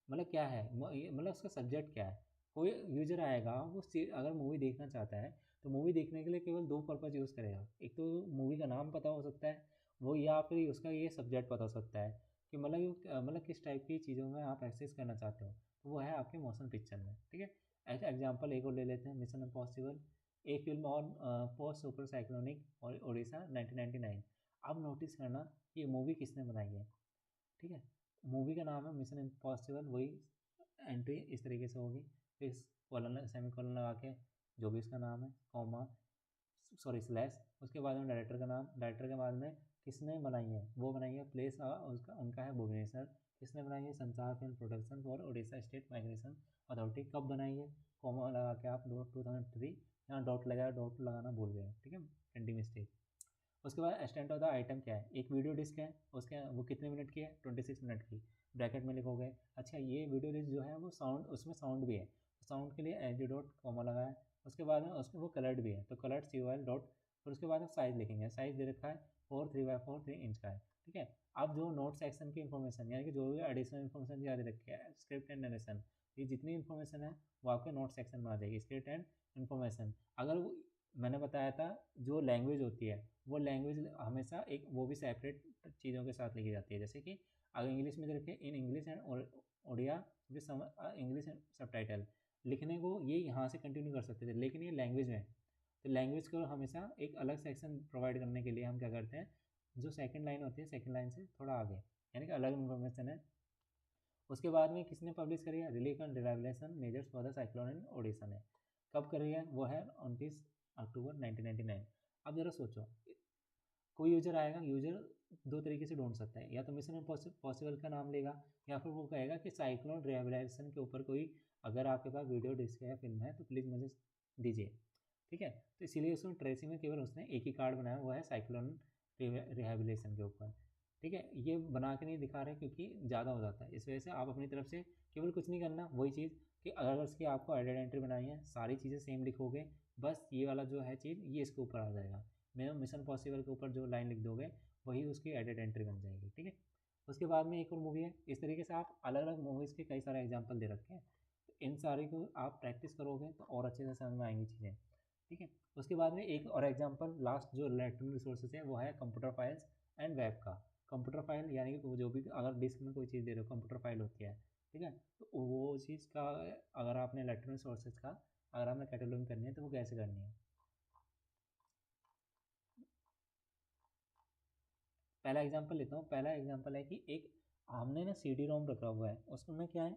मतलब क्या है, मतलब उसका सब्जेक्ट क्या है। कोई यूजर आएगा वो अगर मूवी देखना चाहता है तो मूवी देखने के लिए केवल 2 पर्पज़ यूज़ करेगा, एक तो मूवी का नाम पता हो सकता है वो, या फिर उसका ये सब्जेक्ट पता हो सकता है कि मतलब किस टाइप की चीज़ों में आप एक्सेस करना चाहते हो, तो वो है आपके मोशन पिक्चर में, ठीक है। ऐसे एग्जाम्पल एक और ले लेते हैं, मिशन इम्पॉसिबल, एक film on post super cyclonic और ओडिशा 1999। अब नोटिस करना कि ये मूवी किसने बनाई है, ठीक है। मूवी का नाम है मिशन इम्पॉसिबल, वही एंट्री इस तरीके से होगी, फिर कॉलन सेमी कॉलन लगा के जो भी इसका नाम है, कॉमा सॉरी स्लैश, उसके बाद में डायरेक्टर का नाम, डायरेक्टर के बाद में किसने बनाई है, वो बनाई है प्लेस उसका उनका है भुवनेश्वर, किसने बनाई है, संसार film production for Orissa state migration authority, कब बनाई है, कॉमा लगा के आप 2003, यहाँ डॉट लगाया, डॉट लगाना भूल गए, ठीक है, प्रिंटिंग मिस्टेक। उसके बाद एक्सटेंट ऑफ द आइटम क्या है, एक वीडियो डिस्क है, उसके वो कितने मिनट की है, 26 मिनट की, ब्रैकेट में लिखोगे। अच्छा ये वीडियो डिस्क जो है वो साउंड, उसमें साउंड भी है, साउंड के लिए एच डी डॉट कॉमा लगाया। उसके बाद में उसमें वो कलर्ड भी है, तो कलर्ड COL डॉट, फिर उसके बाद में साइज़ लिखेंगे, साइज़ दे रखा है 3x4 3 इंच का है, ठीक है। अब जो नोट सेक्शन की इन्फॉर्मेशन यानी कि जो भी एडिशनल इन्फॉर्मेशन ज़्यादा रखी है, स्क्रिप्ट एंड नरेशन, ये जितनी इन्फॉर्मेशन है वो आपके नोट सेक्शन में आ जाएगी, स्क्रिप्ट एंड इन्फॉर्मेशन। अगर वो मैंने बताया था जो लैंग्वेज होती है वो लैंग्वेज हमेशा एक वो भी सेपरेट चीज़ों के साथ लिखी जाती है, जैसे कि अगर इंग्लिश में रखे in English and Odia with English सब टाइटल, लिखने को ये यहाँ से कंटिन्यू कर सकते थे, लेकिन ये लैंग्वेज में, तो लैंग्वेज को हमेशा एक अलग सेक्शन प्रोवाइड करने के लिए हम क्या करते हैं, जो सेकंड लाइन होती है सेकंड लाइन से थोड़ा आगे, यानी कि अलग इन्फॉर्मेशन है। उसके बाद में किसने पब्लिश करी है, relief and rehabilitation measures for the cyclone in Odisha ने, कब करी है, वो है 29 अक्टूबर 1999। अब जरा सोचो, कोई यूजर आएगा, यूजर 2 तरीके से ढूंढ सकता है, या तो मिशन पॉसिबल का नाम लेगा, या फिर वो कहेगा कि साइक्लोन रिहेबिलिटेशन के ऊपर कोई अगर आपके पास वीडियो डिस्क है, फिल्म है, तो प्लीज़ मुझे दीजिए, ठीक है। तो इसीलिए उसमें ट्रेसिंग में केवल उसने एक ही कार्ड बनाया, वो है साइक्लोन रिहेबिलिटेशन के ऊपर, ठीक है। ये बना के नहीं दिखा रहे क्योंकि ज़्यादा हो जाता है, इस वजह से आप अपनी तरफ से केवल कुछ नहीं करना, वही चीज़ कि अगर उसकी आपको एडेड एंट्री बनाई है, सारी चीज़ें सेम लिखोगे, बस ये वाला जो है चीज़ ये इसके ऊपर आ जाएगा, मैं मिशन पॉसिबल के ऊपर जो लाइन लिख दोगे वही उसकी एडेड एंट्री बन जाएगी, ठीक है। उसके बाद में एक और मूवी है, इस तरीके से आप अलग अलग मूवीज़ के कई सारे एग्जाम्पल दे रखे हैं, तो इन सारे को आप प्रैक्टिस करोगे तो और अच्छे से समझ में आएंगी चीज़ें, ठीक है। उसके बाद में एक और एग्जाम्पल लास्ट जो इलेक्ट्रॉनिक रिसोर्सेज है वो है कंप्यूटर फाइल्स एंड वेब का। कंप्यूटर फाइल यानी कि जो भी अगर डिस्क में कोई चीज़ दे रहे हो कंप्यूटर फाइल होती है, ठीक है, तो वो चीज़ का अगर आपने इलेक्ट्रॉनिक रिसोर्सेज का अगर आपने कैटेलॉगिंग करनी है तो वो कैसे करनी है। पहला एग्जांपल लेता हूँ, पहला एग्जांपल है कि एक हमने ना CD-ROM रखा हुआ है, उसमें क्या है,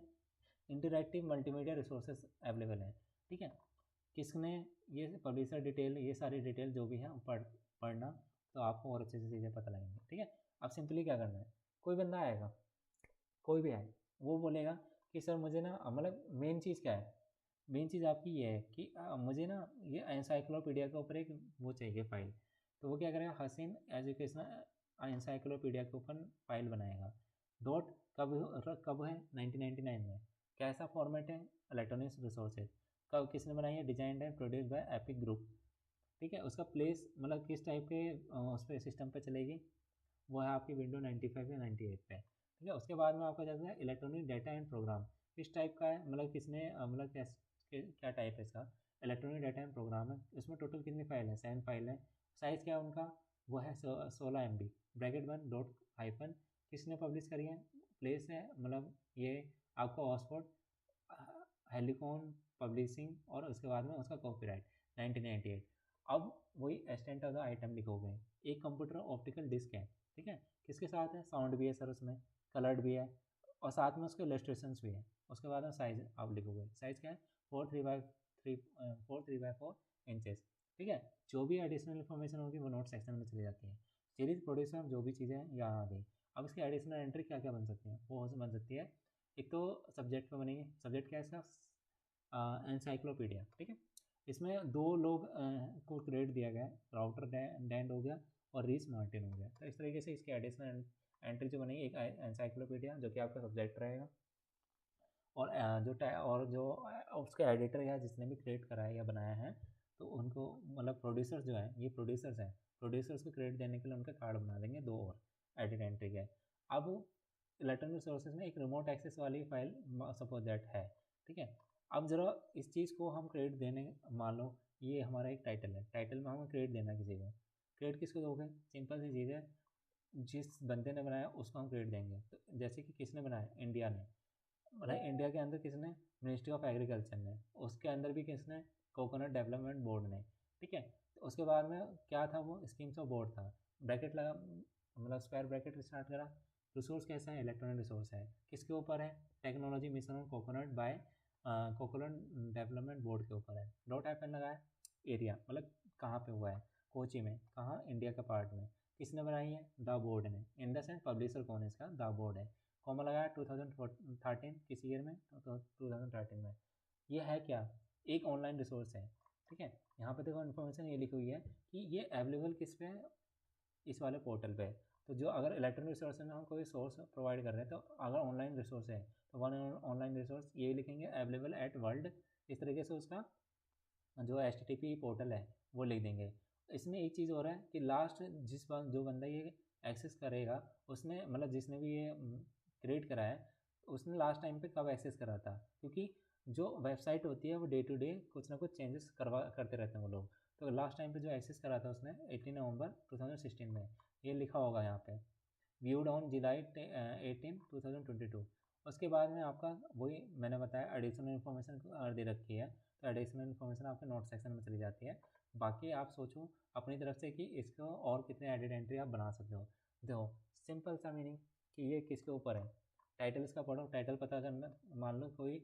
इंटरैक्टिव मल्टीमीडिया रिसोर्सेज अवेलेबल है, ठीक है। किसने ये पब्लिशर डिटेल, ये सारी डिटेल जो भी है पढ़ना, तो आपको और अच्छे से चीज़ें पता लगेंगी, ठीक है। अब सिंपली क्या करना है, कोई बंदा आएगा, कोई भी आए, वो बोलेगा कि सर मुझे ना मतलब मेन चीज़ क्या है, मेन चीज़ आपकी ये है कि मुझे ना ये एनसाइक्लोपीडिया के ऊपर एक वो चाहिए फाइल, तो वो क्या करेगा, हसीन एजुकेशनल एनसाइक्लोपीडिया के ऊपर फाइल बनाएगा, डॉट कब है 1999 में, कैसा फॉर्मेट है, इलेक्ट्रॉनिक्स रिसोर्सेज, कब किसने बनाई है, डिजाइंड है प्रोड्यूस बाय एपिक ग्रुप, ठीक है। उसका प्लेस मतलब किस टाइप के उस पर सिस्टम पे चलेगी, वो है आपकी विंडो 95 या 98 पे, ठीक है। उसके बाद में आपका जाता है इलेक्ट्रॉनिक डाटा एंड प्रोग्राम, किस टाइप का है, मतलब किसने मतलब क्या टाइप है इसका, इलेक्ट्रॉनिक डाटा एंड प्रोग्राम है। इसमें टोटल कितनी फाइल है, 7 फाइल है। साइज़ क्या है उनका, वो है 16 MB। ब्रैकेट 1 डॉट हाइफन किसने पब्लिश करी है, प्लेस है, मतलब ये आपका ऑक्सफोर्ड हेलिकॉन पब्लिशिंग, और उसके बाद में उसका कॉपीराइट 1998। अब वही एक्सटेंट ऑफ द आइटम लिखोगे। एक कंप्यूटर ऑप्टिकल डिस्क है, ठीक है, किसके साथ है, साउंड भी है सर उसमें, कलर्ड भी है, और साथ में उसके इलस्ट्रेशंस भी है। उसके बाद में साइज आप लिखोगे, साइज़ क्या है, 4 3 by 4 इंचेस, ठीक है। जो भी एडिशनल इन्फॉर्मेशन होगी वो नोट सेक्शन में चली जाती है। सीरीज प्रोड्यूसर जो भी चीज़ें हैं यहाँ आ गई। अब इसकी एडिशनल एंट्री क्या क्या बन सकती है, वो बन सकती है, एक तो सब्जेक्ट पे बनेगी। सब्जेक्ट क्या है इसका, एनसाइक्लोपीडिया, ठीक है। इसमें दो लोग को क्रेडिट दिया गया है, राउटर डैंड हो गया और रीस मार्टिन हो गया। तो इस तरीके से इसकी एडिशनल एंट्री जो बनेगी, एक एनसाइक्लोपीडिया जो कि आपका सब्जेक्ट रहेगा, और जो उसका एडिटर या जिसने भी क्रिएट करा है या बनाया है, तो उनको मतलब प्रोड्यूसर्स जो हैं, ये प्रोड्यूसर्स हैं, प्रोड्यूसर्स को क्रेडिट देने के लिए उनका कार्ड बना देंगे दो और एडिट एंट्री के। अब इलेक्ट्रॉनिक सोर्सेज में एक रिमोट एक्सेस वाली फाइल सपोज दैट है, ठीक है। अब ज़रा इस चीज़ को हम क्रेडिट देने, मान लो ये हमारा एक टाइटल है, टाइटल में हमें क्रेडिट देना किसी को, क्रेडिट किसको दोगे, सिंपल सी चीज़ है, जिस बंदे ने बनाया उसको हम क्रेडिट देंगे। तो जैसे कि किसने बनाया, इंडिया ने, मतलब इंडिया के अंदर किसने, मिनिस्ट्री ऑफ एग्रीकल्चर ने, उसके अंदर भी किसने, कोकोनट डेवलपमेंट बोर्ड ने, ठीक है। तो उसके बाद में क्या था, वो स्कीम्स ऑफ बोर्ड था, ब्रैकेट लगा, मतलब स्क्वायर ब्रैकेट स्टार्ट करा। रिसोर्स कैसा है, इलेक्ट्रॉनिक रिसोर्स है, किसके ऊपर है, technology mission on coconut by coconut development board के ऊपर है। डॉट एपन लगाया, एरिया मतलब कहाँ पे हुआ है, कोची में, कहाँ, इंडिया का पार्ट में, किसने बनाई है, द बोर्ड ने, इन द सेंस पब्लिशर कौन है इसका, द बोर्ड है। कॉमा लगाया 2013, किस ईयर में, तो 2013 में। ये है क्या, एक ऑनलाइन रिसोर्स है, ठीक है। यहाँ पे देखो इन्फॉर्मेशन ये लिखी हुई है कि ये अवेलेबल किस पे है, इस वाले पोर्टल पे। तो जो अगर इलेक्ट्रॉनिक रिसोर्स में हम कोई सोर्स प्रोवाइड कर रहे हैं, तो अगर ऑनलाइन रिसोर्स है तो वन ऑनलाइन रिसोर्स ये लिखेंगे अवेलेबल एट वर्ल्ड, इस तरीके से उसका जो HTTP पोर्टल है वो लिख देंगे। इसमें एक चीज़ हो रहा है कि लास्ट जो बंदा ये एक्सेस करेगा, उसने मतलब जिसने भी ये क्रिएट करा है, उसने लास्ट टाइम पे कब एक्सेस करा था, क्योंकि जो वेबसाइट होती है वो डे टू डे कुछ ना कुछ चेंजेस करते रहते हैं वो लोग। तो लास्ट टाइम पे जो एक्सेस करा था उसने 18 नवंबर 2016 में, ये लिखा होगा यहाँ पे, व्यूड ऑन जुलाई 18 2022। उसके बाद में आपका वही मैंने बताया एडिशनल इन्फॉर्मेशन दे रखी है, तो एडिशनल इन्फॉर्मेशन आपके नोट सेक्शन में चली जाती है। बाकी आप सोचो अपनी तरफ से कि इसको और कितने एडिट एंट्री आप बना सकते हो। देखो सिंपल सा मीनिंग कि ये किसके ऊपर है, टाइटल इसका पढ़ो, टाइटल पता करना, मान लो कोई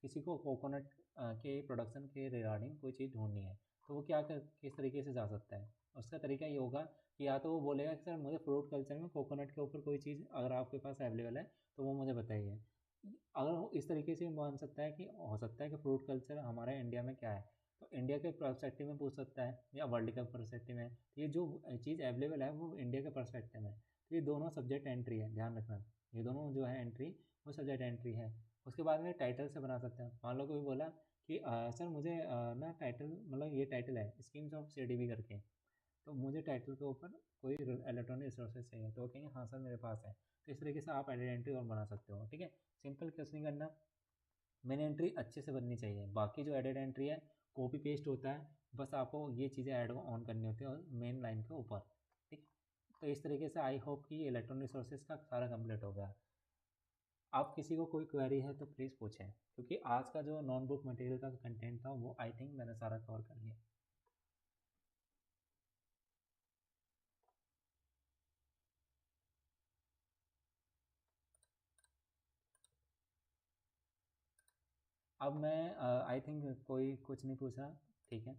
किसी को कोकोनट के प्रोडक्शन के रिगार्डिंग कोई चीज़ ढूंढनी है, तो वो किस तरीके से जा सकता है, उसका तरीका ये होगा कि या तो वो बोलेगा कि सर मुझे फ्रूट कल्चर में कोकोनट के ऊपर कोई चीज़ अगर आपके पास अवेलेबल है तो वो मुझे बताइए। अगर वो इस तरीके से मान सकता है कि हो सकता है कि फ्रूट कल्चर हमारे इंडिया में क्या है, तो इंडिया के पर्सपेक्टिव में पूछ सकता है या वर्ल्ड के पर्सपेक्टिव में। तो ये जो चीज़ अवेलेबल है वो इंडिया के पर्सपेक्टिव में, तो ये दोनों सब्जेक्ट एंट्री है, ध्यान रखना, ये दोनों जो है एंट्री वो सब्जेक्ट एंट्री है। उसके बाद में टाइटल से बना सकते हैं, मान लो कोई बोला कि सर मुझे ना टाइटल, मतलब ये टाइटल है स्कीम्स ऑफ CDB करके, तो मुझे टाइटल के ऊपर कोई इलेक्ट्रॉनिक रिसोर्सेज चाहिए, तो वो कहेंगे हाँ सर मेरे पास है। तो इस तरीके से आप आइडेंटिटी और बना सकते हो, ठीक है। सिंपल कुछ नहीं करना, मेन एंट्री अच्छे से बननी चाहिए, बाकी जो एडेड एंट्री है कॉपी पेस्ट होता है, बस आपको ये चीज़ें ऐड ऑन करनी होती है और मेन लाइन के ऊपर, ठीक। तो इस तरीके से आई होप कि इलेक्ट्रॉनिक रिसोर्सेज का सारा कंप्लीट हो गया। आप किसी को कोई क्वेरी है तो प्लीज़ पूछें, क्योंकि आज का जो नॉन बुक मटेरियल का कंटेंट था वो आई थिंक मैंने सारा कवर कर लिया। अब मैं आई थिंक कोई कुछ नहीं पूछ रहा, ठीक है।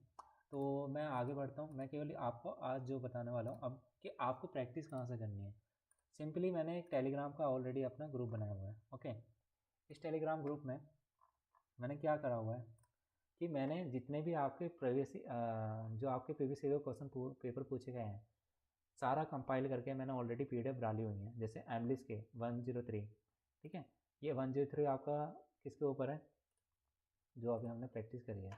तो मैं आगे बढ़ता हूँ, मैं केवल आपको आज जो बताने वाला हूँ अब कि आपको प्रैक्टिस कहाँ से करनी है। सिंपली मैंने एक टेलीग्राम का ऑलरेडी अपना ग्रुप बनाया हुआ है, ओके। इस टेलीग्राम ग्रुप में मैंने क्या करा हुआ है कि मैंने जितने भी आपके प्रीवियस जो आपके प्रीवियस ईयर क्वेश्चन पेपर पूछे गए हैं, सारा कंपाइल करके मैंने ऑलरेडी PDF डाली हुई है। जैसे एमलिस के 103, ठीक है, ये 103 आपका किसके ऊपर है, जो अभी हमने प्रैक्टिस करी है।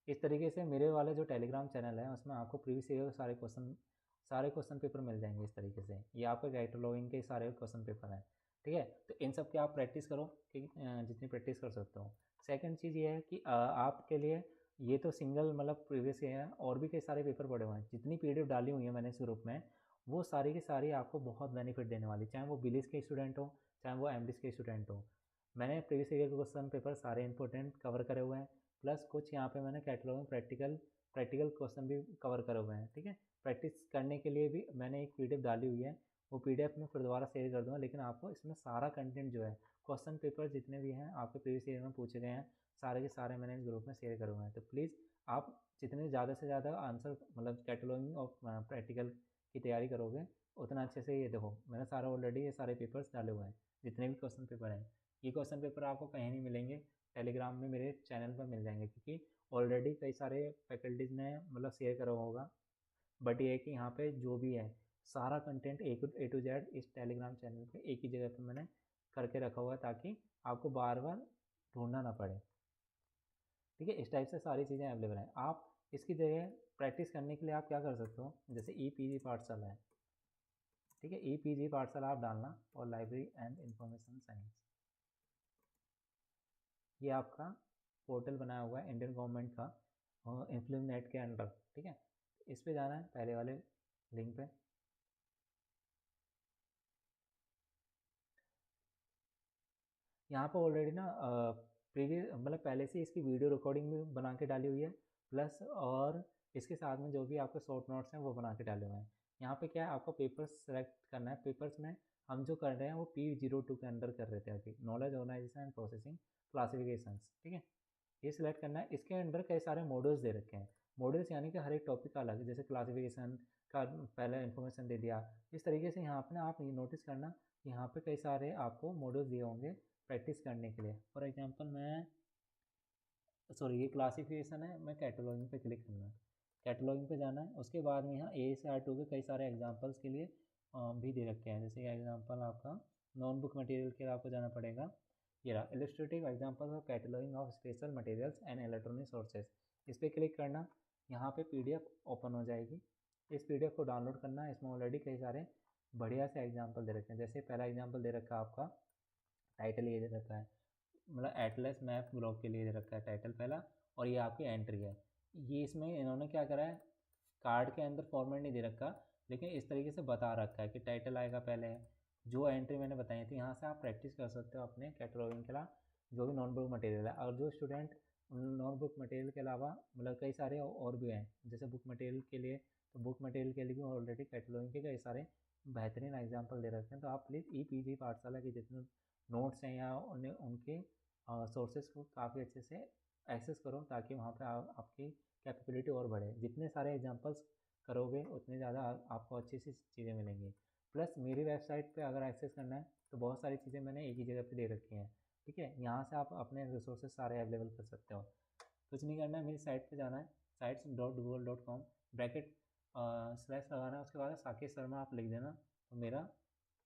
इस तरीके से मेरे वाले जो टेलीग्राम चैनल है उसमें आपको प्रीवियस ईयर सारे क्वेश्चन पेपर मिल जाएंगे। इस तरीके से ये आपके कैटलॉगिंग के सारे क्वेश्चन पेपर हैं। ठीक है। तो इन सब की आप प्रैक्टिस करो कि जितनी प्रैक्टिस कर सकते हो। सेकंड चीज़ ये है कि आपके लिए ये तो सिंगल मतलब प्रीवियस ईयर है, और भी कई सारे पेपर पड़े हुए हैं। जितनी पीडीएफ डाली हुई है मैंने इस ग्रुप में, वो सारी की सारी आपको बहुत बेनिफिट देने वाली, चाहे वो बिलिस के स्टूडेंट हो, चाहे वो एमडिस के स्टूडेंट हो। मैंने प्रीवियस ईयर के क्वेश्चन पेपर सारे इंपॉर्टेंट कवर करे हुए हैं, प्लस कुछ यहाँ पे मैंने कैटलॉग में प्रैक्टिकल क्वेश्चन भी कवर करे हुए हैं। ठीक है, प्रैक्टिस करने के लिए भी मैंने एक पीडीएफ डाली हुई है, वो पीडीएफ में फिर दोबारा शेयर कर दूँगा। लेकिन आपको इसमें सारा कंटेंट जो है, क्वेश्चन पेपर जितने भी हैं आपके प्रीवियस ईयर में पूछे गए हैं, सारे के सारे मैंने इस ग्रुप में शेयर करे हुए हैं। तो प्लीज़ आप जितने ज़्यादा से ज़्यादा आंसर मतलब कैटलॉगिंग और प्रैक्टिकल की तैयारी करोगे, उतना अच्छे से। ये देखो मैंने सारा ऑलरेडी ये सारे पेपर्स डाले हुए हैं, जितने भी क्वेश्चन पेपर हैं। ये क्वेश्चन पेपर आपको कहीं नहीं मिलेंगे, टेलीग्राम में मेरे चैनल पर मिल जाएंगे, क्योंकि ऑलरेडी कई सारे फैकल्टीज़ ने मतलब शेयर करा होगा। बट ये है कि यहाँ पे जो भी है सारा कंटेंट ए टू जेड इस टेलीग्राम चैनल पे एक ही जगह पे मैंने करके रखा हुआ है, ताकि आपको बार बार ढूंढना ना पड़े। ठीक है, इस टाइप से सारी चीज़ें अवेलेबल हैं। आप इसकी जगह प्रैक्टिस करने के लिए आप क्या कर सकते हो, जैसे ई पाठशाला है। ठीक है, ई पाठशाला आप डालना, और लाइब्रेरी एंड इंफॉर्मेशन साइंस, ये आपका पोर्टल बनाया हुआ है इंडियन गवर्नमेंट का, इन्फ्लुएंस नेट के अंडर। ठीक है, इस पे जाना है पहले वाले लिंक पे। यहाँ पर ऑलरेडी ना प्रीवियस मतलब पहले से इसकी वीडियो रिकॉर्डिंग भी बना के डाली हुई है, प्लस और इसके साथ में जो भी आपके शॉर्ट नोट्स हैं वो बना के डाले हुए हैं। यहाँ पे क्या है, आपको पेपर्स सेलेक्ट करना है। पेपर्स में हम जो कर रहे हैं वो P02 के अंदर कर रहे थे अभी, knowledge organisation and processing classifications. ठीक है, ये सिलेक्ट करना है। इसके अंदर कई सारे मॉड्यूल्स दे रखे हैं। मॉड्यूल्स यानी कि हर एक टॉपिक का अलग है, जैसे क्लासिफिकेशन का पहले इन्फॉर्मेशन दे दिया। इस तरीके से यहाँ पर ना आप ये नोटिस करना, यहाँ पे कई सारे आपको मॉड्यूल्स दिए होंगे प्रैक्टिस करने के लिए। फॉर एग्जांपल मैं सॉरी ये क्लासिफिकेशन है, मैं कैटलॉगिंग पे क्लिक करना है, कैटलॉगिंग पे जाना है। उसके बाद में यहाँ AS/R2 के कई सारे एग्जांपल्स के लिए भी दे रखे हैं। जैसे एग्जांपल आपका नॉन बुक मटेरियल के लिए आपको जाना पड़ेगा, ये रहा illustrative examples of cataloguing of special materials and electronic sources. इस पर क्लिक करना, यहाँ पे PDF ओपन हो जाएगी। इस PDF को डाउनलोड करना है। इसमें ऑलरेडी कई सारे बढ़िया से एग्जाम्पल दे रखे हैं। जैसे पहला एग्जाम्पल दे रखा है आपका, टाइटल ये दे रखा है, मतलब एटलस मैप ब्लॉग के लिए दे रखा है टाइटल पहला, और ये आपकी एंट्री है। ये इसमें इन्होंने क्या करा है, कार्ड के अंदर फॉर्मेट नहीं दे रखा, लेकिन इस तरीके से बता रखा है कि टाइटल आएगा पहले, जो एंट्री मैंने बताई थी। यहाँ से आप प्रैक्टिस कर सकते हो अपने कैटलॉगिंग के अलावा जो भी नॉन बुक मटेरियल है। और जो स्टूडेंट नॉन बुक मटेरियल के अलावा मतलब कई सारे और भी हैं, जैसे बुक मटेरियल के लिए, तो बुक मटेरियल के लिए भी ऑलरेडी कैटलॉगिंग के कई सारे बेहतरीन एग्जाम्पल दे रखे हैं। तो आप प्लीज़ ई पाठशाला के जितने नोट्स हैं या उन्हें उनके सोर्सेज को काफ़ी अच्छे से एक्सेस करो, ताकि वहाँ पे आपकी कैपेबिलिटी और बढ़े। जितने सारे एग्जांपल्स करोगे उतने ज़्यादा आपको अच्छी सी चीज़ें मिलेंगी। प्लस मेरी वेबसाइट पे अगर एक्सेस करना है तो बहुत सारी चीज़ें मैंने एक ही जगह पे दे रखी हैं। ठीक है, यहाँ से आप अपने रिसोर्सेज सारे अवेलेबल कर सकते हो। कुछ नहीं करना है, मेरी साइट पे जाना है, sites.google.com ब्रैकेट स्लैश लगाना है, उसके बाद साकेत शर्मा आप लिख देना, तो मेरा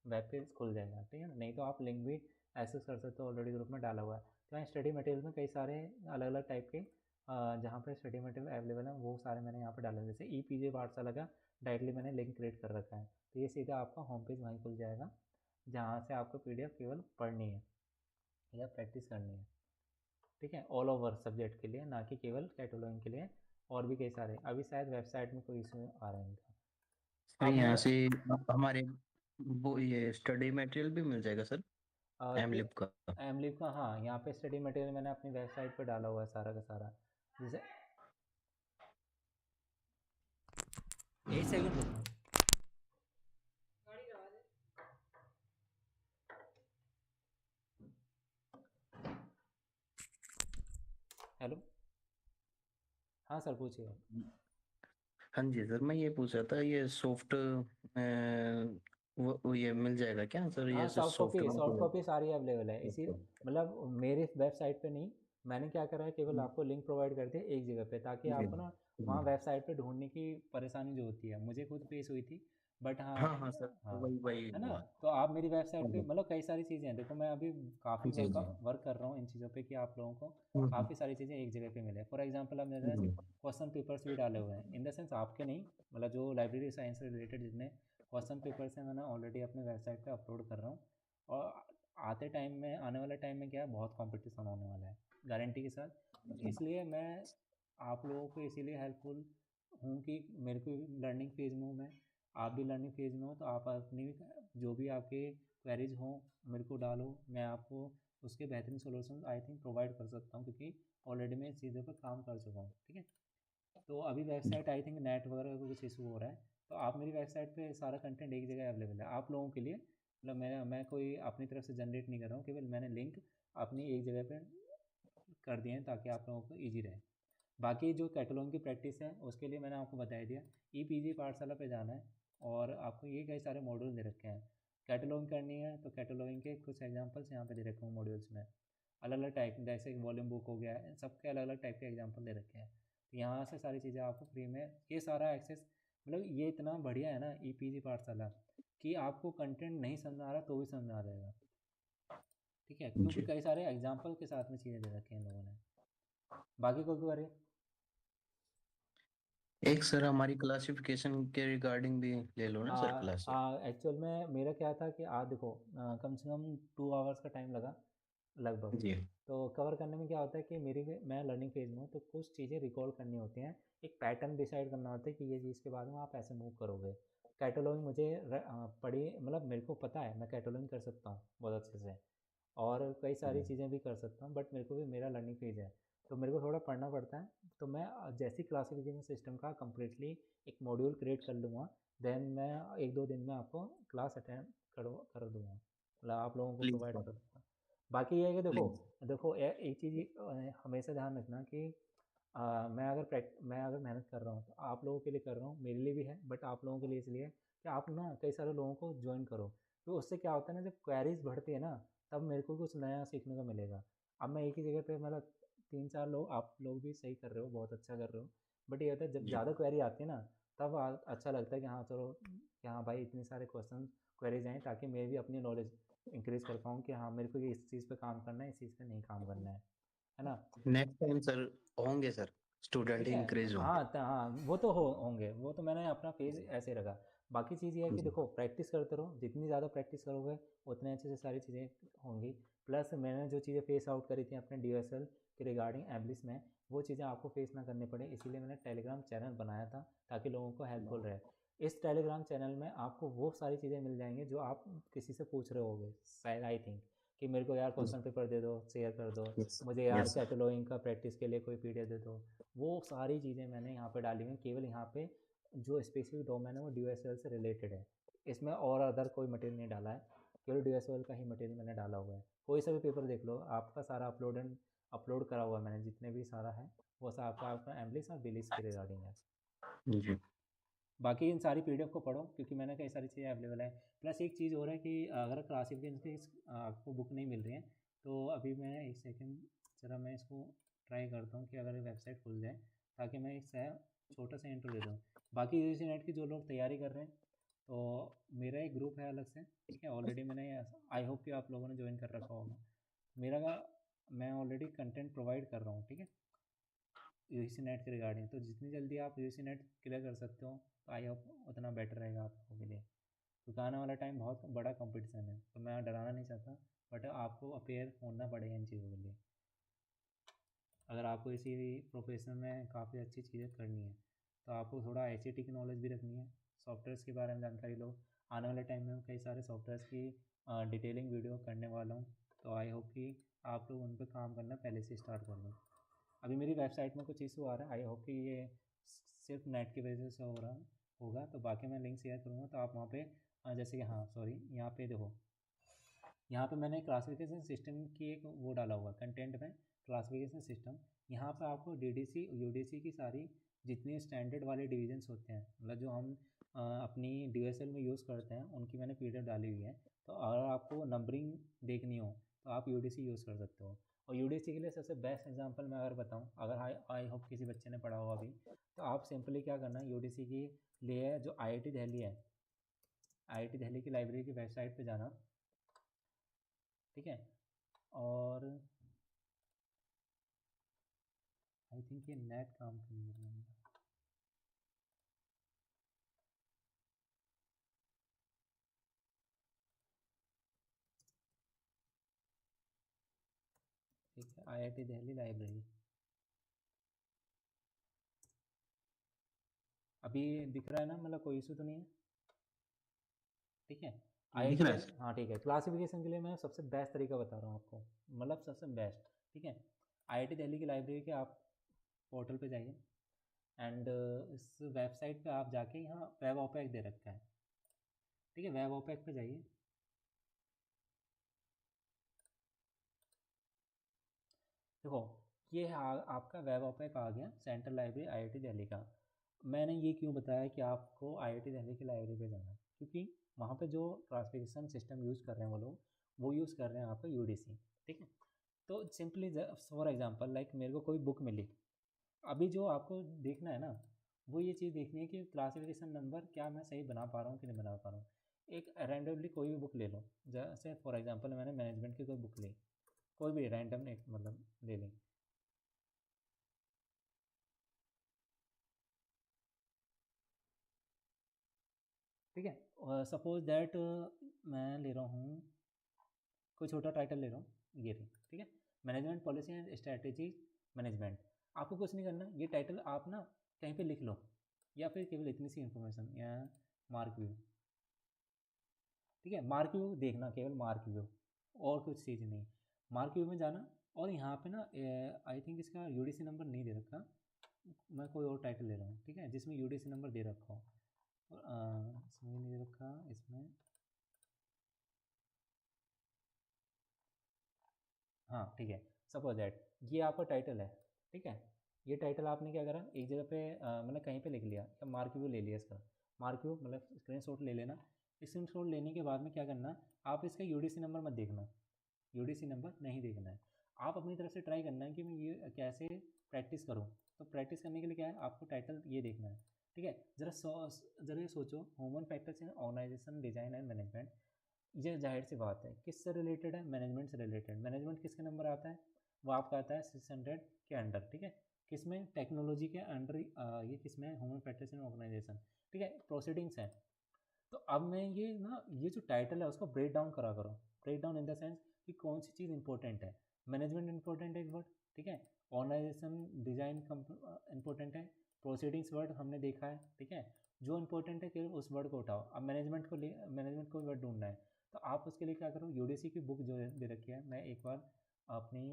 वेब पेज खुल जाएगा। ठीक है, नहीं तो आप लिंक भी एक्सेस कर सकते हो, ऑलरेडी ग्रुप में डाला हुआ है। तो यहाँ स्टडी मटेरियल में कई सारे अलग अलग टाइप के जहाँ पे स्टडी मटेरियल अवेलेबल है वो सारे मैंने यहाँ पे डाले हैं। जैसे ई पाठशाला का डायरेक्टली मैंने लिंक क्रिएट कर रखा है, तो ये सीधा आपका होम पेज वहीं खुल जाएगा, जहाँ से आपको PDF केवल पढ़नी है या प्रैक्टिस करनी है। ठीक है, ऑल ओवर सब्जेक्ट के लिए, ना कि केवल कैटलॉगिंग के लिए। और भी कई सारे, अभी शायद वेबसाइट में कोई इशू आ रहा है इनका। सर आप यहाँ मेरा से हमारे वो ये स्टडी मटेरियल भी मिल जाएगा सर, एमलिब का। एमलिप का, हाँ यहाँ पे स्टडी मटेरियल मैंने अपनी वेबसाइट पे डाला हुआ है सारा का सारा। जैसे एक सेकंड रुकना। हेलो, हाँ सर पूछिए। हाँ जी सर, मैं ये पूछ रहा था, ये सॉफ्ट वो ये मिल जाएगा क्या सर, हाँ ये सॉफ्ट सॉफ्ट मटेरियल? कॉपी सारी अवेलेबल है इसी, मतलब मेरी वेबसाइट पे नहीं, मैंने क्या करा है केवल आपको लिंक प्रोवाइड कर दिया एक जगह पे, ताकि आपको ना वहाँ वेबसाइट पे ढूंढने की परेशानी जो होती है मुझे खुद फेस हुई थी। बट हाँ, हाँ हाँ सर, हाँ वही वही है ना। हुआ। तो आप मेरी वेबसाइट पे मतलब कई सारी चीज़ें हैं, देखो मैं अभी काफ़ी जी जी। वर्क कर रहा हूँ इन चीज़ों पे कि आप लोगों को हम्म, काफ़ी सारी चीज़ें एक जगह पे मिले। फॉर एग्जांपल अब मेरे जी क्वेश्चन पेपर्स भी डाले हुए हैं, इन द सेंस आपके नहीं, मतलब जो लाइब्रेरी साइंस से रिलेटेड जितने क्वेश्चन पेपर्स हैं मैंने ऑलरेडी अपने वेबसाइट पे अपलोड कर रहा हूँ। और आते टाइम में, आने वाले टाइम में क्या है, बहुत कंपटीशन होने वाला है गारंटी के साथ। तो इसलिए मैं आप लोगों को इसीलिए हेल्पफुल हूँ कि मेरे को लर्निंग फेज़ में हूँ मैं, आप भी लर्निंग फेज़ में हो, तो आप अपनी जो भी आपके क्वेरीज हों मेरे को डालो, मैं आपको उसके बेहतरीन सॉल्यूशन आई थिंक प्रोवाइड कर सकता हूँ, क्योंकि ऑलरेडी मैं इस चीज़ों पर काम कर चुका हूँ। ठीक है, तो अभी वेबसाइट आई थिंक नेट वगैरह का कुछ इशू हो रहा है, तो आप मेरी वेबसाइट पे सारा कंटेंट एक जगह अवेलेबल है आप लोगों के लिए। मतलब मैं कोई अपनी तरफ से जनरेट नहीं कर रहा हूँ, केवल मैंने लिंक अपनी एक जगह पे कर दिए हैं ताकि आप लोगों को ईजी रहे। बाकी जो कैटलॉग की प्रैक्टिस है उसके लिए मैंने आपको बता दिया, ई पी जी पाठशाला पे जाना है और आपको ये कई सारे मॉड्यूल दे रखे हैं। कैटलॉगिंग करनी है तो कैटलॉगिंग के कुछ एग्जांपल्स यहाँ पे दे रखे हूँ मॉड्यूल्स में, अलग अलग टाइप, जैसे एक वॉल्यूम बुक हो गया है, सबके अलग अलग टाइप के एग्जांपल दे रखे हैं। तो यहाँ से सारी चीज़ें आपको फ्री में, ये सारा एक्सेस, मतलब ये इतना बढ़िया है ना ई पी जी पाठशाला, कि आपको कंटेंट नहीं समझ आ रहा तो भी समझ आ जाएगा। ठीक है, क्योंकि जी कई सारे एग्जाम्पल के साथ में चीज़ें दे रखी हैं इन लोगों ने। बाकी कोई क्वेरी? एक सर हमारी क्लासिफिकेशन के रिगार्डिंग भी ले लो ना सर क्लास सर। एक्चुअल में मेरा क्या था कि देखो, कम से कम 2 आवर्स का टाइम लगा लगभग। जी तो कवर करने में क्या होता है कि मैं लर्निंग फेज में हूँ, तो कुछ चीज़ें रिकॉल करनी होती हैं, एक पैटर्न डिसाइड करना होता है कि ये चीज़ के बाद में आप ऐसे मूव करोगे। कैटलॉगिंग मुझे पढ़ी, मतलब मेरे को पता है मैं कैटलॉगिंग कर सकता हूँ बहुत अच्छे से, और कई सारी चीज़ें भी कर सकता हूँ, बट मेरे को भी मेरा लर्निंग फेज है, तो मेरे को थोड़ा पढ़ना पड़ता है। तो मैं जैसी क्लासिफिकेशन सिस्टम का कम्प्लीटली एक मॉड्यूल क्रिएट कर लूँगा, देन मैं 1-2 दिन में आपको क्लास अटेंड कर दूँगा, मतलब आप लोगों को प्लीज प्रोवाइड सर कर दूँगा। बाकी ये है कि देखो, प्लीज। एक चीज़ हमेशा ध्यान रखना कि मैं अगर मेहनत कर रहा हूँ तो आप लोगों के लिए कर रहा हूँ, मेरे लिए भी है, बट आप लोगों के लिए इसलिए कि आप ना कई सारे लोगों को ज्वाइन करो, तो उससे क्या होता है ना, जब क्वेरीज बढ़ती है ना, तब मेरे को कुछ नया सीखने को मिलेगा। अब मैं एक ही जगह पे, मतलब 3-4 लोग, आप लोग भी सही कर रहे हो, बहुत अच्छा कर रहे हो, बट ये होता है जब जी ज़्यादा क्वेरी आती है ना, तब अच्छा लगता है कि हाँ चलो, कि हाँ भाई इतने सारे क्वेश्चन क्वेरीज आएँ, ताकि मैं भी अपनी नॉलेज इंक्रीज़ कर पाऊँ कि हाँ मेरे को ये इस चीज़ पे काम करना है, इस चीज़ पे नहीं काम करना है ना? नेक्स्ट टाइम सर होंगे सर, स्टूडेंट ठीक है, इंक्रीज होंगे। हाँ हाँ, वो तो होंगे, वो तो मैंने अपना फेज ऐसे रखा। बाकी चीज़ ये है कि जी देखो, प्रैक्टिस करते रहो, जितनी ज़्यादा प्रैक्टिस करोगे उतने अच्छे से सारी चीज़ें होंगी। प्लस मैंने जो चीज़ें फेस आउट करी थी अपने डी के रिगार्डिंग एब्लिस में, वो चीज़ें आपको फेस ना करनी पड़े, इसीलिए मैंने टेलीग्राम चैनल बनाया था, ताकि लोगों को हेल्पफुल रहे। इस टेलीग्राम चैनल में आपको वो सारी चीज़ें मिल जाएंगी जो आप किसी से पूछ रहे होगे शायद, आई थिंक, कि मेरे को यार क्वेश्चन पेपर दे दो, शेयर कर दो, यस मुझे यार यस सर। कैटलॉगिंग का प्रैक्टिस के लिए कोई पीडीएफ दे दो। वो सारी चीज़ें मैंने यहाँ पे डाली हुई हैं, केवल यहाँ पे जो स्पेसिफिक डोमेन है वो डी से रिलेटेड है, इसमें और अदर कोई मटेरियल नहीं डाला है, केवल डी का ही मटेरियल मैंने डाला हुआ है। कोई सा भी पेपर देख लो, आपका सारा अपलोड करा हुआ है मैंने, जितने भी सारा है वो सब आपका आपका एम्बलिस और बिलिस के रिगार्डिंग है। जी बाकी इन सारी पीडीएफ को पढ़ो, क्योंकि मैंने कई सारी चीज़ें अवेलेबल है। प्लस एक चीज़ और है कि अगर क्लासिफिकेशन की आपको बुक नहीं मिल रही है, तो अभी मैं एक सेकंड, ज़रा मैं इसको ट्राई करता हूँ कि अगर वेबसाइट खुल जाए, ताकि मैं एक छोटा सा इंट्रो दे दूँ। बाकी यूजीसी नेट की जो लोग तैयारी कर रहे हैं, तो मेरा एक ग्रुप है अलग से, ठीक है, ऑलरेडी मैंने, आई होप कि आप लोगों ने ज्वाइन कर रखा होगा मेरा का, मैं ऑलरेडी कंटेंट प्रोवाइड कर रहा हूँ, ठीक है, यूजीसी नेट के रिगार्डिंग। तो जितनी जल्दी आप यूजीसी नेट क्लियर कर सकते हो, तो आई होप उतना बेटर रहेगा आप लोगों के लिए, क्योंकि आने वाला टाइम बहुत बड़ा कंपटीशन है, तो मैं डराना नहीं चाहता, बट आपको अपेयर होना पड़ेगा इन चीज़ों के लिए, अगर आपको इसी प्रोफेशन में काफ़ी अच्छी चीज़ें करनी है। तो आपको थोड़ा आईसीटी की नॉलेज भी रखनी है, सॉफ्टवेयर्स के बारे में जानकारी लो। आने वाले टाइम में कई सारे सॉफ्टवेयर्स की डिटेलिंग वीडियो करने वाला हूँ, तो आई होप कि आप लोग उन पर काम करना पहले से स्टार्ट कर लो। अभी मेरी वेबसाइट में कुछ इशू आ रहा है, आई होप कि ये सिर्फ नेट की वजह से हो रहा होगा, तो बाकी मैं लिंक शेयर करूँगा, तो आप वहाँ पे जैसे कि, हाँ सॉरी, यहाँ पे देखो, यहाँ पे मैंने क्लासिफिकेशन सिस्टम की एक वो डाला हुआ कंटेंट में, क्लासिफिकेशन सिस्टम। यहाँ पे आपको डीडीसी यूडीसी की सारी जितनी स्टैंडर्ड वाले डिविजन्स होते हैं, मतलब जो हम अपनी डीएसएल में यूज़ करते हैं, उनकी मैंने पीडीएफ डाली हुई है। तो अगर आपको नंबरिंग देखनी हो तो आप यूडीसी यूज़ कर सकते हो। और यूडीसी के लिए सबसे बेस्ट एग्जांपल मैं अगर बताऊँ, अगर आई होप किसी बच्चे ने पढ़ा हो अभी, तो आप सिंपली क्या करना, यूडीसी के लिए जो आईआईटी दिल्ली है, आईआईटी दिल्ली की लाइब्रेरी की वेबसाइट पे जाना, ठीक है, और आई थिंक ये नेट काम क्यों नहीं कर रहा है। IIT दिल्ली लाइब्रेरी अभी दिख रहा है ना, मतलब कोई इशू तो नहीं है? ठीक है। दिख IIT रहा है दिल्ली, सर। हाँ ठीक है। क्लासिफिकेशन के लिए मैं सबसे बेस्ट तरीका बता रहा हूँ आपको, मतलब सबसे बेस्ट। ठीक है, IIT दिल्ली की लाइब्रेरी के आप पोर्टल पे जाइए एंड इस वेबसाइट पे आप जाके यहाँ वेब ओपेक दे रखा है। ठीक है, वेब ओपेक पे जाइए। देखो, ये है आपका वेब ओपेक आ गया, सेंट्रल लाइब्रेरी IIT दिल्ली का। मैंने ये क्यों बताया कि आपको IIT दिल्ली की लाइब्रेरी पे जाना है, क्योंकि वहाँ पे जो क्लासिफिकेशन सिस्टम यूज़ कर रहे हैं वो लोग, वो यूज़ कर रहे हैं आपका UDC। ठीक है, तो सिंपली फॉर एग्जांपल लाइक मेरे को कोई बुक मिली, अभी जो आपको देखना है ना, वो ये चीज़ देखनी है कि क्लासिफिकेशन नंबर क्या मैं सही बना पा रहा हूँ कि नहीं बना पा रहा हूँ। एक रैंडमली कोई भी बुक ले लो, जैसे फॉर एग्जांपल मैंने मैनेजमेंट की कोई बुक ली, कोई भी रैंडम एक मतलब ले ली। ठीक है, सपोज दैट मैं ले रहा हूँ, कोई छोटा टाइटल ले रहा हूँ, ये रही। ठीक है, management policy and strategy management. आपको कुछ नहीं करना, ये टाइटल आप ना कहीं पे लिख लो, या फिर केवल इतनी सी इन्फॉर्मेशन या मार्क व्यू। ठीक है, मार्क व्यू देखना, केवल मार्क व्यू, और कुछ चीज़ नहीं। मार्क व्यू में जाना, और यहाँ पे ना आई थिंक इसका UDC नंबर नहीं दे रखा, मैं कोई और टाइटल ले रहा हूँ। ठीक है, जिसमें UDC नंबर दे रखा हो, इसमें नहीं दे रखा, इसमें हाँ ठीक है। सपोज दैट ये आपका टाइटल है। ठीक है, ये टाइटल आपने क्या करा, एक जगह पे मतलब कहीं पे लिख लिया, या मार्क व्यू ले लिया इसका। मार्क व्यू मतलब स्क्रीनशॉट ले लेना। स्क्रीनशॉट लेने के बाद में क्या करना, आप इसका UDC नंबर मत देखना, UDC नंबर नहीं देखना है। आप अपनी तरफ से ट्राई करना है कि मैं ये कैसे प्रैक्टिस करूँ। तो प्रैक्टिस करने के लिए क्या है, आपको टाइटल ये देखना है। ठीक है, ज़रा ये सोचो, human factors in organisation design and management, ये जाहिर सी बात है किससे रिलेटेड है, मैनेजमेंट से रिलेटेड। मैनेजमेंट किसके नंबर आता है, वो आपका आता है 600 के अंडर। ठीक है, किसमें, टेक्नोलॉजी के अंडर, ये किसमें, ह्यूमन फैक्टर्स इन ऑर्गेनाइजेशन। ठीक है, प्रोसीडिंग्स हैं। तो अब मैं ये ना, ये जो टाइटल है उसको ब्रेक डाउन करा करो। Break down in the sense कि कौन सी चीज़ इंपॉर्टेंट है। मैनेजमेंट इंपॉर्टेंट है एक वर्ड। ठीक है, ऑर्गेनाइजेशन डिजाइन इंपॉर्टेंट है, प्रोसीडिंग्स वर्ड हमने देखा है। ठीक है, जो इंपॉर्टेंट है केवल उस वर्ड को उठाओ। अब मैनेजमेंट को वर्ड ढूंढना है, तो आप उसके लिए क्या करो, UDC की बुक जो दे रखी है, मैं एक बार अपनी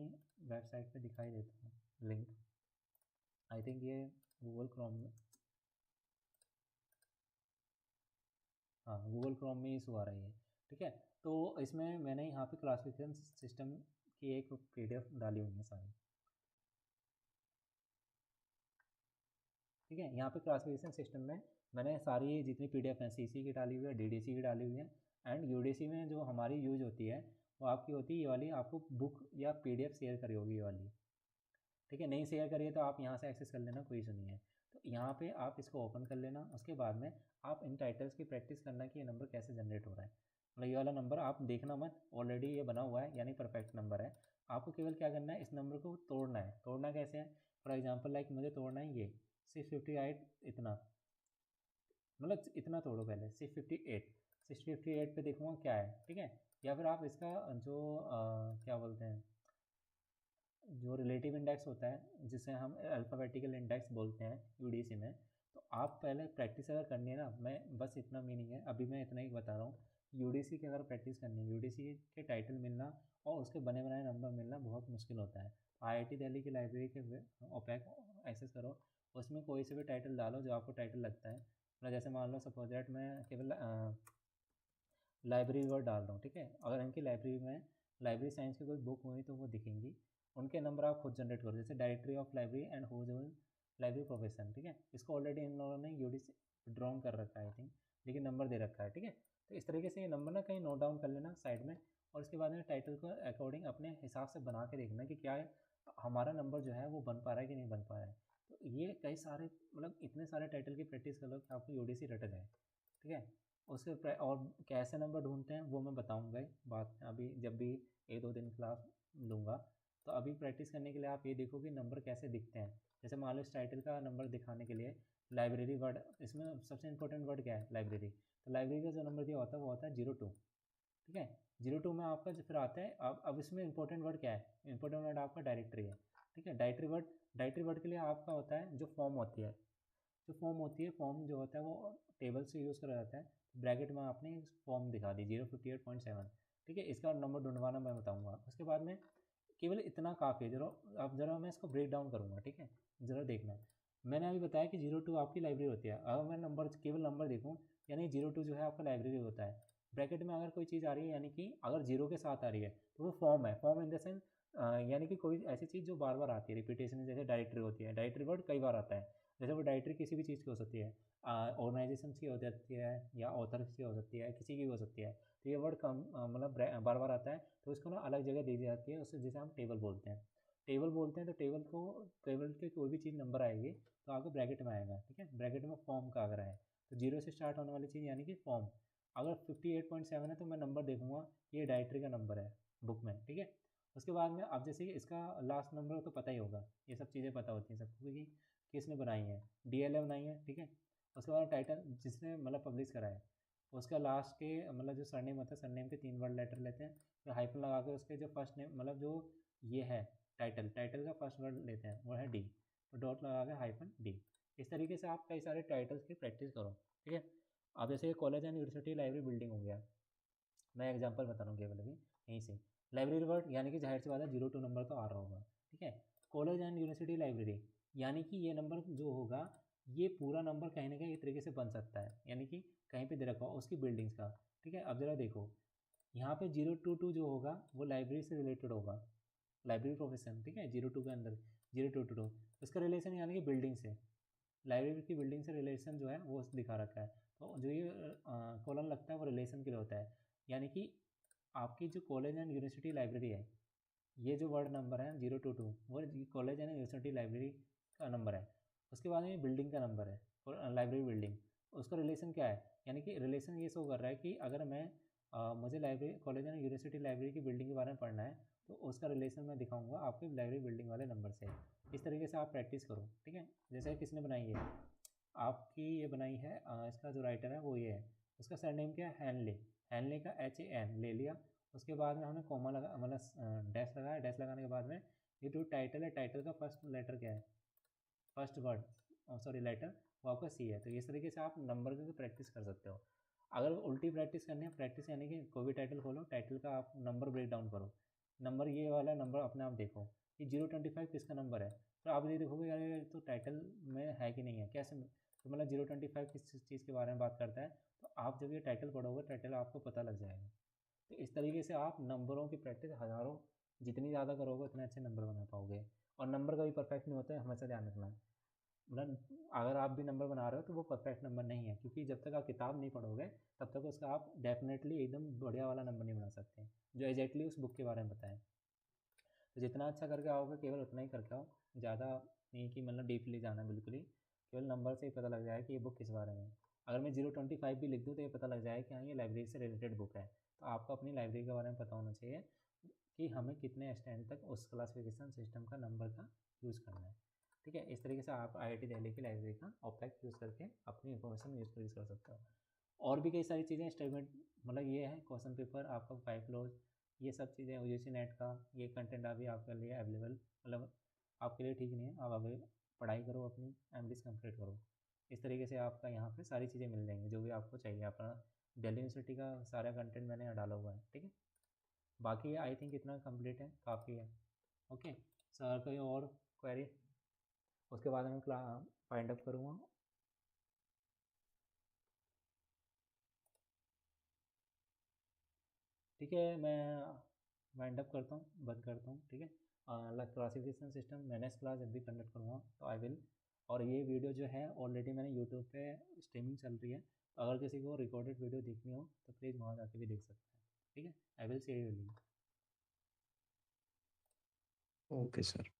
वेबसाइट पे दिखाई देता हूँ लिंक। आई थिंक ये गूगल क्रोम में, हाँ गूगल क्रोम में इशू आ रही है। ठीक है, तो इसमें मैंने यहाँ पे क्लासिफिकेशन सिस्टम की एक PDF डाली हुई है सारी। ठीक है, यहाँ पे क्लासिफिकेशन सिस्टम में मैंने सारी जितनी PDF हैं, CC की डाली हुई है, DDC की डाली हुई है, एंड UDC में जो हमारी यूज होती है वो आपकी होती है ये वाली, आपको बुक या PDF शेयर करी होगी ये वाली। ठीक है, नहीं शेयर करिए तो आप यहाँ से एक्सेस कर लेना, कोई इशू नहीं है। तो यहाँ पे आप इसको ओपन कर लेना, उसके बाद में आप इन टाइटल्स की प्रैक्टिस करना कि ये नंबर कैसे जनरेट हो रहा है। मतलब ये वाला नंबर आप देखना मत, ऑलरेडी ये बना हुआ है, यानी परफेक्ट नंबर है। आपको केवल क्या करना है, इस नंबर को तोड़ना है। तोड़ना कैसे है, फॉर एग्जाम्पल लाइक मुझे तोड़ना है ये 658, इतना, मतलब इतना तोड़ो पहले, 658 पे देखूँगा क्या है। ठीक है, या फिर आप इसका जो क्या बोलते हैं, जो रिलेटिव इंडेक्स होता है, जिसे हम अल्फ़ाबेटिकल इंडेक्स बोलते हैं UDC में, तो आप पहले प्रैक्टिस अगर करनी है ना, मैं बस इतना मीनिंग है, अभी मैं इतना ही बता रहा हूँ। UDC की अगर प्रैक्टिस करनी है, UDC के टाइटल मिलना और उसके बने बनाए नंबर मिलना बहुत मुश्किल होता है। IIT दिल्ली की लाइब्रेरी के ओपैक एक्सेस करो, उसमें कोई से भी टाइटल डालो जो आपको टाइटल लगता है। मतलब जैसे मान लो सपोज दैट मैं केवल लाइब्रेरी वर्ड डाल रहा हूँ। ठीक है, अगर इनकी लाइब्रेरी में लाइब्रेरी साइंस की कोई बुक हुई तो वो दिखेंगी, उनके नंबर आप खुद जनरेट करो, जैसे directory of library and who's library profession. ठीक है, इसको ऑलरेडी इन लोगों ने UDC ड्रॉन कर रखा है आई थिंक, लेकिन नंबर दे रखा है। ठीक है, तो इस तरीके से ये नंबर ना कहीं नोट डाउन कर लेना साइड में, और उसके बाद में टाइटल को अकॉर्डिंग अपने हिसाब से बना के देखना कि क्या हमारा नंबर जो है वो बन पा रहा है कि नहीं बन पा रहा है। तो ये कई सारे, मतलब इतने सारे टाइटल की प्रैक्टिस कर लो कि आपको UDC रट जाए। ठीक है, उसके और कैसे नंबर ढूंढते हैं वो मैं बताऊंगा ही बात में, अभी जब भी 1-2 दिन क्लास लूँगा। तो अभी प्रैक्टिस करने के लिए आप ये देखो कि नंबर कैसे दिखते हैं। जैसे मान लो इस टाइटल का नंबर दिखाने के लिए लाइब्रेरी वर्ड, इसमें सबसे इंपॉर्टेंट वर्ड क्या है, लाइब्रेरी। तो लाइब्रेरी का जो नंबर दिया होता है वो होता है 02। ठीक है, 02 में आपका फिर आता है, अब इसमें इंपॉर्टेंट वर्ड क्या है, इंपॉर्टेंट वर्ड आपका डायरेक्टरी है, ठीक है। डायरेक्टरी वर्ड के लिए आपका होता है जो फॉर्म होती है, फॉर्म जो होता है वो टेबल से यूज़ करा जाता है। ब्रैकेट में आपने फॉर्म दिखा दी 058.7, ठीक है। इसका नंबर ढूंढवाना मैं बताऊंगा। उसके बाद में केवल इतना काफ़ी है। अब ज़रा मैं इसको ब्रेक डाउन करूँगा, ठीक है। ज़रा देखना, मैंने अभी बताया कि 02 आपकी लाइब्रेरी होती है। अगर मैं केवल नंबर देखूँ, यानी 02 जो है आपका लाइब्रेरी होता है। ब्रैकेट में अगर कोई चीज़ आ रही है, यानी कि अगर 0 के साथ आ रही है, तो वो फॉर्म है। फॉर्म इन द सेंस यानी कि कोई ऐसी चीज़ जो बार बार आती है, रिपीटेशन, जैसे डायरेक्टरी होती है। डायरेक्टरी वर्ड कई बार आता है, जैसे वो डायरेक्टरी किसी भी चीज़ की हो सकती है, ऑर्गेनाइजेशन की हो सकती है, या ऑथर की हो सकती है, किसी की भी हो सकती है। तो ये वर्ड कम मतलब बार बार आता है, तो इसको ना अलग जगह दी जाती है, उससे जिसे हम टेबल बोलते हैं। तो टेबल के कोई भी चीज़ नंबर आएगी तो आपको ब्रैकेट में आएगा, ठीक है। ब्रैकेट में फॉर्म का अगर है तो 0 से स्टार्ट होने वाली चीज़ यानी कि फॉर्म। अगर 58.7 है तो मैं नंबर देखूंगा, ये डायरेक्टरी का नंबर है बुक में, ठीक है। उसके बाद में अब जैसे कि इसका लास्ट नंबर तो पता ही होगा, ये सब चीज़ें पता होती हैं सबको कि किसने बनाई है, DLA बनाई है, ठीक है। उसके बाद टाइटल जिसने मतलब पब्लिश करा है, उसका लास्ट के मतलब जो सरनेम होता है, सरनेम के 3 वर्ड लेटर लेते हैं, फिर हाइफन लगा के उसके जो फर्स्ट नेम मतलब जो ये है टाइटल का फर्स्ट वर्ड लेते हैं, वो है डी, तो डॉट लगा के हाइफन डी। इस तरीके से आप कई सारे टाइटल्स की प्रैक्टिस करो, ठीक है। अब जैसे college and university library building हो गया, मैं एग्जांपल बता रहा हूँ केवल अभी यहीं से। लाइब्रेरी वर्ड यानी कि जाहिर सी बात है 02 नंबर तो आ रहा होगा, ठीक है। कॉलेज एंड यूनिवर्सिटी लाइब्रेरी यानी कि ये नंबर जो होगा, ये पूरा नंबर कहीं ना कहीं एक तरीके से बन सकता है, यानी कि कहीं पे दे रखा हो उसकी बिल्डिंग्स का, ठीक है। अब जरा देखो, यहाँ पे 022 जो होगा वो लाइब्रेरी से रिलेटेड होगा, लाइब्रेरी प्रोफेशन, ठीक है। 02 के अंदर 0222 उसका रिलेशन यानी कि बिल्डिंग से, लाइब्रेरी की बिल्डिंग से रिलेशन जो है वो दिखा रखा है। तो जो ये कॉलम लगता है वो रिलेशन के लिए होता है, यानी कि आपकी जो कॉलेज एंड यूनिवर्सिटी लाइब्रेरी है, ये जो वर्ड नंबर है 022 वो कॉलेज एंड यूनिवर्सिटी लाइब्रेरी का नंबर है। उसके बाद में बिल्डिंग का नंबर है, और लाइब्रेरी बिल्डिंग, उसका रिलेशन क्या है, यानी कि रिलेशन ये शो कर रहा है कि अगर मैं मुझे library college and university library की बिल्डिंग के बारे में पढ़ना है, तो उसका रिलेशन मैं दिखाऊंगा आपके लाइब्रेरी बिल्डिंग वाले नंबर से। इस तरीके से आप प्रैक्टिस करो, ठीक है। जैसे किसने बनाई है आपकी, ये बनाई है इसका जो राइटर है वो ये है, उसका सरनेम क्या है, हैनले। हैनले का HAN ले लिया। उसके बाद में हमने कॉमा लगा मतलब डैश लगाया, डैश लगाने के बाद में ये जो टाइटल है, टाइटल का फर्स्ट लेटर क्या है, फर्स्ट वर्ड सॉरी लेटर, वो आपका C है। तो इस तरीके से आप नंबर की प्रैक्टिस कर सकते हो। अगर उल्टी प्रैक्टिस करनी है, प्रैक्टिस यानी कि कोई भी टाइटल खोलो, टाइटल का आप नंबर ब्रेक डाउन करो, नंबर ये वाला नंबर अपने आप देखो कि 025 किसका नंबर है, तो आप ये देखोगे यार ये तो टाइटल में है कि नहीं है, कैसे तो मतलब 025 किस चीज़ के बारे में बात करता है, तो आप जब ये टाइटल पढ़ोगे टाइटल आपको पता लग जाएगा। तो इस तरीके से आप नंबरों की प्रैक्टिस हज़ारों जितनी ज़्यादा करोगे उतने अच्छे नंबर बना पाओगे। और नंबर कभी परफेक्ट नहीं होता है, हमेशा ध्यान रखना। मतलब अगर आप भी नंबर बना रहे हो तो वो परफेक्ट नंबर नहीं है, क्योंकि जब तक आप किताब नहीं पढ़ोगे तब तक उसका आप डेफिनेटली एकदम बढ़िया वाला नंबर नहीं बना सकते जो एग्जैक्टली उस बुक के बारे में बताएं। तो जितना अच्छा करके आओगे केवल उतना ही करके आओ, ज़्यादा नहीं कि मतलब डीपली जाना, बिल्कुल ही केवल नंबर से ही पता लग जाए कि ये बुक किस बारे में है। अगर मैं 025 भी लिख दूँ तो ये पता लग जाए कि हाँ ये लाइब्रेरी से रिलेटेड बुक है। तो आपको अपनी लाइब्रेरी के बारे में पता होना चाहिए कि हमें कितने स्टैंड तक उस क्लासिफिकेशन सिस्टम का नंबर का यूज़ करना है, ठीक है। इस तरीके से आप IIT दिल्ली की लाइब्रेरी का ऑपैक यूज़ करके अपनी इन्फॉर्मेशन यूज़ कर सकते हो। और भी कई सारी चीज़ें स्टेटमेंट, मतलब ये है क्वेश्चन पेपर आपका 5 क्लोज, ये सब चीज़ें UGC नेट का ये कंटेंट अभी आपके लिए अवेलेबल, मतलब आपके लिए ठीक नहीं है, आप अभी पढ़ाई करो, अपनी MDs कंप्लीट करो। इस तरीके से आपका यहाँ पे सारी चीज़ें मिल जाएंगी जो भी आपको चाहिए। अपना दिल्ली यूनिवर्सिटी का सारा कंटेंट मैंने यहाँ डाला हुआ है, ठीक है। बाकी आई थिंक इतना कंप्लीट है, काफ़ी है। ओके सर, कोई और क्वेरी? उसके बाद मैं फाइंड अप करूँगा। ठीक है, मैं वाइंड अप करता हूँ, बंद करता हूँ, ठीक है। क्लासिफिकेशन सिस्टम मैं नेक्स्ट क्लास जब भी कंडक्ट करूँगा तो आई विल, और ये वीडियो जो है ऑलरेडी मैंने यूट्यूब पे स्ट्रीमिंग चल रही है, तो अगर किसी को रिकॉर्डेड वीडियो देखनी हो तो प्लीज़ वहाँ जाके भी देख सकते हैं, ठीक है। I will see you link. Okay sir.